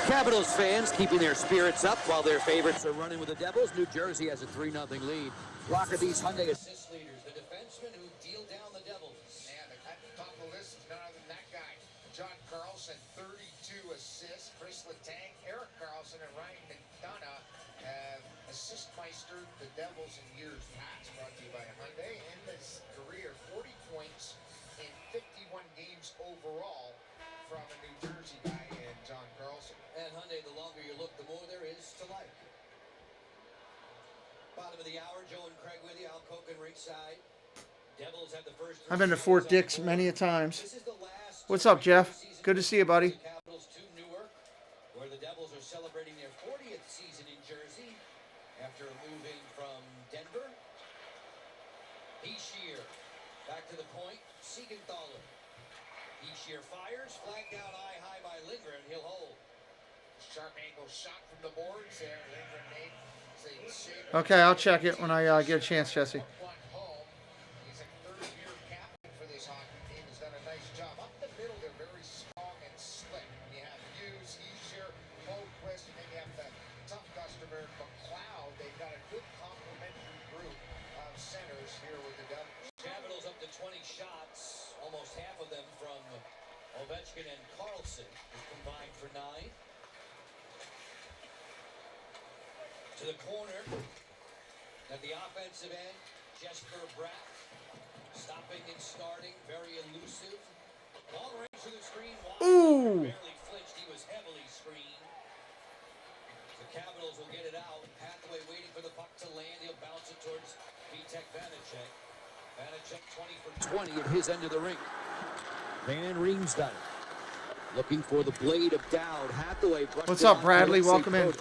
Capitals fans keeping their spirits up while their favorites are running with the Devils. New Jersey has a 3-0 lead. Lockerbie's Hyundai assist leaders, the defensemen who deal down the Devils. Man, at the top of the list is none other than that guy. John Carlson, 32 assists. Chris Letang, Eric Carlson, and Ryan McDonough have assist meistered the Devils in years past. Brought to you by Hyundai. In his career, 40 points in 51 games overall from a New Jersey guy in John Carlson. And Hyundai, the longer you look, the more there is to like. Bottom of the hour, Joe and Craig with you. Al Koken ringside. Devils have the first. I've been to Fort Dix many a times. What's up, Jeff? Good to see you, buddy. Capitals to Newark, where the Devils are celebrating their 40th season in Jersey after moving from Denver. Heeshear back to the point. Siegenthaler. Heeshear fires, flagged down high by Lindgren. He'll hold. Sharp angle shot from the boards there. Lindgren made a save. Okay, I'll check it when I get a chance, Jesse. He's a third-year captain for this hockey team. He's done a nice job. Up the middle, they're very strong and slick. You have Hughes, Heeshear, Boquist, and then you have the tough customer, McLeod. They've got a good complementary group of centers here with the Devils. Capitals up to 20 shots, almost half of them from Ovechkin and Carlson, who combined for 9. To the corner, at the offensive end, Jesper Bratt, stopping and starting, very elusive. Long range to the screen, Ooh. barely flinched, he was heavily screened. The Capitals will get it out. Hathaway waiting for the puck to land, he'll bounce it towards Vitek Vanacek. Vanacek 20 for 20 at his end of the rink. Van Riemsdyk looking for the blade of Dowd. Hathaway. What's up, Bradley? Welcome in.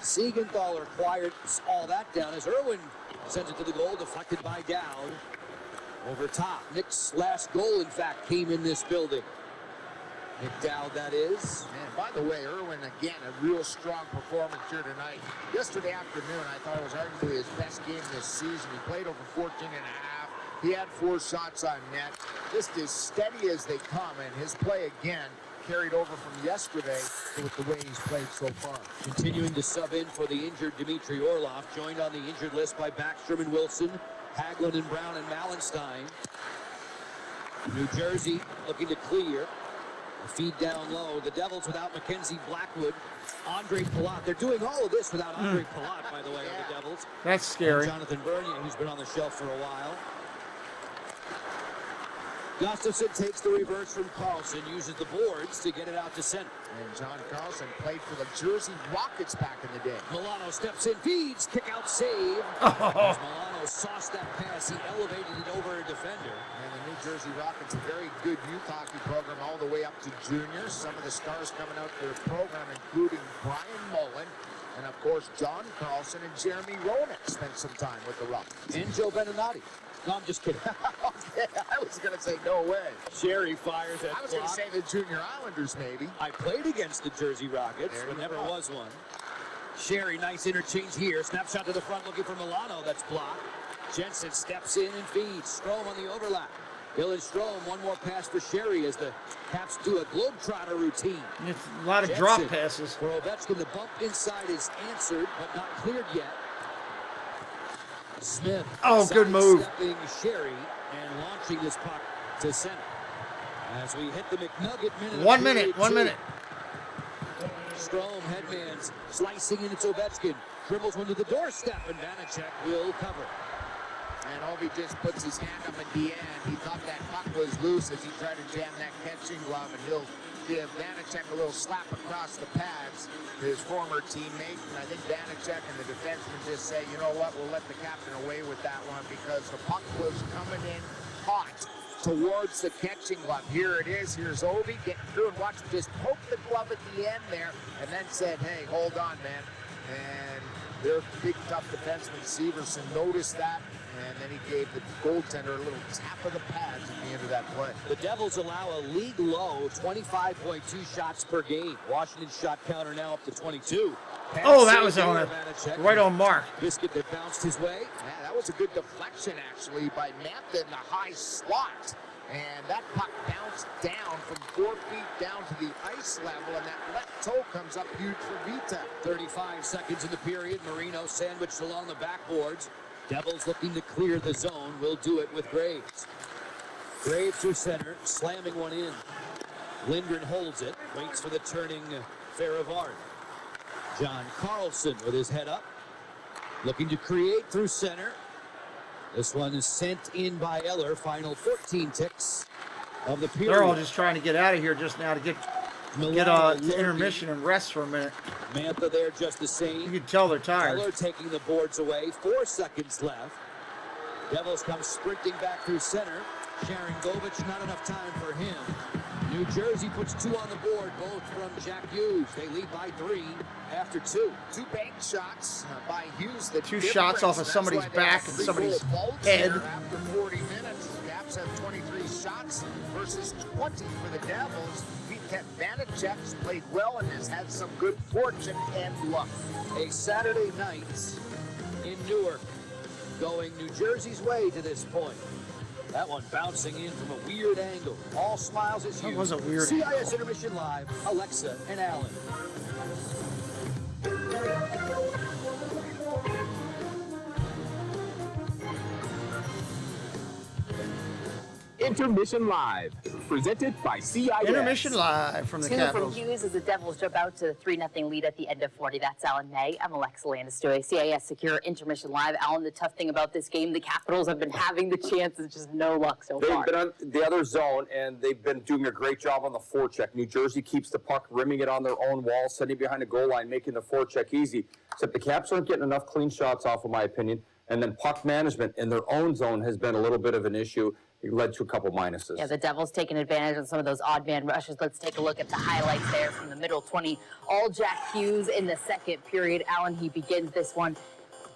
Siegenthaler quiets all that down as Irwin sends it to the goal, deflected by Dowd. Over top. Nick's last goal, in fact, came in this building. Nick Dowd, that is. And by the way, Irwin, again, a real strong performance here tonight. Yesterday afternoon, I thought it was arguably his best game this season. He played over 14 and a half. He had 4 shots on net. Just as steady as they come, and his play again carried over from yesterday with the way he's played so far. Continuing to sub in for the injured Dmitry Orlov, joined on the injured list by Backstrom and Wilson, Hagelin and Brown and Malenstein. New Jersey looking to clear. The feed down low. The Devils without Mackenzie Blackwood. Andre Palat. They're doing all of this without Andre Palat, by the way, on the Devils. That's scary. And Jonathan Bernier, who's been on the shelf for a while. Gustafson takes the reverse from Carlson, uses the boards to get it out to center. And John Carlson played for the Jersey Rockets back in the day. Milano steps in, feeds, kick out save. As Milano sauced that pass, he elevated it over a defender. And the New Jersey Rockets, a very good youth hockey program all the way up to juniors. Some of the stars coming out their program, including Brian Mullen, and of course John Carlson and Jeremy Roenick spent some time with the Rockets. And Joe Beninati. No, I'm just kidding. I was going to say no way. Sherry fires at I was going to say the Junior Islanders, maybe. I played against the Jersey Rockets, but never was one. Sherry, nice interchange here. Snapshot to the front looking for Milano. That's blocked. Jensen steps in and feeds. Strome on the overlap. Dylan Strome, one more pass for Sherry as the Caps do a globetrotter routine. It's a lot of drop passes. For Ovechkin, the bump inside is answered, but not cleared yet. Smith. Oh, good move. Stepping Sherry and launching this puck to center. As we hit the McNugget minute. 1 minute, 1 minute. Strome, headman's slicing in, it's Ovechkin. Dribbles one to the doorstep, and Vanacek will cover. And Ovi just puts his hand up at the end. He thought that puck was loose as he tried to jam that catching glove, and he'll give Vanacek a little slap across the pads to his former teammate. And I think Vanacek and the defenseman just say, you know what, we'll let the captain away with that one because the puck was coming in hot towards the catching glove. Here it is. Here's Ovi getting through, and watch him just poke the glove at the end there, and then said, hey, hold on, man. And their big, tough defenseman, Severson, noticed that. And then he gave the goaltender a little tap of the pads at the end of that play. The Devils allow a league low 25.2 shots per game. Washington's shot counter now up to 22. Oh, that was on it. Right on mark. Biscuit that bounced his way. Yeah, that was a good deflection, actually, by Mantha in the high slot. And that puck bounced down from 4 feet down to the ice level, and that left toe comes up huge for Vita. 35 seconds in the period. Marino sandwiched along the backboards. Devils looking to clear the zone. Will do it with Graves. Graves through center, slamming one in. Lindgren holds it, waits for the turning Faravard. John Carlson with his head up, looking to create through center. This one is sent in by Eller. Final 14 ticks of the period. They're all just trying to get out of here just now to get to intermission and rest for a minute. Mantha there just the same. You can tell they're tired. Eller taking the boards away. 4 seconds left. Devils come sprinting back through center. Sharon Govich, not enough time for him. New Jersey puts 2 on the board, both from Jack Hughes. They lead by 3 after 2. 2 bank shots by Hughes. The 2 shots off of somebody's back and somebody's head. After 40 minutes, Caps have 23 shots versus 20 for the Devils. Vanacek's played well and has had some good fortune and luck. A Saturday night in Newark, going New Jersey's way to this point. That one bouncing in from a weird angle. All smiles as you. That was a weird CIS angle. Intermission Live, Alexa and Alan. Intermission Live, presented by CIS. Intermission Live from the 2 Capitals. from Hughes as the Devils jump out to the 3-0 lead at the end of 40. That's Alan May. I'm Alexa Landestoy. CIS Secure Intermission Live. Alan, the tough thing about this game, the Capitals have been having the chances, just no luck so far. They've been on the other zone, and they've been doing a great job on the forecheck. New Jersey keeps the puck, rimming it on their own wall, sitting behind the goal line, making the forecheck easy. Except the Caps aren't getting enough clean shots off, in my opinion. And then puck management in their own zone has been a little bit of an issue. It led to a couple minuses. Yeah, the Devils taking advantage of some of those odd man rushes. Let's take a look at the highlights there from the middle 20. All Jack Hughes in the second period. Alan, he begins this one,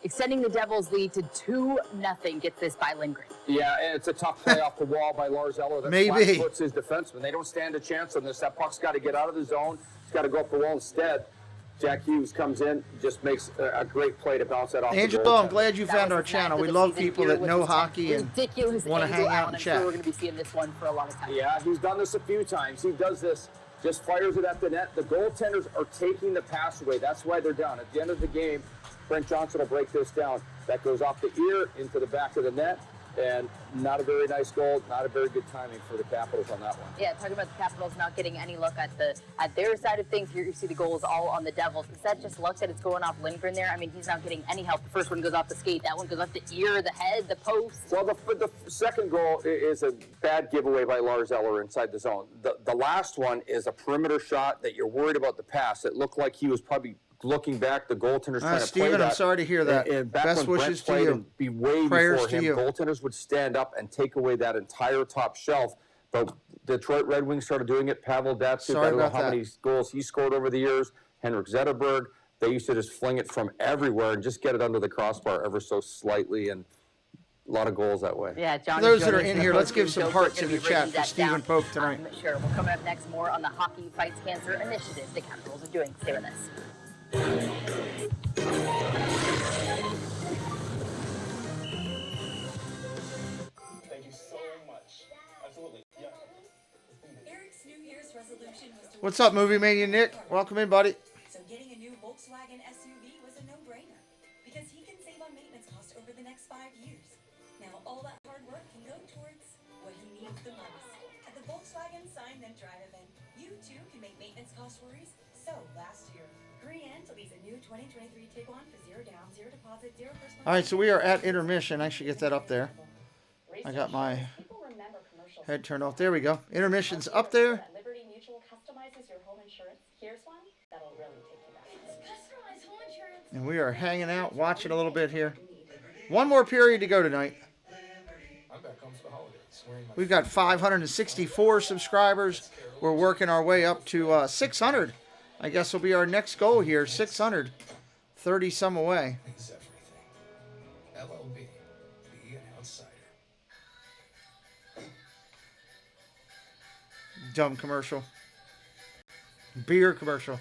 extending the Devils' lead to 2-0. Gets this by Lindgren. Yeah, and it's a tough play off the wall by Lars Eller. That Maybe. puts his defenseman. They don't stand a chance on this. That puck's got to get out of the zone. It's got to go up the wall instead. Jack Hughes comes in, just makes a great play to bounce that off. Angelo, I'm glad you found our channel. We love people that know hockey and want to hang out and chat. We're going to be seeing this one for a lot of time. Yeah, he's done this a few times. He does this, just fires it at the net. The goaltenders are taking the pass away. That's why they're down. At the end of the game, Brent Johnson will break this down. That goes off the ear into the back of the net. And not a very nice goal, not a very good timing for the Capitals on that one. Yeah, talking about the Capitals not getting any luck at their side of things. Here you see the goals all on the Devils. Is that just luck that it's going off Lindgren there? I mean, he's not getting any help. The first one goes off the skate. That one goes off the ear, the head, the post. Well, the second goal is a bad giveaway by Lars Eller inside the zone. The last one is a perimeter shot that you're worried about the pass. It looked like he was probably looking back. The goaltender's trying to play that. Stephen, I'm sorry to hear that. And back Best when wishes Brent to you. and be way Prayers before to him, you. goaltenders would stand up and take away that entire top shelf. But Detroit Red Wings started doing it. Pavel Datsyuk, I don't know how many goals he scored over the years. Henrik Zetterberg, they used to just fling it from everywhere and just get it under the crossbar ever so slightly, and a lot of goals that way. Yeah, John. For those that are in here, let's give some hearts in the chat for Stephen Pope tonight. Sure. We're coming up next more on the Hockey Fights Cancer initiative the Capitals are doing. Stay with us. Thank you so much. Absolutely. Yeah. Eric's New Year's resolution was to What's up, Movie Mania Nick? Welcome in, buddy. So getting a new Volkswagen SUV was a no-brainer because he can save on maintenance costs over the next 5 years. Now all that hard work can go towards what he needs the most. At the Volkswagen Sign Then Drive event, you too can make maintenance cost worries so last year. Hurry in to lease a new 2023 Tiguan for 0 down, 0 deposit, 0 first month. All right, so we are at intermission. I should get that up there. I got my head turned off. There we go. Intermission's up there. Liberty Mutual customizes your home insurance. Here's one that'll really take you back. Customized home insurance. And we are hanging out, watching a little bit here. One more period to go tonight. I'm back home for the holidays. Wearing my We've got 564 subscribers. We're working our way up to 600. I guess will be our next goal here. 600. 30 some away. It's everything. LLB. Be an outsider. Dumb commercial. Beer commercial.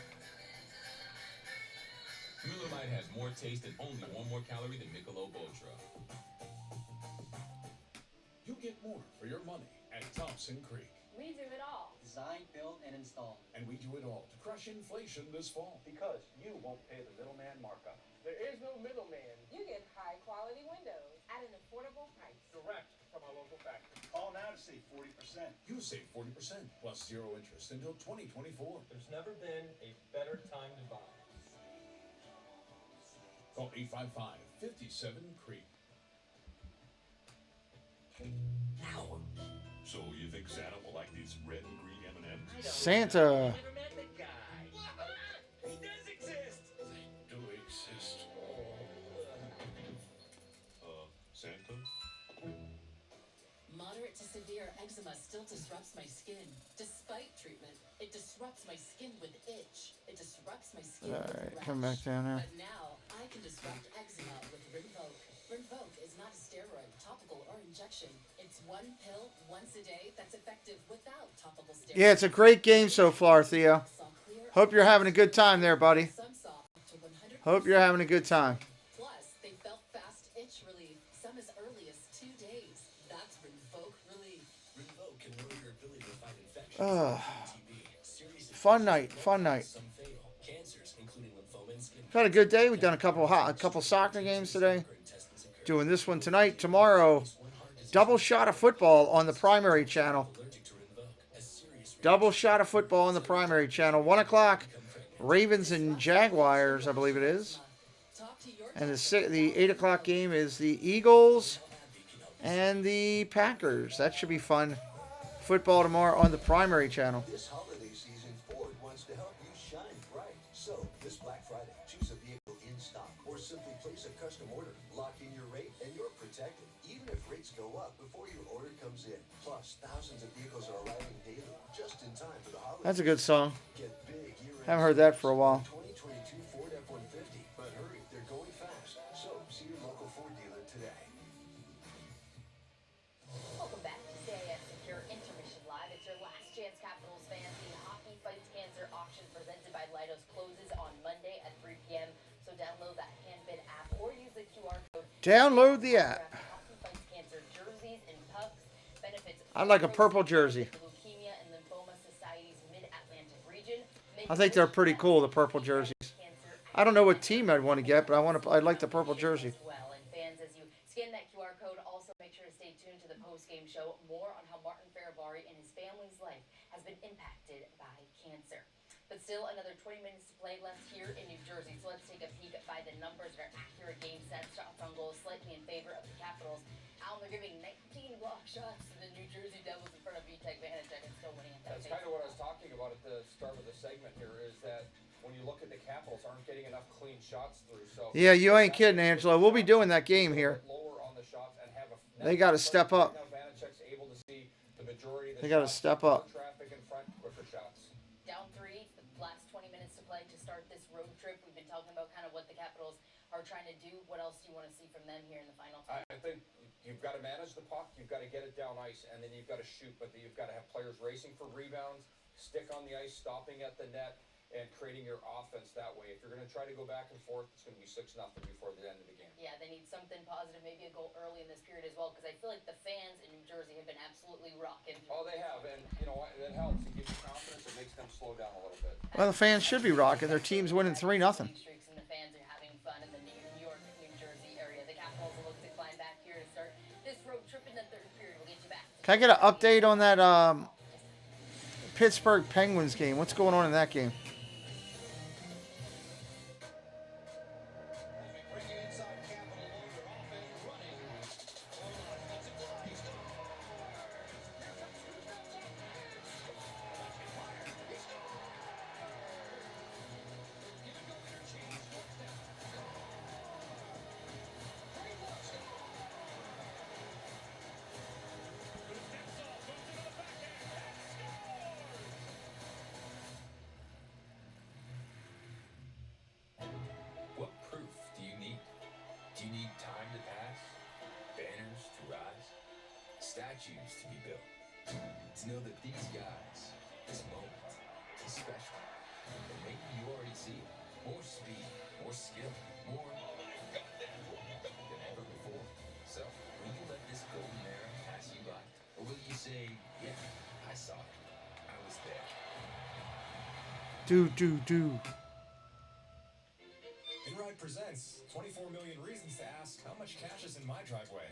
Miller Lite has more taste and only 1 more calorie than Michelob Ultra. You get more for your money at Thompson Creek. We do it all. Design, build, and install. And we do it all to crush inflation this fall. Because you won't pay the middleman markup. There is no middleman. You get high quality windows at an affordable price. Direct from our local factory. Call now to save 40%. You save 40% plus 0 interest until 2024. There's never been a better time to buy. Call 855-57-CREEK. Ow. So you think Santa will like these red and green M&Ms? Santa. Never met the guy. He does exist. They do exist. Santa? Moderate to severe eczema still disrupts my skin. Despite treatment, it disrupts my skin with itch. It disrupts my skin All with right, rash. come back down there. But now, I can disrupt eczema with Rinvoq. Rinvoq is not a steroid, topical, or injection. It's 1 pill once a day that's effective without topical steroids. Yeah, it's a great game so far, Theo. Hope you're having a good time there, buddy. Hope you're having a good time. Plus, they felt fast itch relief, some as early as 2 days. That's Rinvoq relief. Rinvoq can lower your ability to fight infections. Fun night, fun night. Some fatal. Cancers, including lymphoma and skin. Had a good day. We've done a couple soccer games today. Doing this one tonight. Tomorrow, double shot of football on the primary channel. Double shot of football on the primary channel. 1 o'clock, Ravens and Jaguars, I believe it is. And the 8 o'clock game is the Eagles and the Packers. That should be fun. Football tomorrow on the primary channel. This holiday season, Ford wants to help you shine bright. So, this Black Friday, choose a vehicle in stock or simply place a custom order. Lock in your rate and you're protected, even if rates go up before your order comes in. Plus, thousands of vehicles are arriving daily, just in time for the holidays. That's a good song. Get big year-end Haven't heard that for a while. 2022 Ford F-150. But hurry, they're going fast. So, see your local Ford dealer today. Welcome back to CIS Secure Intermission Live. It's your last chance, Capitals fans. The Hockey Fights Cancer auction presented by Leidos closes on Monday at 3 p.m. So download that Handbid app or use the QR code. Download the app. Hockey Fights Cancer jerseys and pucks. Benefits. I'd like a purple jersey. Leukemia and Lymphoma Society's Mid-Atlantic region. I think they're pretty cool, the purple jerseys. I don't know what team I'd want to get, but I'd like the purple jersey. Well, and fans, as you scan that QR code, also make sure to stay tuned to the post-game show. More on how Martin Ferrabari and his family's life has been impacted by cancer. But still, another 20 minutes to play left here in New Jersey. So let's take a peek by the numbers. Their accurate game stats, shots on goal, slightly in favor of the Capitals. Alan, they're giving 19 block shots to the New Jersey Devils in front of Vitek Vanacek and still winning at that That's kind of what I was talking about at the start of the segment here, is that when you look at the Capitals, aren't getting enough clean shots through. So Yeah, you ain't kidding, Angelo. We'll be doing that game here. lower on the shots and have a They got to step up. Now Vanacek's able to see the majority of the They got to shots, step up. more traffic in front, quicker shots. Down 3, the last 20 minutes to play to start this road trip. We've been talking about kind of what the Capitals are trying to do. What else do you want to see from them here in the final time? I think you've got to manage the puck, you've got to get it down ice, and then you've got to shoot. But you've got to have players racing for rebounds, stick on the ice, stopping at the net, and creating your offense that way. If you're going to try to go back and forth, it's going to be 6-0 before the end of the game. Yeah, they need something positive, maybe a goal early in this period as well, because I feel like the fans in New Jersey have been absolutely rocking. Oh, they have, and you know what? That helps. It gives you confidence. It makes them slow down a little bit. Well, the fans should be rocking. Their team's winning 3-0. Streaks and the fans are having fun in the New York, New Jersey area. The Capitals will look to climb back here to start this road trip in the third period. We'll get you back. Can I get an update on that Pittsburgh Penguins game? What's going on in that game? What proof do you need? Do you need time to pass? Banners to rise? Statues to be built? To know that these guys, this moment, is special. And maybe you already see it. More speed, more skill, more than ever before. So, will you let this golden era pass you by? Or will you say, yeah, I saw it. I was there. Do. InRide presents 24 million reasons to ask how much cash is in my driveway.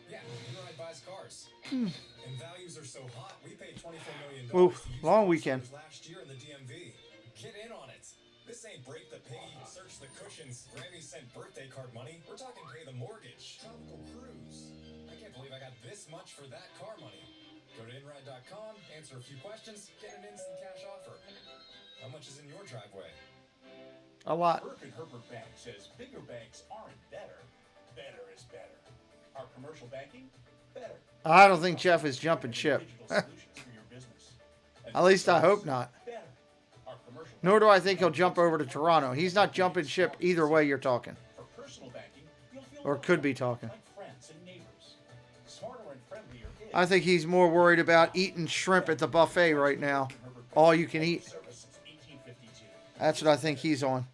Yeah, InRide buys cars. And values are so hot, we paid $24 million Oof, to use long cars weekend. last year in the DMV. Get in on it. This ain't break the piggy, search the cushions, Grammy sent birthday card money. We're talking pay the mortgage, tropical cruise. I can't believe I got this much for that car money. Go to InRide.com, answer a few questions, get an instant cash offer. How much is in your driveway? A lot. Burke and Herbert Bank says bigger banks aren't better. Better is better. Our commercial banking, better. I don't think Jeff is jumping ship. At least I hope not. Nor do I think he'll jump over to Toronto. He's not jumping ship either way you're talking. For personal banking, you'll feel Or could be talking. like friends and neighbors. Smarter and friendlier is I think he's more worried about eating shrimp at the buffet right now. All you can eat. service since 1852. That's what I think he's on.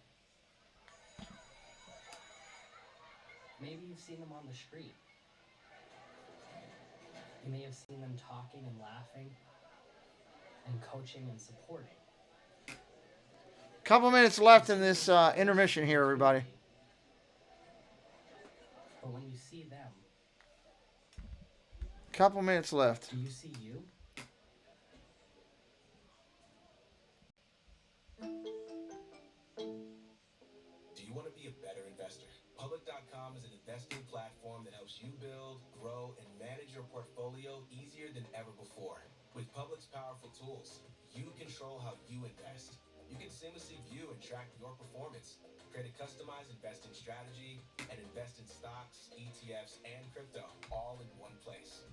Maybe you've seen them on the street. You may have seen them talking and laughing and coaching and supporting. Couple minutes left in this intermission here, everybody. But when you see them, Couple minutes left. do you see you? Do you want to be a better investor? Public.com is an investing platform that helps you build, grow, and manage your portfolio easier than ever before. With Public's powerful tools, you control how you invest. You can seamlessly view and track your performance, create a customized investing strategy, and invest in stocks, ETFs, and crypto, all in one place.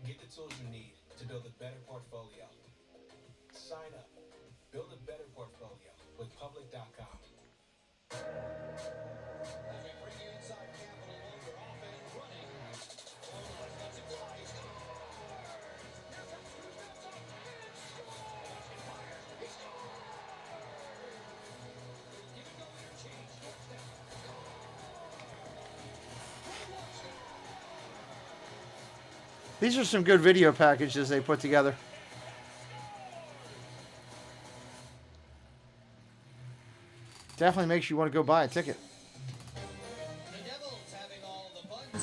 Get the tools you need to build a better portfolio. Sign up. Build a better portfolio with Public.com. These are some good video packages they put together. Definitely makes you want to go buy a ticket.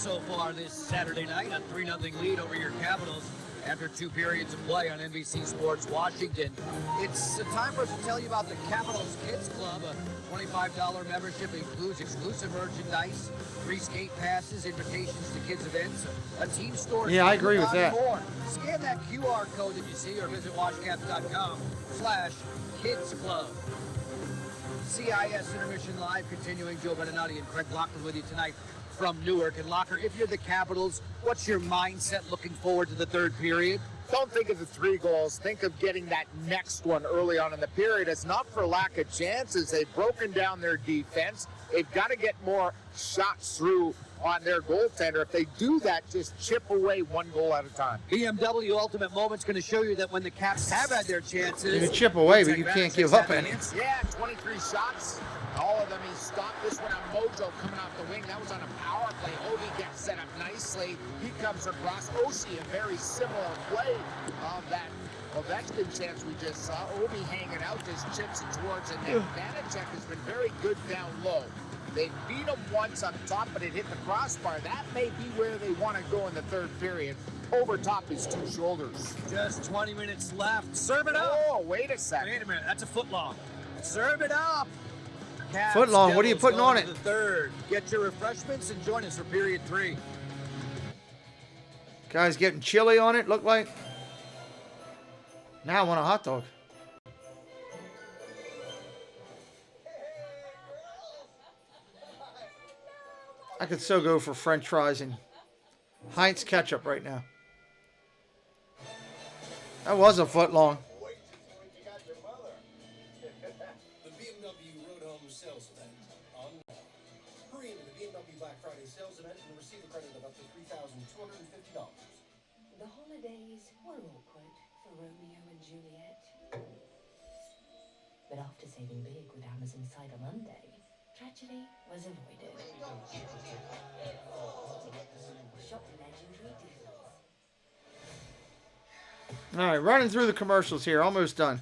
so far this Saturday night. A 3-0 lead over your Capitals after 2 periods of play on NBC Sports Washington. It's time for us to tell you about the Capitals Kids Club. A $25 membership includes exclusive merchandise, free skate passes, invitations to kids events, a team store. Yeah, I agree with that. More. Scan that QR code that you see or visit washcaps.com/Kids Club. CIS Intermission Live continuing. Joe Beninati and Craig Lockton with you tonight from Newark. And Locker, if you're the Capitals, what's your mindset looking forward to the third period? Don't think of the 3 goals. Think of getting that next one early on in the period. It's not for lack of chances. They've broken down their defense. They've got to get more shots through on their goaltender. If they do that, just chip away 1 goal at a time. BMW Ultimate Moment's going to show you that when the Caps have had their chances, you can chip away, but you can't give up any. Yeah, 23 shots. All of them he stopped. This one on Mojo coming off the wing. That was on a power play. Ovi gets set up nicely. He comes across. Oshie, a very similar play of that Ovechkin chance we just saw. Ovi hanging out, just chips it towards it. And Vanacek has been very good down low. They beat him once up top, but it hit the crossbar. That may be where they want to go in the third period. Over top his 2 shoulders. Just 20 minutes left. Serve it up. Oh, wait a second. Wait a minute. That's a foot long. Serve it up. Caps, foot long. What are you putting on it? The third. Get your refreshments and join us for period 3. Guys getting chili on it, look like. Now I want a hot dog. I could so go for French fries and Heinz ketchup right now. That was a foot long. The BMW Road Home Sales Event on hurry into the BMW Black Friday sales event and receive a credit of up to $3,250. The holidays were awkward for Romeo and Juliet. But after saving big with Amazon Cyber Monday, tragedy was avoided. Shop legendary deals. All right, running through the commercials here. Almost done.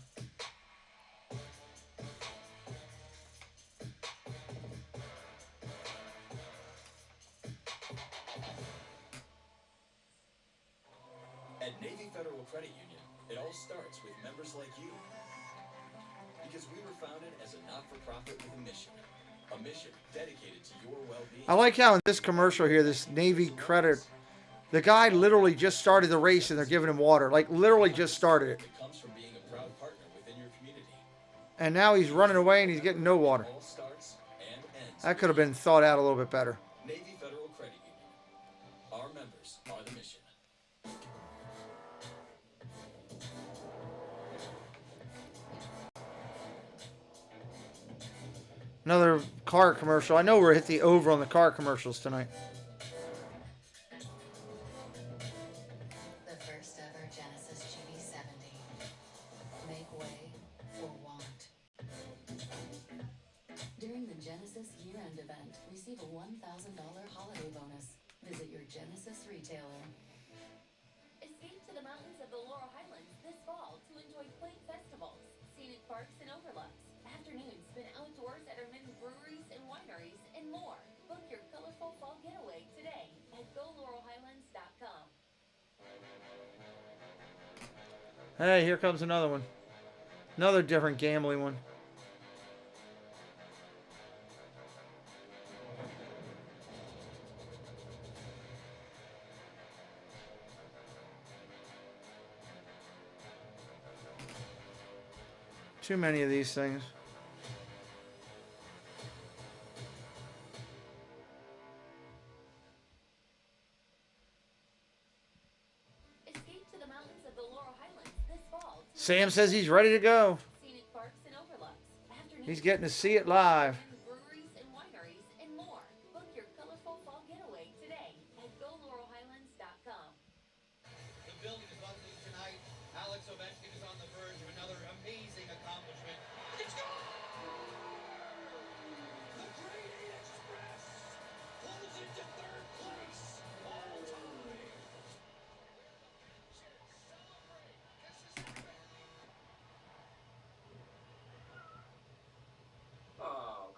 At Navy Federal Credit Union, it all starts with members like you. Because we were founded as a not-for-profit with a mission dedicated to your well-being. I like how in this commercial here, this Navy credit, the guy literally just started the race and they're giving him water. Like literally just started it. It comes from being a proud partner within your community. And now he's running away and he's getting no water. All starts and ends. That could have been thought out a little bit better. Navy Federal Credit Union. Our members are the mission. Another car commercial. I know we're hit the over on the car commercials tonight. The first ever Genesis GV70. Make way for want. During the Genesis year-end event, receive a $1,000 holiday bonus. Visit your Genesis retailer. Escape to the mountains of the Laurel Highlands this fall to enjoy quaint festivals, scenic parks and overlooks, afternoons spent outdoors at our many breweries and wineries, and more. Book your colorful fall getaway today at GoLaurelHighlands.com. Hey, here comes another one. Another different gambling one. Too many of these things. Escape to the mountains of the Laurel Highlands this fall. Sam says he's ready to go. Scenic parks and overlooks, afternoons He's getting to see it live. breweries and wineries, and more. Book your colorful fall getaway today at GoLaurelHighlands.com. The building is buzzing tonight. Alex Ovechkin is on the verge of another amazing accomplishment. It's gone! The Great Express pulls into third place all time. Oh,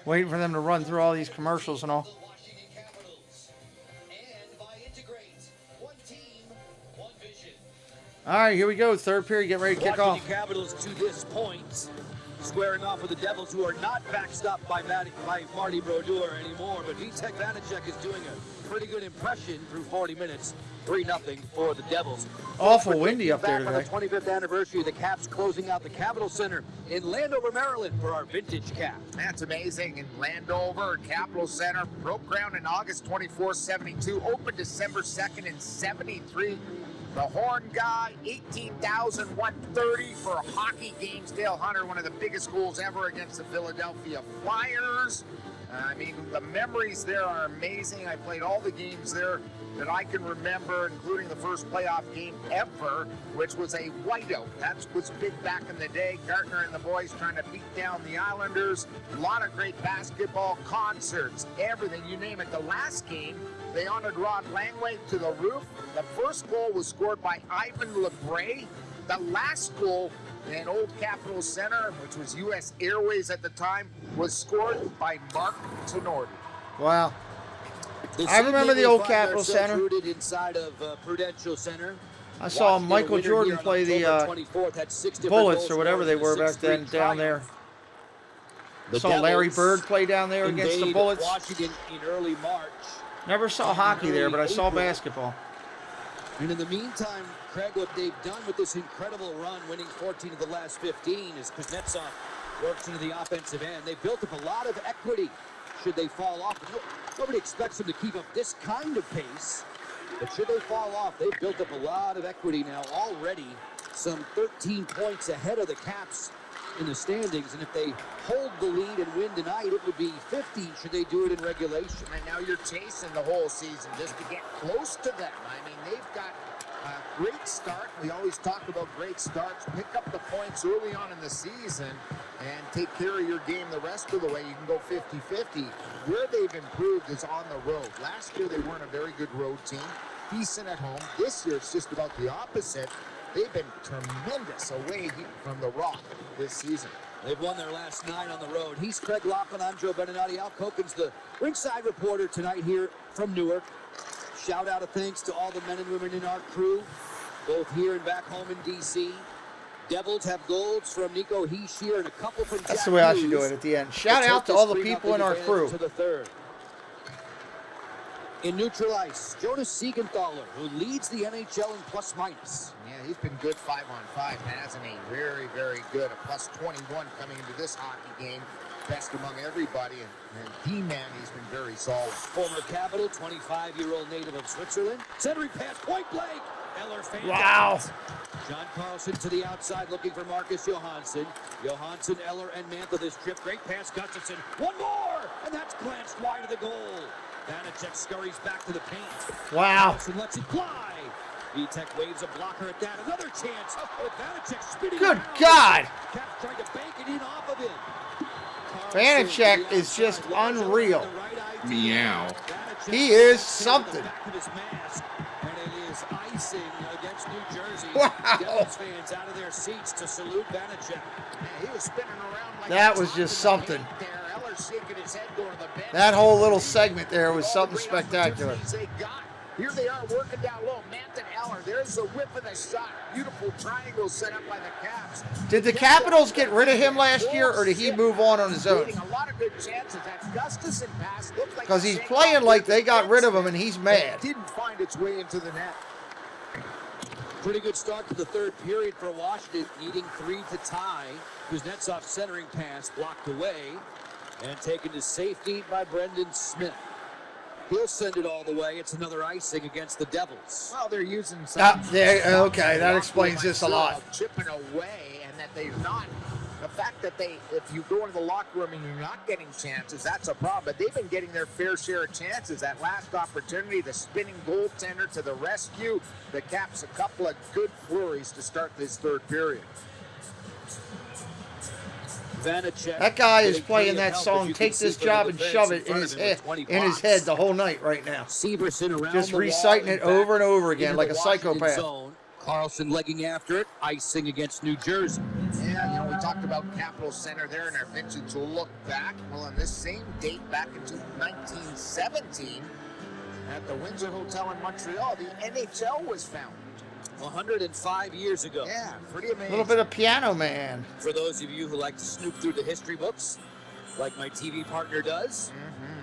Waiting for them to run through all these commercials and all. All right, here we go. Third period, get ready to kick off. Washington Capitals to this point, squaring off with the Devils, who are not backstopped by Marty Brodeur anymore, but Vitek Vanacek is doing a pretty good impression through 40 minutes. 3-0 for the Devils. Awful windy up there Back today. on the 25th anniversary of the Caps closing out the Capitol Center in Landover, Maryland for our vintage cap. That's amazing. In Landover, Capitol Center, broke ground in August 24, 72, opened December 2nd in 73. The Horn guy, 18,130 for hockey games. Dale Hunter, one of the biggest goals ever against the Philadelphia Flyers. I mean, the memories there are amazing. I played all the games there that I can remember, including the first playoff game ever, which was a whiteout. That was big back in the day. Gartner and the boys trying to beat down the Islanders. A lot of great basketball, concerts, everything, you name it. The last game, they honored Rod Langway to the roof. The first goal was scored by Ivan LeBray. The last goal in Old Capitol Center, which was U.S. Airways at the time, was scored by Mark Tenorti. Wow. I remember the Old Capitol Center. Rooted inside of Prudential Center. I saw Michael Jordan play the Bullets or whatever they were back then down there. I saw Larry Bird play down there against the Bullets. Washington in early March. Never saw hockey there, but I saw basketball. And in the meantime, Craig, what they've done with this incredible run, winning 14 of the last 15, is Kuznetsov works into the offensive end. They've built up a lot of equity should they fall off. Nobody expects them to keep up this kind of pace, but should they fall off, they've built up a lot of equity now already, some 13 points ahead of the Caps in the standings, and if they hold the lead and win tonight, it would be 50 should they do it in regulation. And now you're chasing the whole season just to get close to them. I mean, they've got a great start. We always talk about great starts. Pick up the points early on in the season and take care of your game the rest of the way. You can go 50-50. Where they've improved is on the road. Last year, they weren't a very good road team. Decent at home. This year, it's just about the opposite. They've been tremendous away from the Rock this season. They've won their last 9 on the road. He's Craig Laughlin. I'm Joe Beninati. Al Koken's the ringside reporter tonight here from Newark. Shout out of thanks to all the men and women in our crew, both here and back home in D.C. Devils have goals from Nico Hischier and a couple from That's Jack the way I Hughes. should do it at the end. Shout out to all the people in our crew. To the third. In neutral ice, Jonas Siegenthaler, who leads the NHL in plus minus. Yeah, he's been good 5-on-5, hasn't he? Very, very good. A plus 21 coming into this hockey game. Best among everybody, and D-man, he's been very solid. Former Capital, 25-year-old native of Switzerland. Centering pass, point blank. Eller fans. Wow. John Carlson to the outside, looking for Marcus Johansson. Johansson, Eller, and Mantha this trip. Great pass, Gustafson. One more, and that's glanced wide of the goal. Vanacek scurries back to the paint. Wow. Carlson lets it fly. Vitek waves a blocker at that. Another chance with Vanacek spinning Good around. God. Caps trying to bank it in off of him. Vanacek is just unreal. Meow. He is something. And it is icing against New Jersey. Wow. Devils fans out of their seats to salute Vanacek. Yeah, he was spinning around like That was just something. there. Eller shaking his head going to the bench. That whole little segment there was something spectacular. They got. Here they are working down low. Mantha Eller, there's the whip of the shot. Beautiful triangle set up by the Caps. Did the Capitals get rid of him last year, or did he move on his own? Creating a lot of good chances. That Gustafson pass looked like Because he's playing like they got rid of him, and he's mad. It didn't find its way into the net. Pretty good start to the third period for Washington, needing 3 to tie. Kuznetsov's centering pass blocked away and taken to safety by Brendan Smith. He'll send it all the way. It's another icing against the Devils. Well, they're using some. Okay, that explains this a lot. Chipping away, and that they've not. The fact that if you go into the locker room and you're not getting chances, that's a problem. But they've been getting their fair share of chances. That last opportunity, the spinning goaltender to the rescue. The Caps a couple of good flurries to start this third period. Vanacek, That guy is playing that song, Take This Job and Shove It, in his head the whole night right now. Severson around Just the reciting wall it over and over again into like the a Washington psychopath. zone. Carlson legging after it, icing against New Jersey. Yeah, we talk talked about Capitol Center there in our vintage look back. Well, on this same date back in 1917, at the Windsor Hotel in Montreal, the NHL was founded. 105 years ago. Yeah, pretty amazing. A little bit of Piano Man. For those of you who like to snoop through the history books, like my TV partner does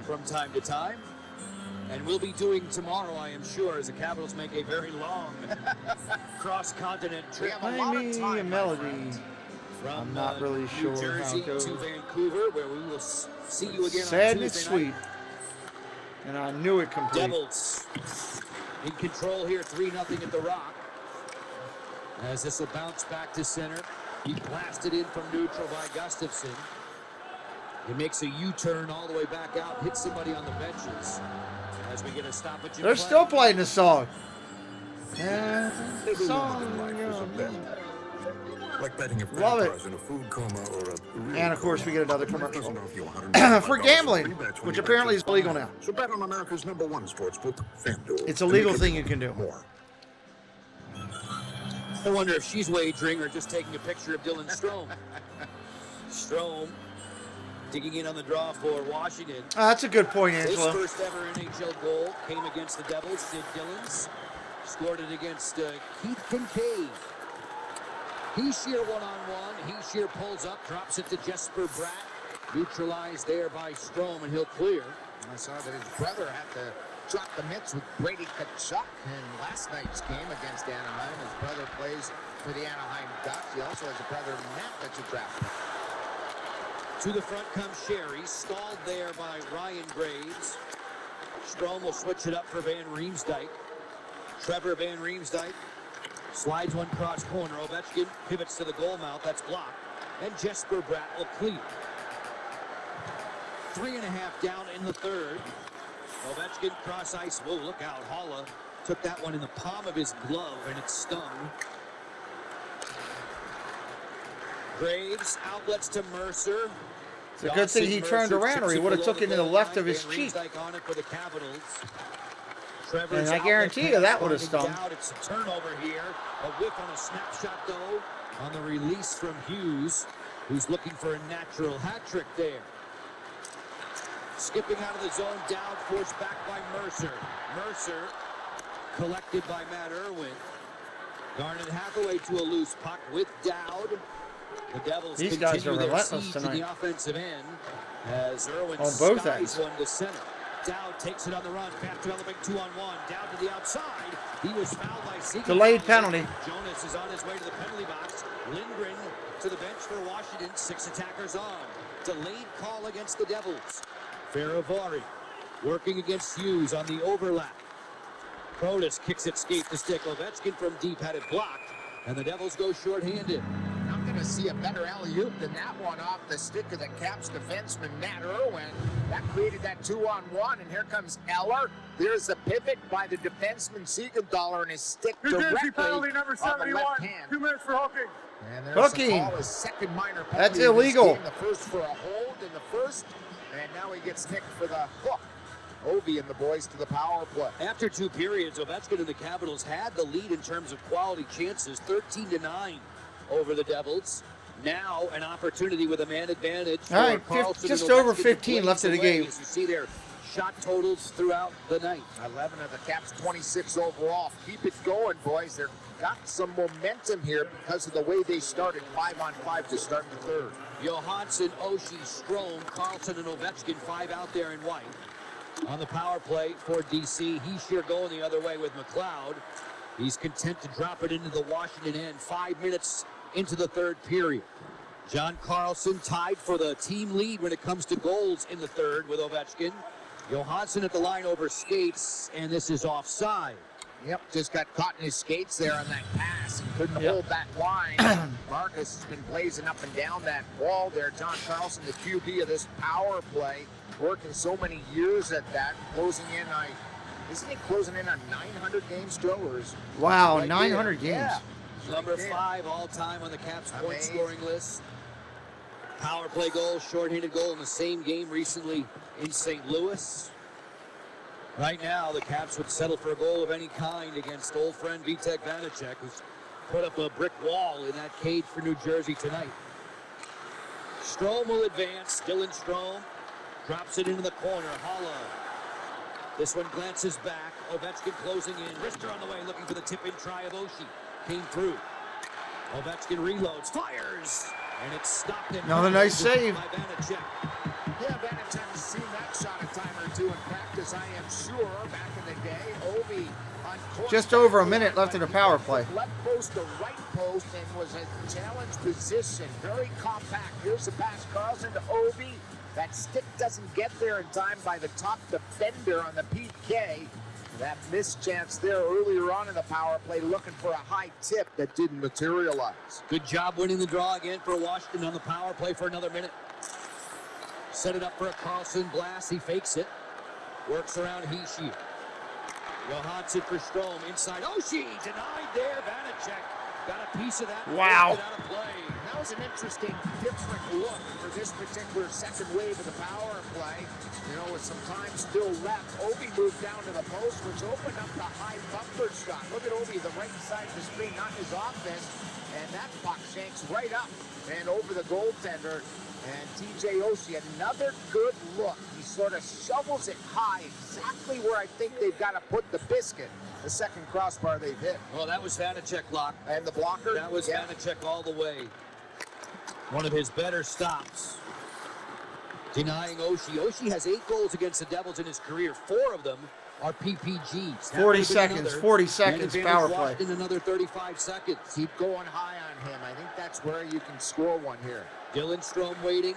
from time to time, and we'll be doing tomorrow, I am sure, as the Capitals make a very long cross-continent trip. Play me a melody. From I'm not really sure New Jersey how it goes. to Vancouver, where we will see you again Sad on and Tuesday sweet. night. And I knew it complete. Devils in control here, 3-0 at the Rock. As this will bounce back to center. He blasted in from neutral by Gustafson. He makes a U-turn all the way back out, hits somebody on the benches. As we get a stoppage. They're still playing the song. Yeah, Like betting if Love it. grandpa's in a food coma or a And of course we get another commercial for gambling, which apparently is illegal now. So bet on America's #1 sportsbook, FanDuel. It's a legal thing you can do. I wonder if she's wagering or just taking a picture of Dylan Strome. Strome digging in on the draw for Washington. That's a good point, His Angela. first ever NHL goal came against the Devils. Sid Dillon's scored it against Keith Kincaid. Heeshear one-on-one. Heeshear pulls up, drops it to Jesper Bratt. Neutralized there by Strome, and he'll clear. I saw that his brother had to drop the mitts with Brady Tkachuk in last night's game against Anaheim. His brother plays for the Anaheim Ducks. He also has a brother, Matt, that's a draft pick. To the front comes Sherry, stalled there by Ryan Graves. Strome will switch it up for Van Riemsdyk. Trevor Van Riemsdyk slides one cross corner. Ovechkin pivots to the goal mouth. That's blocked. And Jesper Bratt will clear. 3.5 down in the third. Ovechkin cross ice. Whoa, look out. Holla took that one in the palm of his glove, and it stung. Graves outlets to Mercer. It's a good thing he turned around, or he would have took it in the left of his cheek. On it for the Capitals. And I guarantee you that would have stung. It's a turnover here. A whiff on a snapshot, though, on the release from Hughes, who's looking for a natural hat trick there. Skipping out of the zone, Dowd forced back by Mercer. Mercer collected by Matt Irwin. Garnet Hathaway to a loose puck with Dowd. The Devils These guys are continue their relentless siege to tonight. the offensive end as Irwin On both skies ends. one to center. Dowd takes it on the run, fast developing 2-on-1. Down to the outside. He was fouled by Seager. Delayed penalty. Jonas is on his way to the penalty box. Lindgren to the bench for Washington. 6 attackers on. Delayed call against the Devils. Ferravari working against Hughes on the overlap. Protas kicks it skate to stick. Ovechkin from deep had it blocked, and the Devils go shorthanded. I'm going to see a better alley-oop than that one off the stick of the Caps defenseman, Matt Irwin. That created that 2-on-1, and here comes Eller. There's the pivot by the defenseman Siegenthaler, and his stick directly penalty number on the 71. left hand. 2 minutes for hooking. And there's Hooking. a call, his second minor penalty. That's in this illegal. game. The first for a hold in the first, and now he gets nicked for the hook. Ovi and the boys to the power play. After 2 periods, Ovechkin and the Capitals had the lead in terms of quality chances, 13-9 over the Devils. Now an opportunity with a man advantage. All right, Carlson just and over Ovechkin to 15 blaze left in the away, game. as you see their shot totals throughout the night. 11 of the Caps, 26 overall. Keep it going, boys. They've got some momentum here because of the way they started 5-on-5 to start the third. Johansson, Oshie, Strome, Carlson, and Ovechkin, 5 out there in white. On the power play for DC, Heeshear going the other way with McLeod. He's content to drop it into the Washington end. 5 minutes into the third period. John Carlson tied for the team lead when it comes to goals in the third with Ovechkin. Johansson at the line over skates, and this is offside. Yep, just got caught in his skates there on that pass. He couldn't hold that line. Marcus has been blazing up and down that wall there. John Carlson, the QB of this power play, working so many years at that, closing in on, isn't he closing in on 900 games still? Or is Wow, right 900 there? games. Yeah. Number 5 all-time on the Caps point Amazing. scoring list. Power play goal, shorthanded goal in the same game recently in St. Louis. Right now, the Caps would settle for a goal of any kind against old friend Vitek Vanacek, who's put up a brick wall in that cage for New Jersey tonight. Strome will advance. Dylan Strome drops it into the corner. Holla. This one glances back. Ovechkin closing in. Rister on the way, looking for the tip-in try of Oshie. Came through. Ovechkin reloads, fires, and it's stopped. Another nice save. By Vanacek. Yeah, Vanacek's seen that shot a time or two in practice, I am sure. Back in the day, Ovi on Just over a minute left in the power play. Left post to right post and was a challenge position. Very compact. Here's the pass, Carlson to Ovi. That stick doesn't get there in time by the top defender on the PK. That missed chance there earlier on in the power play, looking for a high tip that didn't materialize. Good job winning the draw again for Washington on the power play for another minute. Set it up for a Carlson blast. He fakes it. Works around Hischier. Johansson for Strome. Inside. Oshie denied there. Vanacek got a piece of that. Wow. Out of play. That was an interesting, different look for this particular second wave of the power play. You know, with some time still left, Ovi moved down to the post, which opened up the high bumper shot. Look at Ovi, the right side of the screen, not his offense. And that puck shanks right up and over the goaltender. And TJ Oshie, another good look. He sort of shovels it high, exactly where I think they've got to put the biscuit. The second crossbar they've hit. Well, that was Vanacek, Lock. And the blocker? That was Vanacek all the way. One of his better stops. Denying Oshie. Oshie has 8 goals against the Devils in his career. 4 of them are PPGs. 40 seconds, 40 seconds, power play. In another 35 seconds. Keep going high on him. I think that's where you can score one here. Dylan Strome waiting.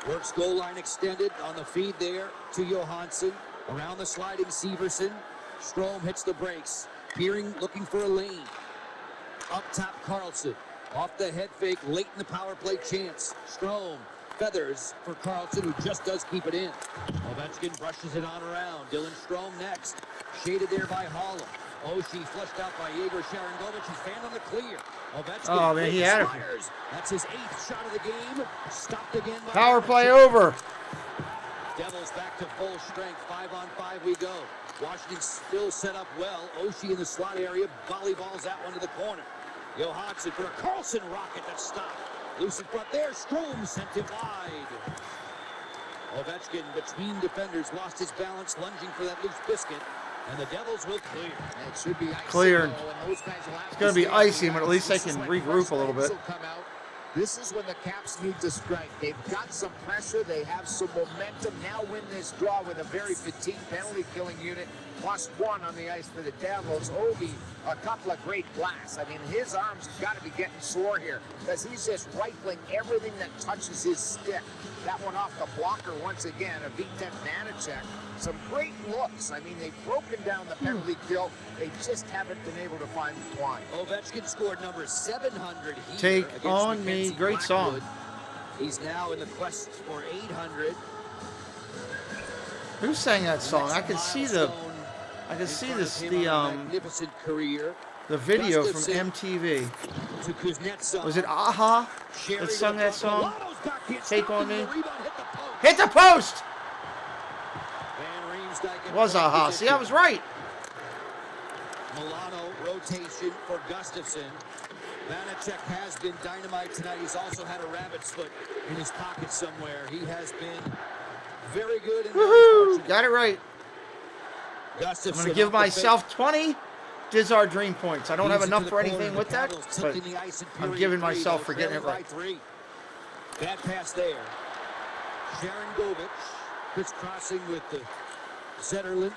Works goal line extended on the feed there to Johansson. Around the sliding Severson. Strome hits the brakes. Peering, looking for a lane. Up top, Carlson. Off the head fake, late in the power play chance. Strome feathers for Carlson, who just does keep it in. Ovechkin brushes it on around. Dylan Strome next. Shaded there by Holla. Oshie flushed out by Yegor Sharangovich. He's fanned on the clear. Ovechkin. Oh, man, he had it. That's his 8th shot of the game. Stopped again by Power play over. Devils back to full strength. 5-on-5 we go. Washington still set up well. Oshie in the slot area. Volleyballs that one to the corner. Johansson for a Carlson rocket that stopped. Loose in front there. Strome sent it wide. Ovechkin between defenders lost his balance, lunging for that loose biscuit. And the Devils will clear. And it should be icy. Cleared. It's going to be icy, but at least they can regroup a little bit. This is when the Caps need to strike. They've got some pressure. They have some momentum. Now win this draw with a very fatigued penalty-killing unit. +1 on the ice for the Devils. Ovi, a couple of great blasts. I mean, his arms have got to be getting sore here because he's just rifling everything that touches his stick. That one off the blocker once again, a Vitek Vanacek. Some great looks. I mean, they've broken down the penalty kill. They just haven't been able to find one. Ovechkin scored number 700 here. Take on me. Great song. He's now in the quest for 800. Who sang that song? I can see the magnificent career. The video from MTV. Was it Aha that sung that song? Take on me. Hit the post. It was Aha. See, I was right. Milano rotation for Gustafson. Vanacek has been dynamite tonight. He's also had a rabbit's foot in his pocket somewhere. He has been very good. Woohoo! Got it right. Gustafson, I'm going to give myself 20 Dizar Dream points. I don't have enough for anything with that, but I'm giving myself for getting it right. Bad pass there. Sharangovich crisscrossing with the Zetterlund.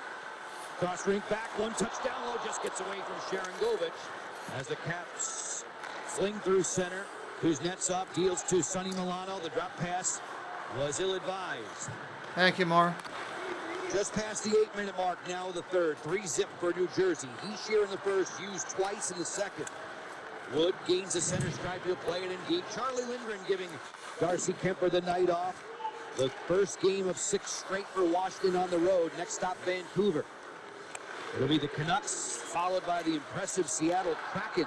Cross rink back, one touchdown low, just gets away from Sharangovich as the Caps fling through center. Kuznetsov deals to Sonny Milano. The drop pass was ill-advised. Thank you, Mar. Just past the 8-minute mark, now the third. 3-zip for New Jersey. Hischier in the first, used twice in the second. Wood gains the center stripe. He'll play it in deep. Charlie Lindgren giving Darcy Kemper the night off. The first game of 6 straight for Washington on the road. Next stop, Vancouver. It'll be the Canucks, followed by the impressive Seattle Kraken.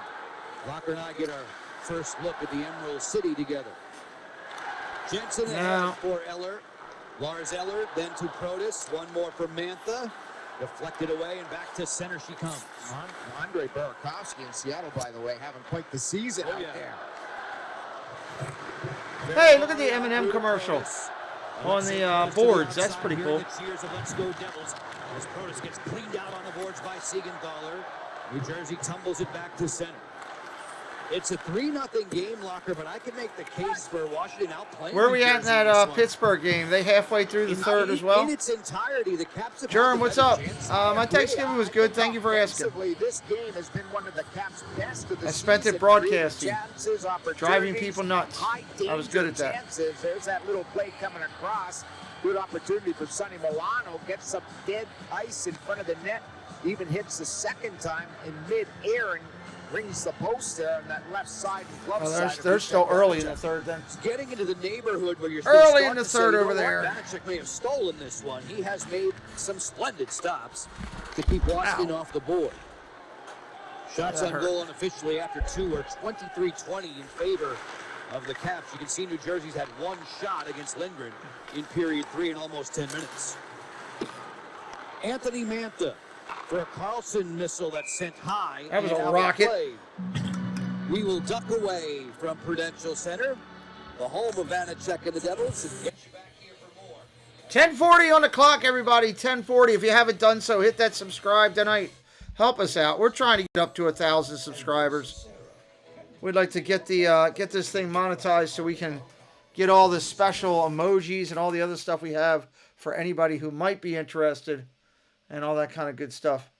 Locker and I get our first look at the Emerald City together. Jensen ahead for Eller. Lars Eller, then to Protas. One more for Mantha. Deflected away, and back to center she comes. Andre Burakovsky in Seattle, by the way, having quite the season out there. Hey, look at the M&M commercial on the boards. That's pretty cool. Let's go Devils as Protas gets cleaned out on the boards by Siegenthaler. New Jersey tumbles it back to center. It's a 3-0 game, Locker, but I can make the case for Washington outplaying. Where are we at in that Pittsburgh game? They halfway through the third as well? In its entirety, the Caps have Jerm, what's up? My Thanksgiving was good. Thank you for asking. This game has been one of the Caps' best of the I spent it season. broadcasting, Chances, driving people nuts. high I was good at danger that. chances. There's that little play coming across. Good opportunity for Sonny Milano. Gets some dead ice in front of the net. Even hits the second time in mid-air and rings the post there on that left side and glove side. They're still early in the third then. It's getting into the neighborhood where you're Early in the third over there. Vanacek may have stolen this one. He has made some splendid stops to keep Washington off the board. Shots on goal unofficially after 2 are 23-20 in favor of the Caps. You can see New Jersey's had one shot against Lindgren in period 3 in almost 10 minutes. Anthony Mantha for a Carlson missile that's sent high. That was and a out of rocket. play. We will duck away from Prudential Center, the home of Vanacek and the Devils. And get you back here for more. 10:40 on the clock, everybody. 10:40. If you haven't done so, hit that subscribe tonight. Help us out. We're trying to get up to 1,000 subscribers. We'd like to get the get this thing monetized so we can get all the special emojis and all the other stuff we have for anybody who might be interested and all that kind of good stuff.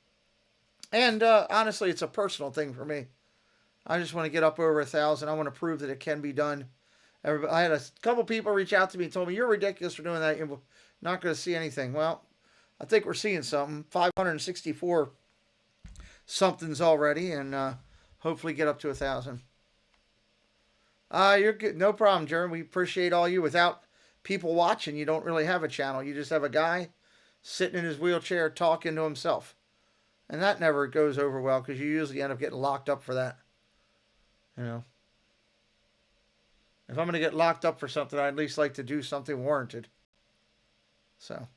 And honestly, it's a personal thing for me. I just want to get up over 1,000. I want to prove that it can be done. I had a couple people reach out to me and told me, you're ridiculous for doing that. You're not going to see anything. Well, I think we're seeing something. 564 somethings already, and hopefully get up to 1,000. You're good. No problem, Jeremy. We appreciate all you. Without people watching, you don't really have a channel. You just have a guy sitting in his wheelchair talking to himself. And that never goes over well because you usually end up getting locked up for that. You know. If I'm going to get locked up for something, I'd at least like to do something warranted. So.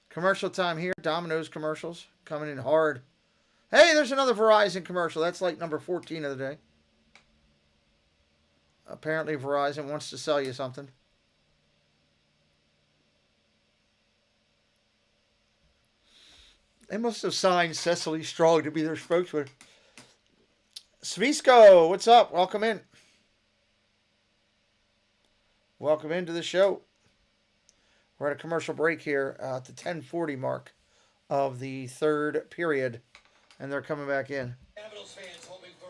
Commercial time here. Domino's commercials coming in hard. Hey, there's another Verizon commercial. That's like number 14 of the day. Apparently Verizon wants to sell you something. They must have signed Cecily Strong to be their spokesman. Svisko, what's up? Welcome in. Welcome into the show. We're at a commercial break here at the 10:40 mark of the third period. And they're coming back in.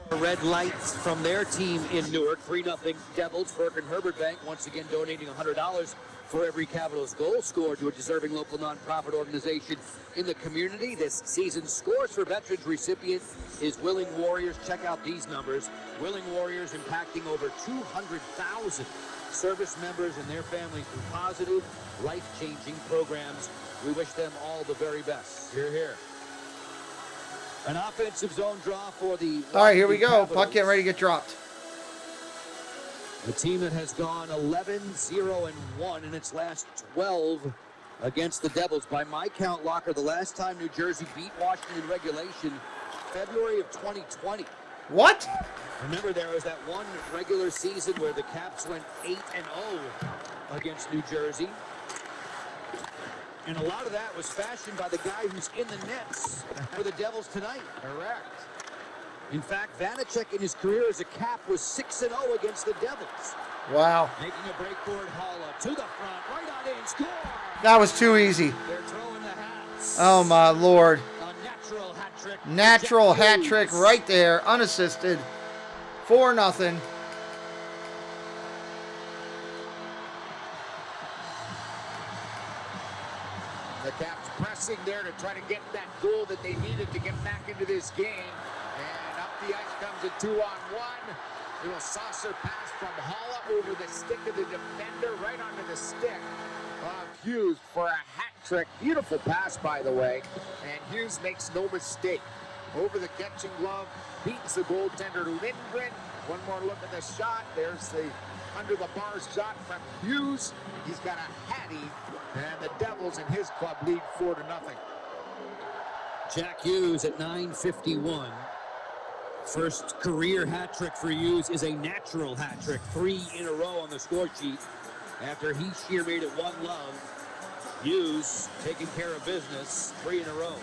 Red lights from their team in Newark. 3-0 Devils. Burke and Herbert Bank once again donating $100 for every Capitals goal scored to a deserving local nonprofit organization in the community. This season's Scores for Veterans recipient is Willing Warriors. Check out these numbers. Willing Warriors impacting over 200,000 service members and their families through positive, life-changing programs. We wish them all the very best. Hear, hear. An offensive zone draw for the... All right, here we go. Puck getting ready to get dropped. The team that has gone 11-0-1 in its last 12 against the Devils. By my count, Locker, the last time New Jersey beat Washington in regulation, February of 2020. What? Remember, there was that one regular season where the Caps went 8-0 against New Jersey. And a lot of that was fashioned by the guy who's in the nets for the Devils tonight. Correct. In fact, Vanacek in his career as a Cap was 6-0 against the Devils. Wow. Making a break for it, Halla to the front, right on in, score! That was too easy. They're throwing the hats. Oh, my Lord. A natural hat trick. Natural hat trick right there, unassisted. 4-0. The Caps pressing there to try to get that goal that they needed to get back into this game. And up the ice comes a 2-on-1. Little saucer pass from Halla over the stick of the defender, right onto the stick of Hughes for a hat trick. Beautiful pass, by the way. And Hughes makes no mistake. Over the catching glove, beats the goaltender Lindgren. One more look at the shot. There's the under the bar shot from Hughes. He's got a hattie. And the Devils and his club lead 4-0. Jack Hughes at 9:51. First career hat trick for Hughes is a natural hat trick. 3 in a row on the score sheet after he sheer made it 1 love. Hughes taking care of business, 3 in a row.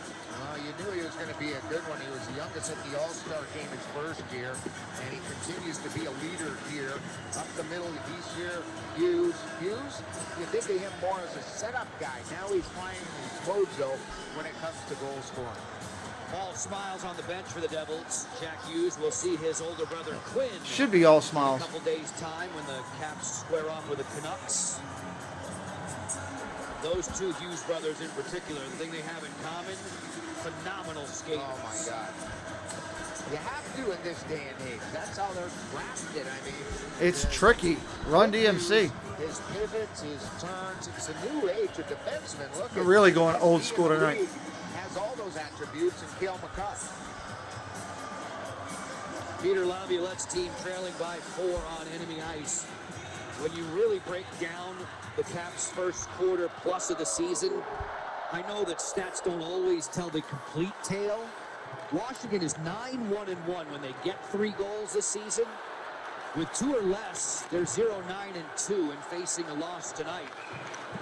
You knew he was going to be a good one. He was the youngest at the All-Star game his first year, and he continues to be a leader here. Up the middle, he's here. Hughes, you think of him more as a setup guy. Now he's flying his mojo when it comes to goal scoring. All smiles on the bench for the Devils. Jack Hughes will see his older brother Quinn. Should be all smiles. In a couple days' time when the Caps square off with the Canucks. Those 2 Hughes brothers in particular, the thing they have in common, phenomenal skaters. Oh my God. You have to in this day and age. That's how they're drafted. I mean, It's tricky. Run DMC. His pivots, his turns. It's a new age of defensemen. Look, We're really going old school tonight. Has all those attributes in Cale McCarr. Peter Laviolette's team trailing by 4 on enemy ice. When you really break down the Caps' first quarter plus of the season, I know that stats don't always tell the complete tale. Washington is 9-1-1 when they get 3 goals this season. With 2 or less, they're 0-9-2 and facing a loss tonight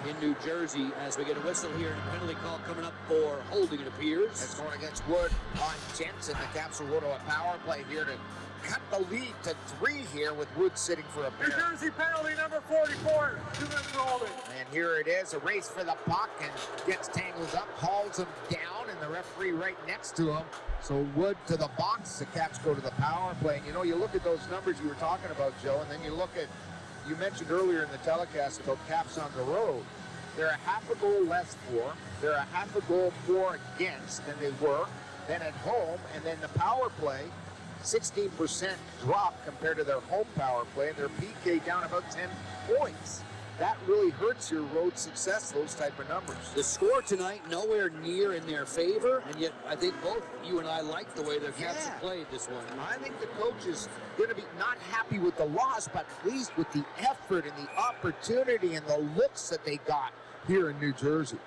in New Jersey as we get a whistle here and a penalty call coming up for holding, it appears. It's going against Wood on Jensen. The Caps will go to a power play here to cut the lead to 3 here with Wood sitting for a pair. New Jersey penalty number 44. 2 minutes holding. And here it is, a race for the puck, and gets tangled up, hauls him down, and the referee right next to him. So Wood to the box. The Caps go to the power play. And, you know, you look at those numbers you were talking about, Joe, and then you look at, you mentioned earlier in the telecast about Caps on the road. They're a half a goal less for. They're a half a goal more against than they were. Then at home, and then the power play, 16% drop compared to their home power play, and their PK down about 10 points. That really hurts your road success, those type of numbers. The score tonight nowhere near in their favor, and yet I think both you and I like the way the Caps have played this one. I think the coach is going to be not happy with the loss, but pleased with the effort and the opportunity and the looks that they got here in New Jersey.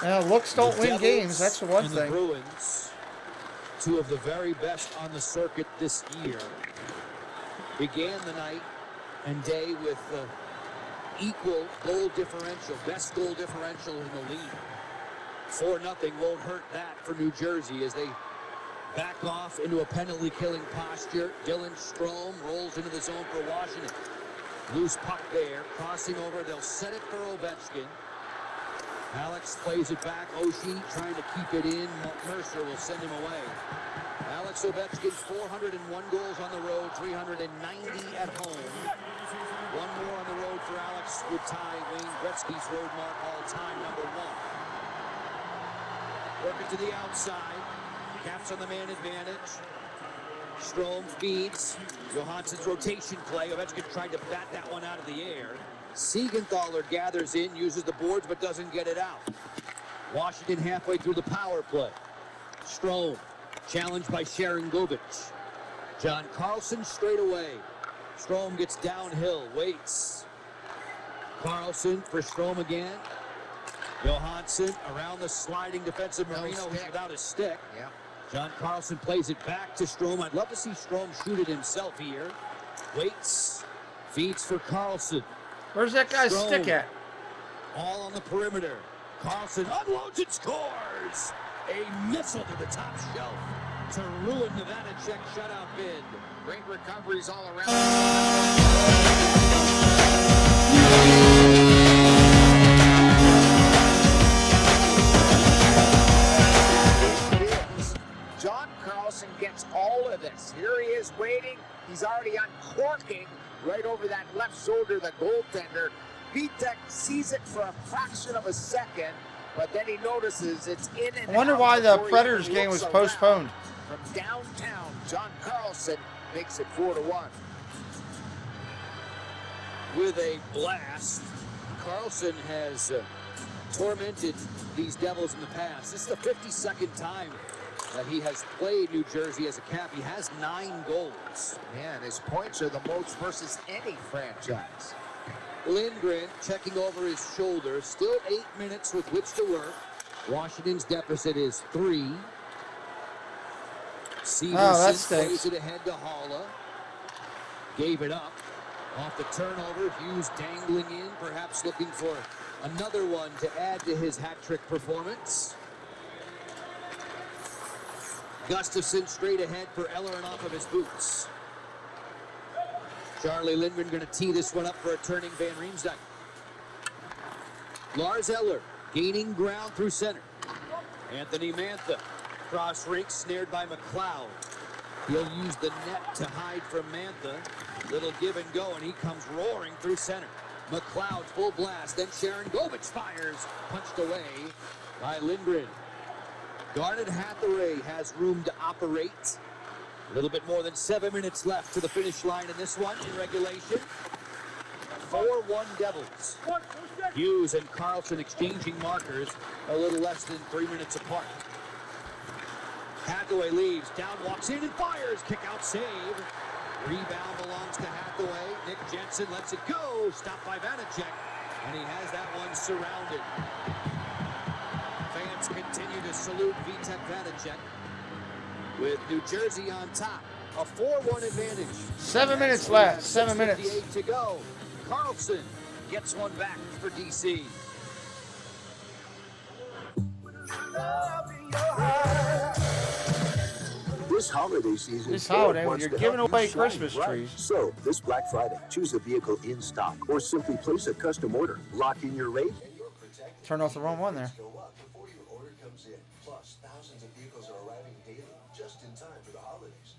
Looks don't win games, that's the one and thing. The Bruins, 2 of the very best on the circuit this year, began the night and day with equal goal differential, best goal differential in the league. 4-0 won't hurt that for New Jersey as they back off into a penalty-killing posture. Dylan Strome rolls into the zone for Washington. Loose puck there, crossing over. They'll set it for Ovechkin. Alex plays it back. Oshie trying to keep it in. Mercer will send him away. Alex Ovechkin, 401 goals on the road, 390 at home. 1 more on the road for Alex would tie Wayne Gretzky's road mark all-time #1. Working to the outside. Caps on the man advantage. Strome feeds. Johansson's rotation play. Ovechkin tried to bat that one out of the air. Siegenthaler gathers in, uses the boards, but doesn't get it out. Washington halfway through the power play. Strome challenged by Sharangovich. John Carlson straight away. Strome gets downhill, waits. Carlson for Strome again. Johansson around the sliding defensive Marino who's without a stick. Yeah. John Carlson plays it back to Strome. I'd love to see Strome shoot it himself here. Waits, feeds for Carlson. Where's that guy's stick at? All on the perimeter. Carlson unloads and scores! A missile to the top shelf to ruin the Vanacek shutout bid. Great recoveries all around. John Carlson gets all of this. Here he is waiting. He's already uncorking right over that left shoulder, the goaltender. Vitek sees it for a fraction of a second, but then he notices it's in and out. I wonder why the before he Predators even game looks was around. postponed. From downtown, John Carlson makes it 4-1. With a blast, Carlson has tormented these Devils in the past. This is the 52nd time that he has played New Jersey as a Cap. He has 9 goals. Yeah, and his points are the most versus any franchise. Lindgren checking over his shoulder. Still 8 minutes with which to work. Washington's deficit is 3. that stinks. Plays it ahead to Halla. Gave it up. Off the turnover, Hughes dangling in, perhaps looking for another one to add to his hat-trick performance. Gustafson straight ahead for Eller and off of his boots. Charlie Lindgren going to tee this one up for a turning Van Riemsdyk. Lars Eller gaining ground through center. Anthony Mantha, cross rink, snared by McLeod. He'll use the net to hide from Mantha. Little give and go, and he comes roaring through center. McLeod full blast, then Sharon Govich fires, punched away by Lindgren. Garnet Hathaway has room to operate. A little bit more than 7 minutes left to the finish line in this one in regulation. 4-1 Devils. Hughes and Carlson exchanging markers a little less than 3 minutes apart. Hathaway leaves, down walks in and fires. Kick out save. Rebound belongs to Hathaway. Nick Jensen lets it go. Stopped by Vanacek. And he has that one surrounded. Fans continue to salute Vitek Vanacek with New Jersey on top. A 4-1 advantage. 7 minutes left. 7 minutes. 6:58 to go. Carlson gets one back for DC. This holiday season, This holiday, Ford wants you're to giving help away you shine Christmas bright. trees. So, this Black Friday, choose a vehicle in stock or simply place a custom order. Lock in your rate, and you're protected. Turn off the wrong one there. Go up before your order comes in. Plus, thousands of vehicles are arriving daily, just in time for the holidays.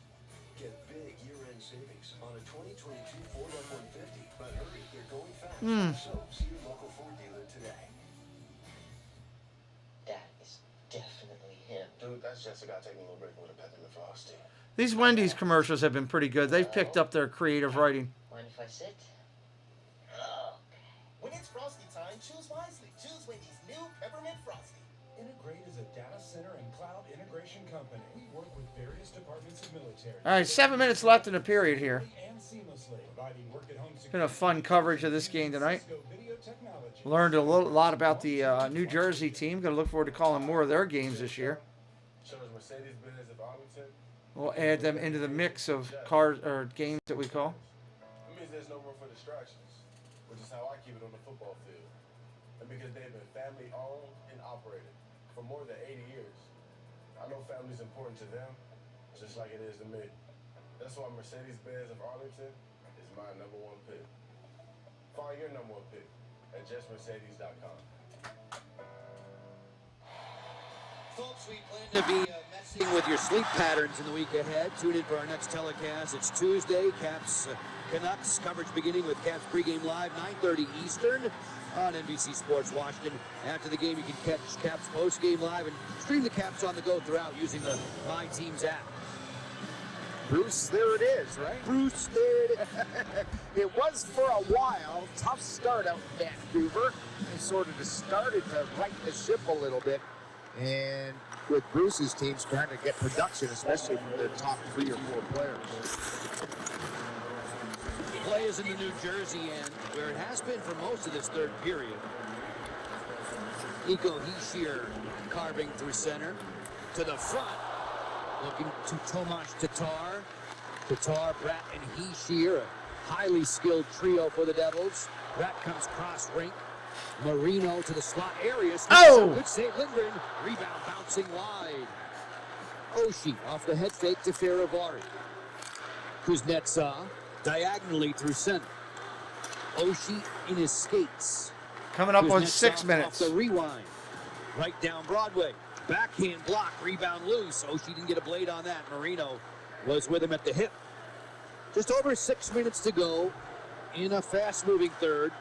Get big year-end savings on a 2022 Ford F-150. But hurry, they're going fast. So, see your local Ford dealer today. That is definitely him. Dude, that's Jessica taking a little break with a peppermint frosty. These Wendy's commercials have been pretty good. They've picked up their creative writing. Mind if I sit? Okay. When it's Frosty time, choose wisely. Choose Wendy's new Peppermint Frosty. Integrate is a data center and cloud integration company. We work with various departments of military. All right, 7 minutes left in the period here. And seamlessly providing work at home Been a fun coverage of this game tonight. video technology. Learned a lot about the New Jersey team. Going to look forward to calling more of their games this year. Shows Mercedes-Benz of Arlington. We'll add them into the mix of cars or games that we call. It means there's no room for distractions, which is how I keep it on the football field. And because they've been family owned and operated for more than 80 years, I know family's important to them, just like it is to me. That's why Mercedes-Benz of Arlington is my #1 pick. Find your #1 pick at justmercedes.com. Folks, we plan to be messing with your sleep patterns in the week ahead. Tune in for our next telecast. It's Tuesday. Caps Canucks coverage beginning with Caps pregame live, 9:30 Eastern on NBC Sports Washington. After the game, you can catch Caps postgame live and stream the Caps on the go throughout using the My Teams app. Bruce, there it is, right? Bruce, there it is. It was for a while. Tough start out in Vancouver. They sort of just started to right the ship a little bit. And with Bruce's teams trying to get production, especially from their top 3 or 4 players. Play is in the New Jersey end, where it has been for most of this third period. Nico Hischier carving through center. To the front, looking to Tomas Tatar. Tatar, Bratt, and Hischier, a highly skilled trio for the Devils. Bratt comes cross rink. Marino to the slot area. Oh! Good save, Lindgren. Rebound bouncing wide. Oshie off the head fake to Faravari. Kuznetsov diagonally through center. Oshie in his skates. Coming up on Kuznetsov 6 minutes. Off the rewind. Right down Broadway. Backhand block. Rebound loose. Oshie didn't get a blade on that. Marino was with him at the hip. Just over 6 minutes to go in a fast-moving third.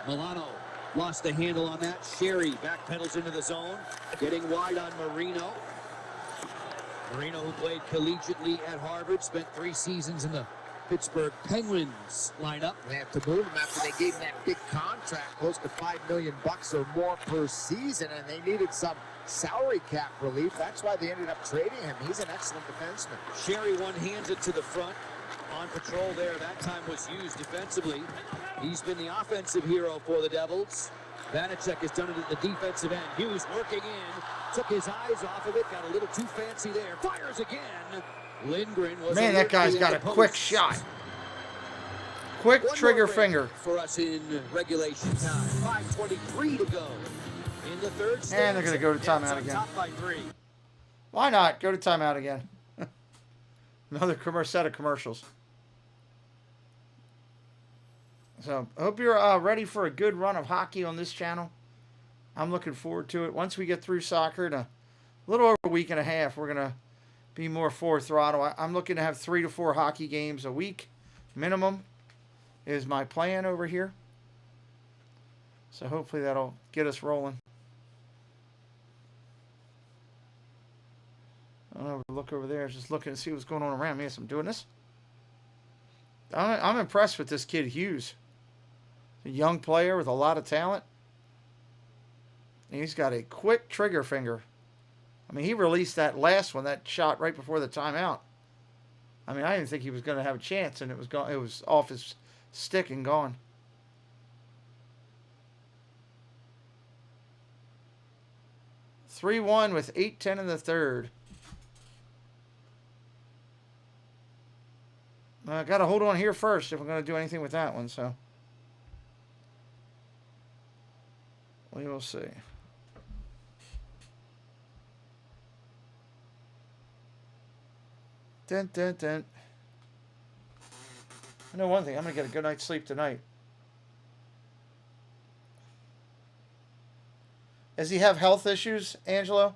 Milano lost the handle on that. Sherry backpedals into the zone, getting wide on Marino. Marino, who played collegiately at Harvard, spent 3 seasons in the Pittsburgh Penguins lineup. They have to move him after they gave him that big contract, close to $5 million or more per season, and they needed some salary cap relief. That's why they ended up trading him. He's an excellent defenseman. Sherry one-hands it to the front. On patrol there, that time was used defensively. He's been the offensive hero for the Devils. Vanacek has done it at the defensive end. Hughes working in, took his eyes off of it, got a little too fancy there. Fires again, Lindgren was Man, that guy's got a quick shot. Quick trigger finger. For us in regulation time. 5:23 to go in the third. And they're going to go to timeout again. Why not? Go to timeout again. Another set of commercials. So, I hope you're ready for a good run of hockey on this channel. I'm looking forward to it. Once we get through soccer in a little over a week and a half, we're going to be more full throttle. I'm looking to have 3 to 4 hockey games a week minimum is my plan over here. So hopefully that'll get us rolling. I don't know, look over there, just looking to see what's going on around me as I'm doing this. I'm impressed with this kid Hughes. A young player with a lot of talent. And he's got a quick trigger finger. I mean, he released that last one, that shot right before the timeout. I mean, I didn't think he was going to have a chance, and it was gone. It was off his stick and gone. (3-1) with 8:10 in the third. I got to hold on here first if I'm going to do anything with that one. So we will see. Dun, dun, dun. I know one thing. I'm going to get a good night's sleep tonight. Does he have health issues, Angelo?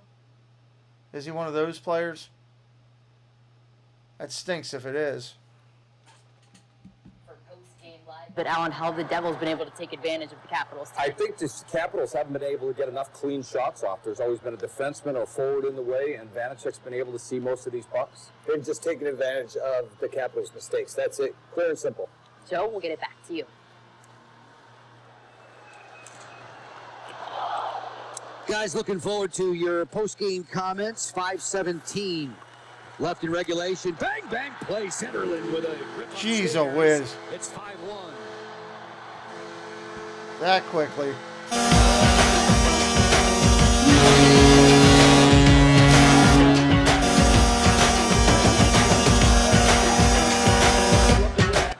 Is he one of those players? That stinks if it is. But Alan, how have the Devils been able to take advantage of the Capitals today? I think the Capitals haven't been able to get enough clean shots off. There's always been a defenseman or forward in the way, and Vanacek's been able to see most of these pucks. They've just taken advantage of the Capitals' mistakes. That's it. Clear and simple. Joe, we'll get it back to you. Guys, looking forward to your post-game comments. 5:17 left in regulation. Bang, bang play. Centerland with a rip. Jeez, a whiz. It's 5-1. That quickly.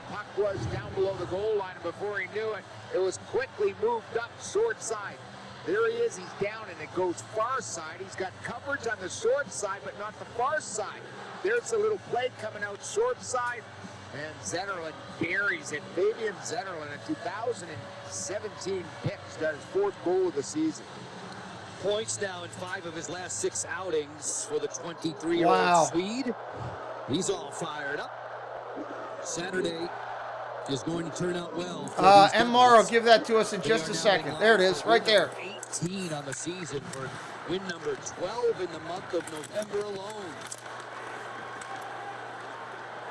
Puck was down below the goal line, and before he knew it, it was quickly moved up short side. There he is, he's down, and it goes far side. He's got coverage on the short side, but not the far side. There's a little play coming out short side, and Zetterlund buries it. Fabian Zetterlund, a 2017 pick, got his 4th goal of the season. Points now in 5 of his last 6 outings for the 23-year-old Swede. He's all fired up. Saturday is going to turn out well. Mara will give that to us in just a second. There it is, right there. 18 on the season for win number 12 in the month of November alone.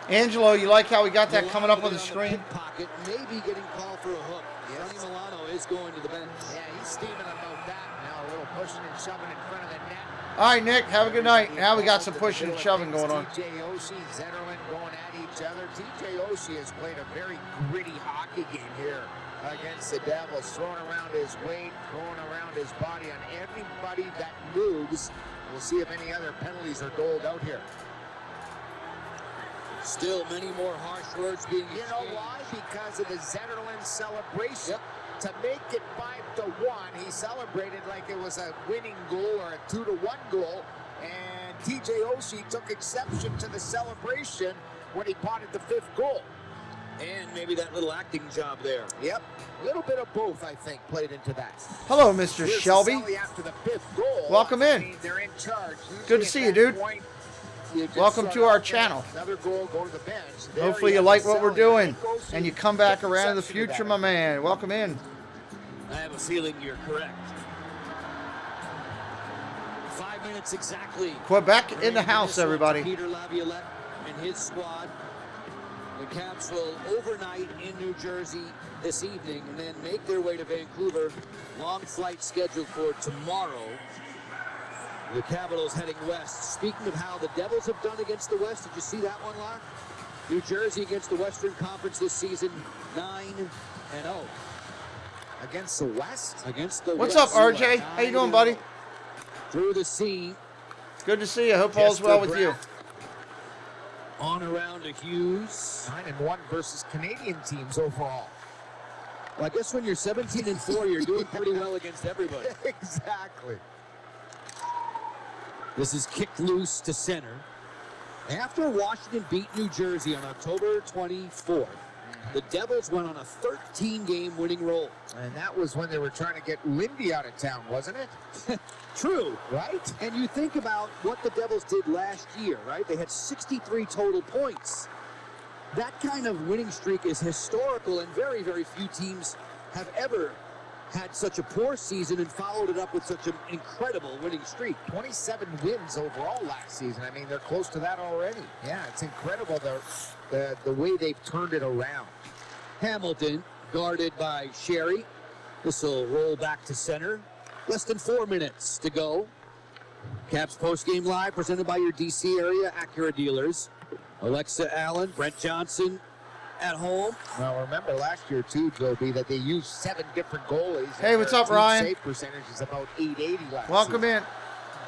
Angelo, you like how we got that coming up on the screen? Pocket, maybe getting called for a hook. Yes. Tony Milano is going to the bench. Yeah, he's steaming about that. Now a little pushing and shoving in front of the net. All right, Nick, have a good night. Now we got some pushing and shoving going on. TJ Oshie, Zetterlund going at each other. TJ Oshie has played a very gritty hockey game here against the Devils, throwing around his weight, throwing around his body on everybody that moves. We'll see if any other penalties are doled out here. Still many more harsh words being exchanged. You know why? Because of the Zetterlund celebration. Yep. To make it 5-1, he celebrated like it was a winning goal or a 2-1 goal. And TJ Oshie took exception to the celebration when he potted the 5th goal. And maybe that little acting job there. Yep. A little bit of both, I think, played into that. Hello, Mr. Here's Shelby. After the 5th goal, welcome in. I mean, they're in charge. Good to see you, dude. Welcome to our channel. Another goal, go to the bench. Hopefully you like what we're doing and you come back around in the future, my man. Welcome in. I have a feeling you're correct. 5 minutes exactly. Quebec in the house, everybody. Peter Laviolette and his squad. The Caps will overnight in New Jersey this evening and then make their way to Vancouver. Long flight scheduled for tomorrow. The Capitals heading west. Speaking of how the Devils have done against the West, did you see that one, Lark? New Jersey against the Western Conference this season, 9-0. Against the West? Against the What's West. up, RJ? How you doing, buddy? Through the sea. Good to see you. Hope all's well with you. On around to Hughes. 9-1 versus Canadian teams overall. Well, I guess when you're 17-4, you're doing pretty well against everybody. Exactly. This is kicked loose to center. After Washington beat New Jersey on October 24th, the Devils went on a 13-game winning roll. And that was when they were trying to get Lindy out of town, wasn't it? True. Right? And you think about what the Devils did last year, right? They had 63 total points. That kind of winning streak is historical, and very, very few teams have ever had such a poor season and followed it up with such an incredible winning streak. 27 wins overall last season. I mean, they're close to that already. Yeah, it's incredible the way they've turned it around. Hamilton guarded by Sherry. This will roll back to center. Less than 4 minutes to go. Caps postgame live presented by your DC area Acura dealers. Alexa Allen, Brent Johnson at home. Well, remember last year too, Joby, that they used 7 different goalies. Hey, what's up, Ryan? Save percentage is about 880 last Welcome season. in.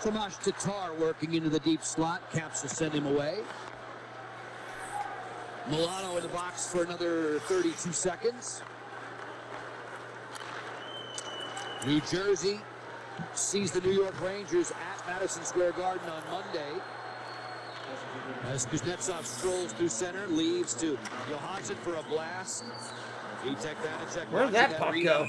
Tomas Tatar working into the deep slot. Caps will send him away. Milano in the box for another 32 seconds. New Jersey sees the New York Rangers at Madison Square Garden on Monday. As Kuznetsov strolls through center, leaves to Johansson for a blast. Where'd that puck go?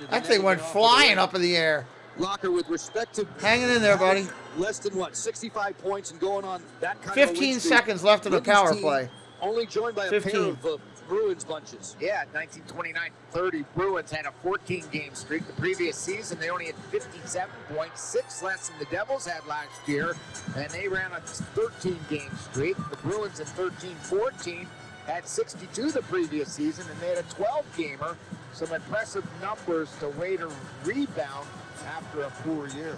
That thing went flying up in the air. Locker with respect to hanging in there, buddy. Less than what, 65 points and going on that kind 15 of seconds left in the power play. Only joined by 15. a pair of Bruins bunches. Yeah, 1929-30, Bruins had a 14-game streak. The previous season, they only had 57 points, 6 less than the Devils had last year, and they ran a 13-game streak. The Bruins in 13-14 had 62 the previous season, and they had a 12-gamer. Some impressive numbers to way to rebound after a poor year.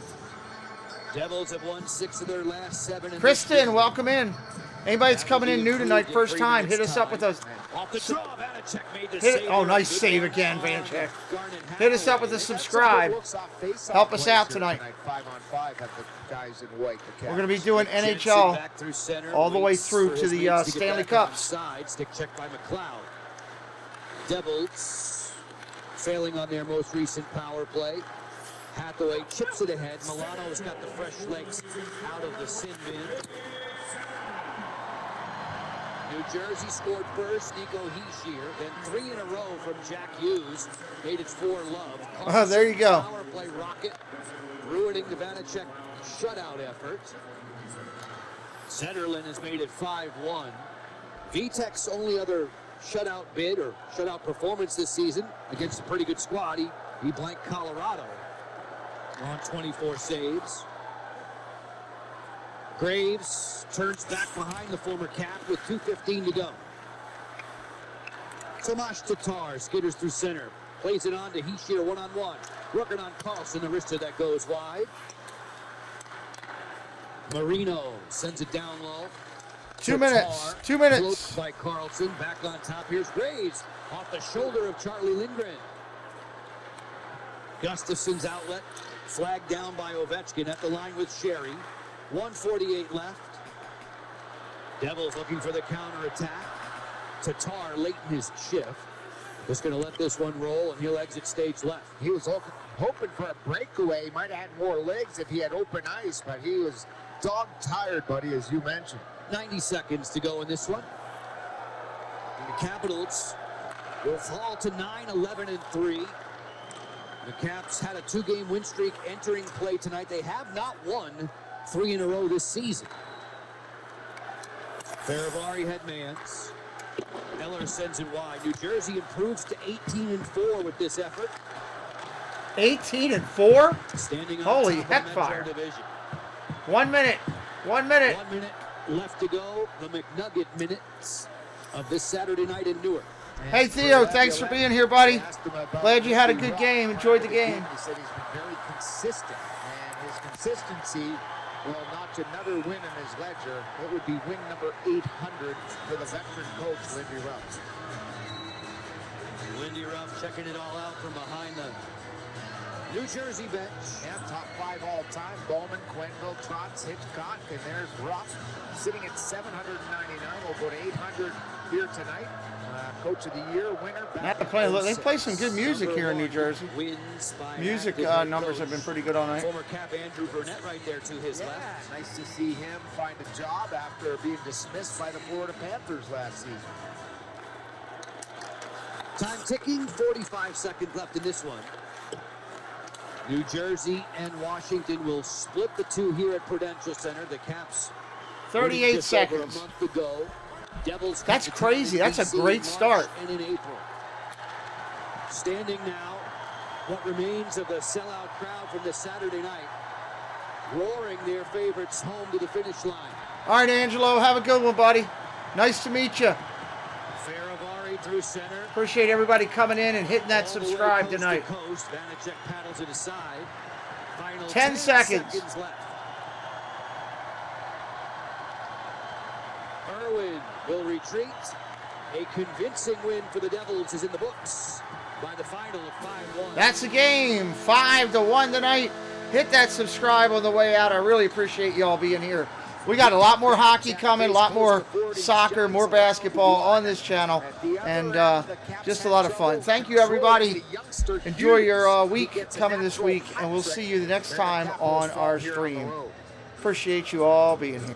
Devils have won 6 of their last 7. Kristen, welcome in. Anybody's coming in new tonight, first time, hit us up with us. Oh, nice save again, Vanchek. Hit us up with a subscribe. Help us out tonight. 5-on-5 have the guys in white. We're going to be doing NHL all the way through to the Stanley Cups. Stick check by McLeod. Devils failing on their most recent power play. Hathaway chips it ahead. Milano's got the fresh legs out of the sin bin. New Jersey scored first, Nico Hischier, then 3 in a row from Jack Hughes. Made it 4-love. Oh, there you go. Power play rocket, ruining the Vanacek shutout effort. Zetterlund has made it 5-1. Vitek's only other shutout bid or shutout performance this season against a pretty good squad. He blanked Colorado on 24 saves. Graves turns back behind the former Cap with 2:15 to go. Tomas Tatar skitters through center. Plays it on to Hischier one-on-one. Working on Carlson, the wrister that goes wide. Marino sends it down low. 2 minutes. 2 minutes. Floats by Carlson. Back on top. Here's Graves off the shoulder of Charlie Lindgren. Gustafson's outlet flagged down by Ovechkin at the line with Sherry. 1:48 left. Devils looking for the counterattack. Tatar late in his shift. Just going to let this one roll, and he'll exit stage left. He was hoping for a breakaway. He might have had more legs if he had open ice, but he was dog-tired, buddy, as you mentioned. 90 seconds to go in this one. And the Capitals will fall to 9-11-3. The Caps had a 2-game win streak entering play tonight. They have not won 3 in a row this season. Faravari headmans. Eller sends it wide. New Jersey improves to 18-4 with this effort. 18-4? Standing on Holy top heck of fire. division. 1 minute. 1 minute. 1 minute left to go. The McNugget minutes of this Saturday night in Newark. Hey, Theo, thanks for being here, buddy. Glad you had a good game. Enjoyed the game. He said he's been very consistent, and his consistency will notch another win in his ledger. It would be win number 800 for the veteran coach, Lindy Ruff. Lindy Ruff checking it all out from behind the New Jersey bench. Yeah, top 5 all time. Bowman, Quenville, Trotz, Hitchcock, and there's Rupp sitting at 799. We'll go to 800 here tonight. Coach of the Year winner. They play some good music here in New Jersey. Music numbers have been pretty good all night. Former Cap Andrew Burnett right there to his left. Nice to see him find a job after being dismissed by the Florida Panthers last season. Time ticking, 45 seconds left in this one. New Jersey and Washington will split the two here at Prudential Center. The Caps 38 just seconds. over a month ago. Devils That's crazy. That's a great start. And in April. Standing now, what remains of the sellout crowd from this Saturday night, roaring their favorites home to the finish line. All right, Angelo, have a good one, buddy. Nice to meet you. Faravari through center. Appreciate everybody coming in and hitting that subscribe tonight. Coast. Vanacek paddles it aside. Final 10 seconds. Left. Irwin will retreat. A convincing win for the Devils is in the books by the final of 5-1. That's the game. 5-1 tonight. Hit that subscribe on the way out. I really appreciate y'all being here. We got a lot more hockey coming, a lot more soccer, more basketball on this channel, and just a lot of fun. Thank you, everybody. Enjoy your week coming this week, and we'll see you the next time on our stream. Appreciate you all being here.